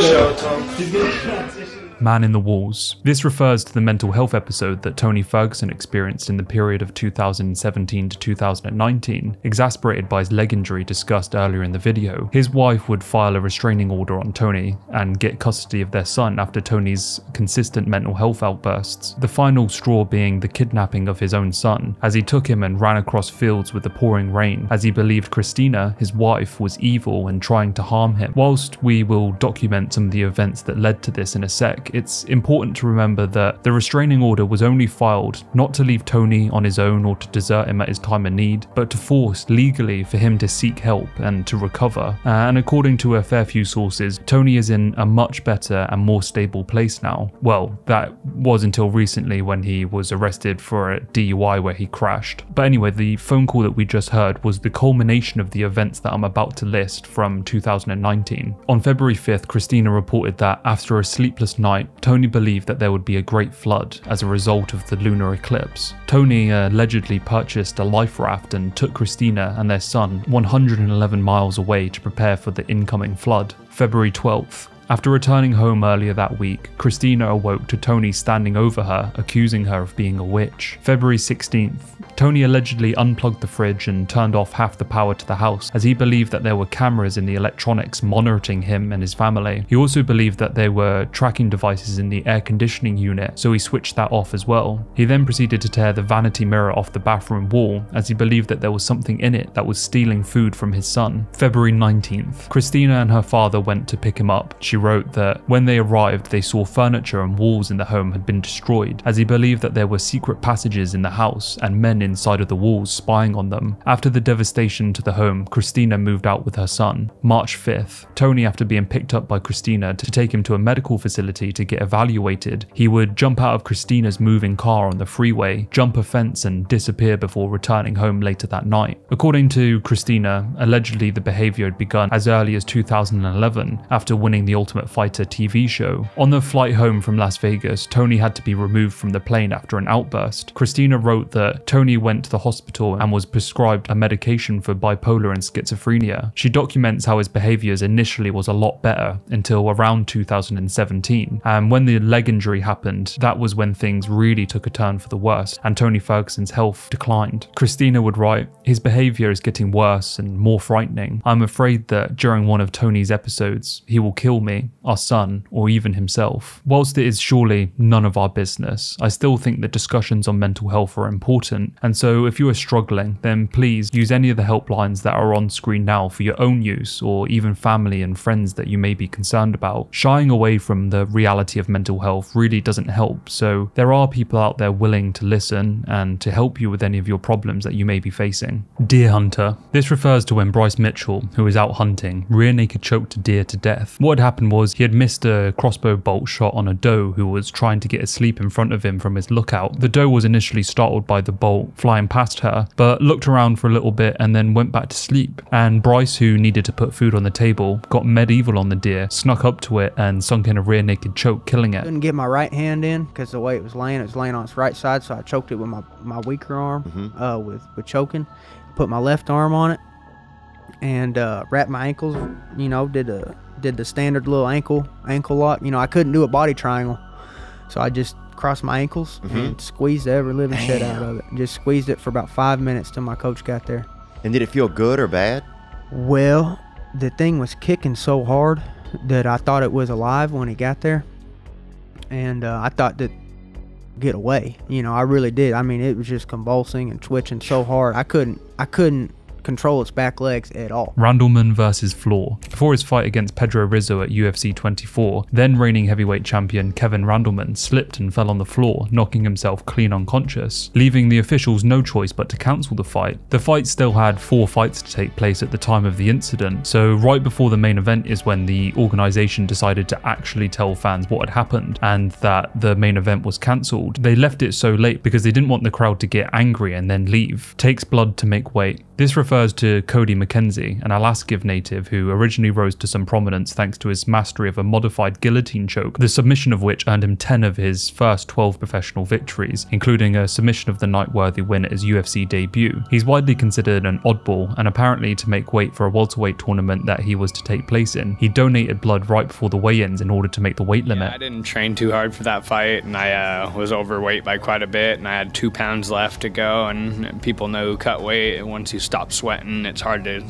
Show it to him. Man in the Walls. This refers to the mental health episode that Tony Ferguson experienced in the period of 2017 to 2019, exasperated by his leg injury discussed earlier in the video. His wife would file a restraining order on Tony and get custody of their son after Tony's consistent mental health outbursts, the final straw being the kidnapping of his own son, as he took him and ran across fields with the pouring rain, as he believed Christina, his wife, was evil and trying to harm him. Whilst we will document some of the events that led to this in a sec, it's important to remember that the restraining order was only filed not to leave Tony on his own or to desert him at his time of need, but to force legally for him to seek help and to recover. And according to a fair few sources, Tony is in a much better and more stable place now. Well, that was until recently when he was arrested for a DUI where he crashed. But anyway, the phone call that we just heard was the culmination of the events that I'm about to list from 2019. On February 5th, Christina reported that after a sleepless night, Tony believed that there would be a great flood as a result of the lunar eclipse. Tony allegedly purchased a life raft and took Christina and their son 111 miles away to prepare for the incoming flood. February 12th. After returning home earlier that week, Christina awoke to Tony standing over her, accusing her of being a witch. February 16th. Tony allegedly unplugged the fridge and turned off half the power to the house, as he believed that there were cameras in the electronics monitoring him and his family. He also believed that there were tracking devices in the air conditioning unit, so he switched that off as well. He then proceeded to tear the vanity mirror off the bathroom wall, as he believed that there was something in it that was stealing food from his son. February 19th. Christina and her father went to pick him up. She wrote that when they arrived, they saw furniture and walls in the home had been destroyed, as he believed that there were secret passages in the house and men inside of the walls spying on them. After the devastation to the home, Christina moved out with her son. March 5th. Tony, after being picked up by Christina to take him to a medical facility to get evaluated, he would jump out of Christina's moving car on the freeway, jump a fence and disappear before returning home later that night. According to Christina, allegedly the behavior had begun as early as 2011 after winning the Ultimate Fighter TV show. On the flight home from Las Vegas, Tony had to be removed from the plane after an outburst. Christina wrote that Tony went to the hospital and was prescribed a medication for bipolar and schizophrenia. She documents how his behaviors initially was a lot better until around 2017, and when the leg injury happened, that was when things really took a turn for the worse and Tony Ferguson's health declined. Christina would write, "His behavior is getting worse and more frightening. I'm afraid that during one of Tony's episodes, he will kill me, our son, or even himself. Whilst it is surely none of our business, I still think that discussions on mental health are important, and so if you are struggling, then please use any of the helplines that are on screen now for your own use, or even family and friends that you may be concerned about. Shying away from the reality of mental health really doesn't help, so there are people out there willing to listen and to help you with any of your problems that you may be facing." Deer hunter. This refers to when Bryce Mitchell, who was out hunting, rear naked choked a deer to death. What had happened was he had missed a crossbow bolt shot on a doe who was trying to get asleep in front of him from his lookout. The doe was initially startled by the bolt flying past her, but looked around for a little bit and then went back to sleep. And Bryce, who needed to put food on the table, got medieval on the deer, snuck up to it and sunk in a rear naked choke, killing it. Couldn't get my right hand in because the way it was laying on its right side, so I choked it with my weaker arm with choking. Put my left arm on it and wrapped my ankles, you know, did the standard little ankle lock. You know, I couldn't do a body triangle, so I just crossed my ankles and squeezed every living shit out of it. Just squeezed it for about 5 minutes till my coach got there. And did it feel good or bad? Well, the thing was kicking so hard that I thought it was alive when he got there, and I thought that get away. You know, I really did. I mean, it was just convulsing and twitching so hard. I couldn't control its back legs at all. Randleman versus Floor. Before his fight against Pedro Rizzo at UFC 24, then reigning heavyweight champion Kevin Randleman slipped and fell on the floor, knocking himself clean unconscious, leaving the officials no choice but to cancel the fight. The fight still had 4 fights to take place at the time of the incident, so right before the main event is when the organization decided to actually tell fans what had happened and that the main event was cancelled. They left it so late because they didn't want the crowd to get angry and then leave. Takes blood to make weight. This refers to Cody McKenzie, an Alaska native who originally rose to some prominence thanks to his mastery of a modified guillotine choke, the submission of which earned him 10 of his first 12 professional victories, including a submission of the night-worthy win at his UFC debut. He's widely considered an oddball, and apparently to make weight for a welterweight tournament that he was to take place in, he donated blood right before the weigh-ins in order to make the weight limit. I didn't train too hard for that fight, and I was overweight by quite a bit, and I had 2 pounds left to go, and people know who cut weight. Once you stop sweating, it's hard to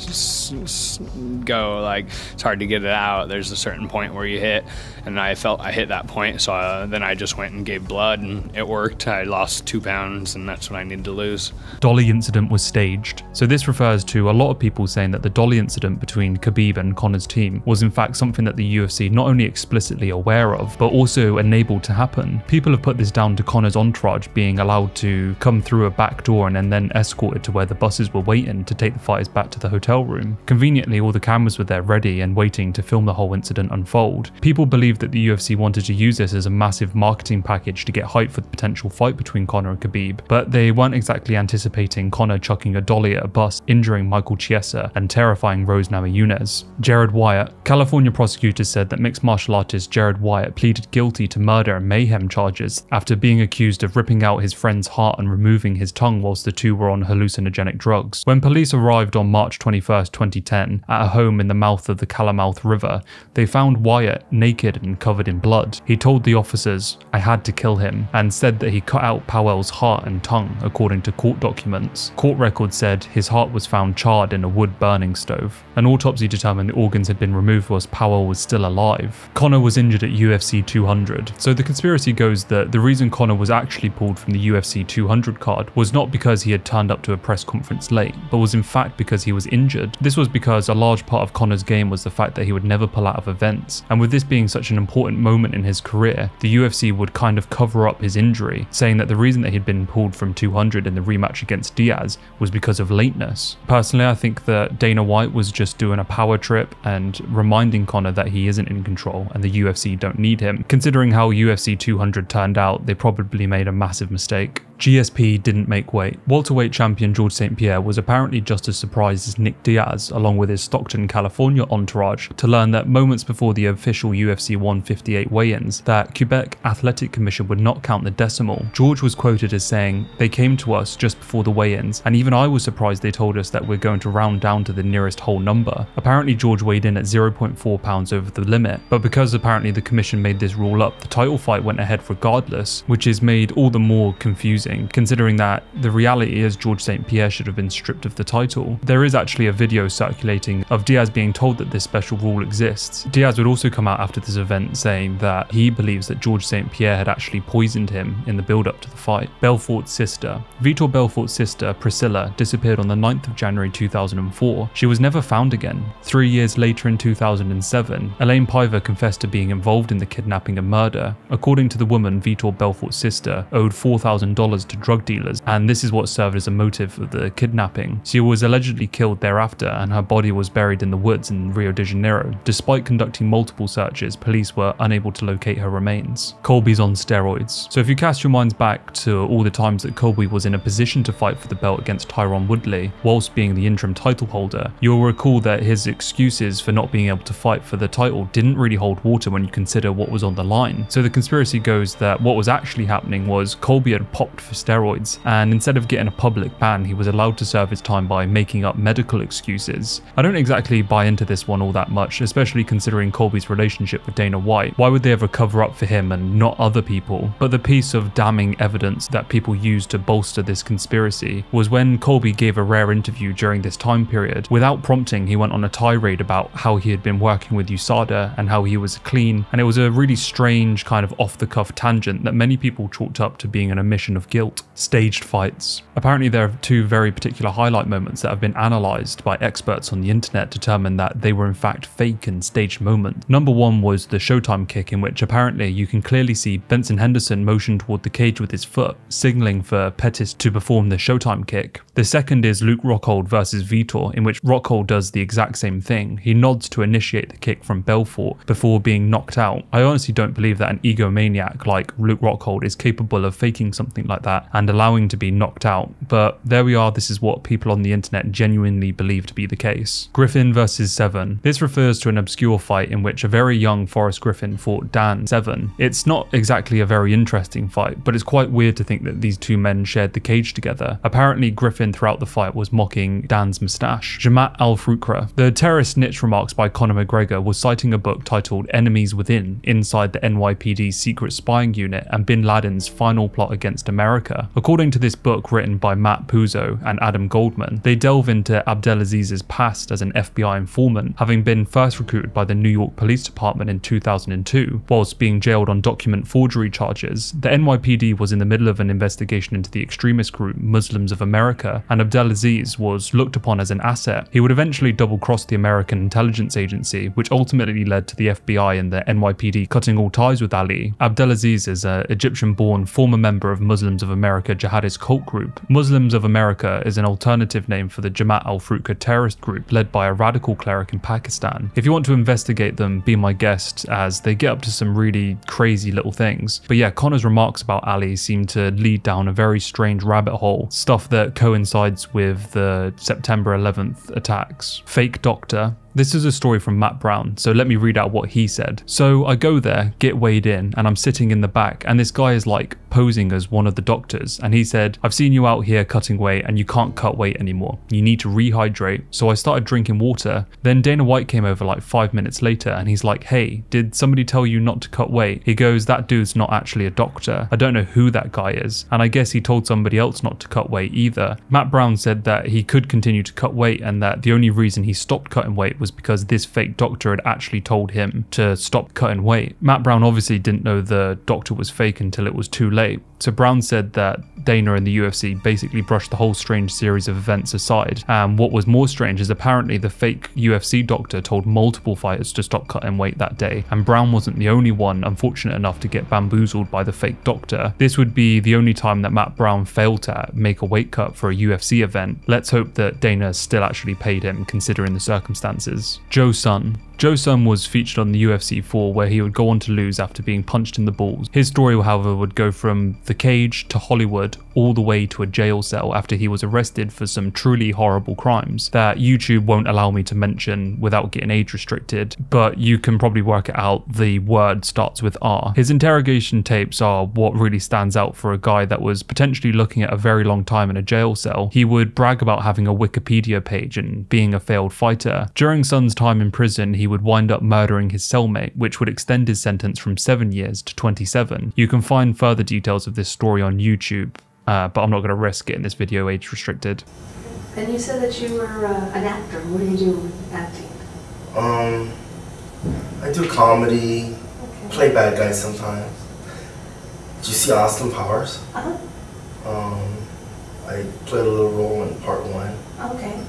go, like, it's hard to get it out. There's a certain point where you hit, and I felt I hit that point, so then I just went and gave blood, and it worked. I lost 2 pounds, and that's what I needed to lose. Dolly incident was staged. So this refers to a lot of people saying that the Dolly incident between Khabib and Conor's team was in fact something that the UFC not only explicitly aware of, but also enabled to happen. People have put this down to Conor's entourage being allowed to come through a back door and then escorted to where the buses were waiting to take the fighters back to the hotel room. Conveniently, all the cameras were there ready and waiting to film the whole incident unfold. People believe that the UFC wanted to use this as a massive marketing package to get hype for the potential fight between Conor and Khabib, but they weren't exactly anticipating Conor chucking a dolly at a bus, injuring Michael Chiesa and terrifying Rose Namajunas. Jared Wyatt. California prosecutors said that mixed martial artist Jared Wyatt pleaded guilty to murder and mayhem charges after being accused of ripping out his friend's heart and removing his tongue whilst the two were on hallucinogenic drugs. When police arrived on March 21st, 2010 at a home in the mouth of the Calamouth River, they found Wyatt naked and covered in blood. He told the officers, "I had to kill him," and said that he cut out Powell's heart and tongue, according to court documents. Court records said his heart was found charred in a wood burning stove. An autopsy determined the organs had been removed whilst Powell was still alive. Conor was injured at UFC 200, so the conspiracy goes that the reason Conor was actually pulled from the UFC 200 card was not because he had turned up to a press conference late, but was in fact because he was injured. This was because a large part of Conor's game was the fact that he would never pull out of events, and with this being such an important moment in his career, the UFC would kind of cover up his injury, saying that the reason that he'd been pulled from 200 in the rematch against Diaz was because of lateness. Personally, I think that Dana White was just doing a power trip and reminding Conor that he isn't in control and the UFC don't need him. Considering how UFC 200 turned out, they probably made a massive mistake. GSP didn't make weight. Welterweight champion George St. Pierre was apparently just as surprised as Nick Diaz, along with his Stockton, California entourage, to learn that moments before the official UFC 158 weigh-ins, that Quebec Athletic Commission would not count the decimal. George was quoted as saying, "They came to us just before the weigh-ins, and even I was surprised they told us that we're going to round down to the nearest whole number." Apparently George weighed in at 0.4 pounds over the limit, but because apparently the commission made this rule up, the title fight went ahead regardless, which is made all the more confusing, considering that the reality is George St. Pierre should have been stripped of the title. There is actually a video circulating of Diaz being told that this special rule exists. Diaz would also come out after this event saying that he believes that George St. Pierre had actually poisoned him in the build-up to the fight. Belfort's sister. Vitor Belfort's sister, Priscilla, disappeared on the 9th of January 2004. She was never found again. 3 years later in 2007, Elaine Piver confessed to being involved in the kidnapping and murder. According to the woman, Vitor Belfort's sister owed $4,000 to drug dealers, and this is what served as a motive of the kidnapping. She was allegedly killed thereafter, and her body was buried in the woods in Rio de Janeiro. Despite conducting multiple searches, police were unable to locate her remains. Colby's on steroids. So if you cast your minds back to all the times that Colby was in a position to fight for the belt against Tyron Woodley, whilst being the interim title holder, you'll recall that his excuses for not being able to fight for the title didn't really hold water when you consider what was on the line. So the conspiracy goes that what was actually happening was Colby had popped for steroids, and instead of getting a public ban, he was allowed to serve his time by making up medical excuses. I don't exactly buy into this one all that much, especially considering Colby's relationship with Dana White. Why would they ever cover up for him and not other people? But the piece of damning evidence that people used to bolster this conspiracy was when Colby gave a rare interview during this time period. Without prompting, he went on a tirade about how he had been working with USADA and how he was clean, and it was a really strange kind of off-the-cuff tangent that many people chalked up to being an admission of guilt. Staged fights. Apparently there are two very particular highlight moments that have been analysed by experts on the internet to determine that they were in fact fake and staged moments. Number one was the Showtime kick, in which apparently you can clearly see Benson Henderson motion toward the cage with his foot, signalling for Pettis to perform the Showtime kick. The second is Luke Rockhold versus Vitor, in which Rockhold does the exact same thing. He nods to initiate the kick from Belfort before being knocked out. I honestly don't believe that an egomaniac like Luke Rockhold is capable of faking something like that and allowing to be knocked out, but there we are. This is what people on the internet genuinely believe to be the case. Griffin versus Seven. This refers to an obscure fight in which a very young Forrest Griffin fought Dan Severn. It's not exactly a very interesting fight, but it's quite weird to think that these two men shared the cage together. Apparently Griffin throughout the fight was mocking Dan's moustache. Jamaat Al-Frukra. The terrorist snitch remarks by Conor McGregor was citing a book titled Enemies Within, Inside the NYPD's Secret Spying Unit and Bin Laden's Final Plot Against America. According to this book written by Matt Puzo and Adam Goldman, they delve into Abdelaziz's past as an FBI informant, having been first recruited by the New York Police Department in 2002, whilst being jailed on document forgery charges. The NYPD was in the middle of an investigation into the extremist group Muslims of America, and Abdelaziz was looked upon as an asset. He would eventually double-cross the American intelligence agency, which ultimately led to the FBI and the NYPD cutting all ties with Ali. Abdelaziz is an Egyptian-born former member of Muslims of America jihadist cult group. Muslims of America is an alternative name for the Jamaat al-Frukra terrorist group led by a radical cleric in Pakistan. If you want to investigate them, be my guest, as they get up to some really crazy little things. But yeah, Conor's remarks about Ali seem to lead down a very strange rabbit hole, stuff that coincides with the September 11th attacks. Fake doctor. This is a story from Matt Brown, so let me read out what he said. So I go there, get weighed in, and I'm sitting in the back, and this guy is like posing as one of the doctors, and he said, "I've seen you out here cutting weight and you can't cut weight anymore. You need to rehydrate." So I started drinking water. Then Dana White came over like 5 minutes later and he's like, "Hey, did somebody tell you not to cut weight?" He goes, "That dude's not actually a doctor. I don't know who that guy is." And I guess he told somebody else not to cut weight either. Matt Brown said that he could continue to cut weight and that the only reason he stopped cutting weight was because this fake doctor had actually told him to stop cutting weight. Matt Brown obviously didn't know the doctor was fake until it was too late. So Brown said that Dana and the UFC basically brushed the whole strange series of events aside. And what was more strange is apparently the fake UFC doctor told multiple fighters to stop cutting weight that day. And Brown wasn't the only one unfortunate enough to get bamboozled by the fake doctor. This would be the only time that Matt Brown failed to make a weight cut for a UFC event. Let's hope that Dana still actually paid him considering the circumstances. Joe Sun. Joe Sun was featured on the UFC 4 where he would go on to lose after being punched in the balls. His story, however, would go from the cage to Hollywood all the way to a jail cell after he was arrested for some truly horrible crimes that YouTube won't allow me to mention without getting age restricted, but you can probably work it out. The word starts with R. His interrogation tapes are what really stands out for a guy that was potentially looking at a very long time in a jail cell. He would brag about having a Wikipedia page and being a failed fighter. During Sun's time in prison, he would wind up murdering his cellmate, which would extend his sentence from 7 years to 27. You can find further details of this story on YouTube, but I'm not going to risk getting this video age restricted. And you said that you were an actor. What do you do with acting? I do comedy, play bad guys sometimes. Did you see Austin Powers? Uh-huh. I played a little role in part 1. Okay.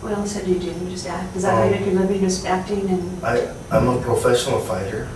What else do you do? You just act? Is that how you make your living, just acting? And I'm a professional fighter.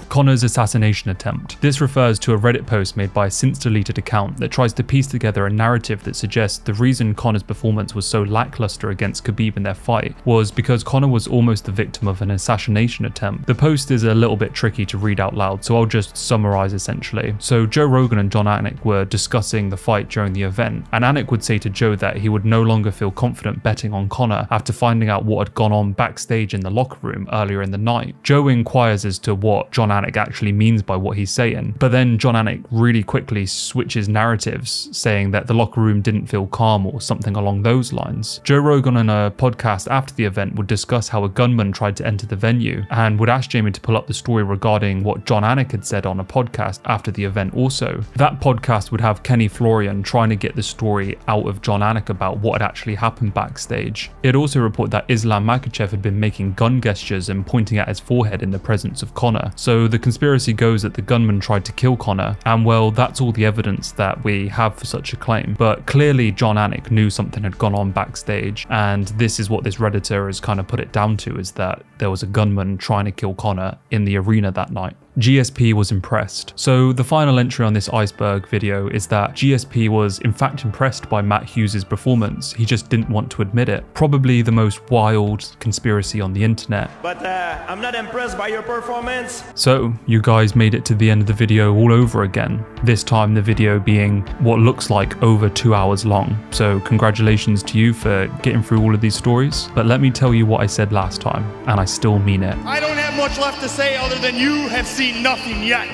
Conor's assassination attempt. This refers to a Reddit post made by a since deleted account that tries to piece together a narrative that suggests the reason Conor's performance was so lackluster against Khabib in their fight was because Conor was almost the victim of an assassination attempt. The post is a little bit tricky to read out loud, so I'll just summarize essentially. So Joe Rogan and Jon Anik were discussing the fight during the event, and Anik would say to Joe that he would no longer feel confident betting on Conor after finding out what had gone on backstage in the locker room earlier in the night. Joe inquires as to what Jon Anik Anik actually means by what he's saying. But then Jon Anik really quickly switches narratives, saying that the locker room didn't feel calm or something along those lines. Joe Rogan on a podcast after the event would discuss how a gunman tried to enter the venue and would ask Jamie to pull up the story regarding what Jon Anik had said on a podcast after the event also. That podcast would have Kenny Florian trying to get the story out of Jon Anik about what had actually happened backstage. It also reported that Islam Makhachev had been making gun gestures and pointing at his forehead in the presence of Conor. So the conspiracy goes that the gunman tried to kill Conor, and well, that's all the evidence that we have for such a claim. But clearly Jon Anik knew something had gone on backstage, and this is what this Redditor has kind of put it down to, is that there was a gunman trying to kill Conor in the arena that night. GSP was impressed. So the final entry on this Iceberg video is that GSP was in fact impressed by Matt Hughes' performance. He just didn't want to admit it. Probably the most wild conspiracy on the internet. But I'm not impressed by your performance. So you guys made it to the end of the video all over again. This time the video being what looks like over 2 hours long. So congratulations to you for getting through all of these stories. But let me tell you what I said last time, and I still mean it. I don't have much left to say other than you have seen nothing yet.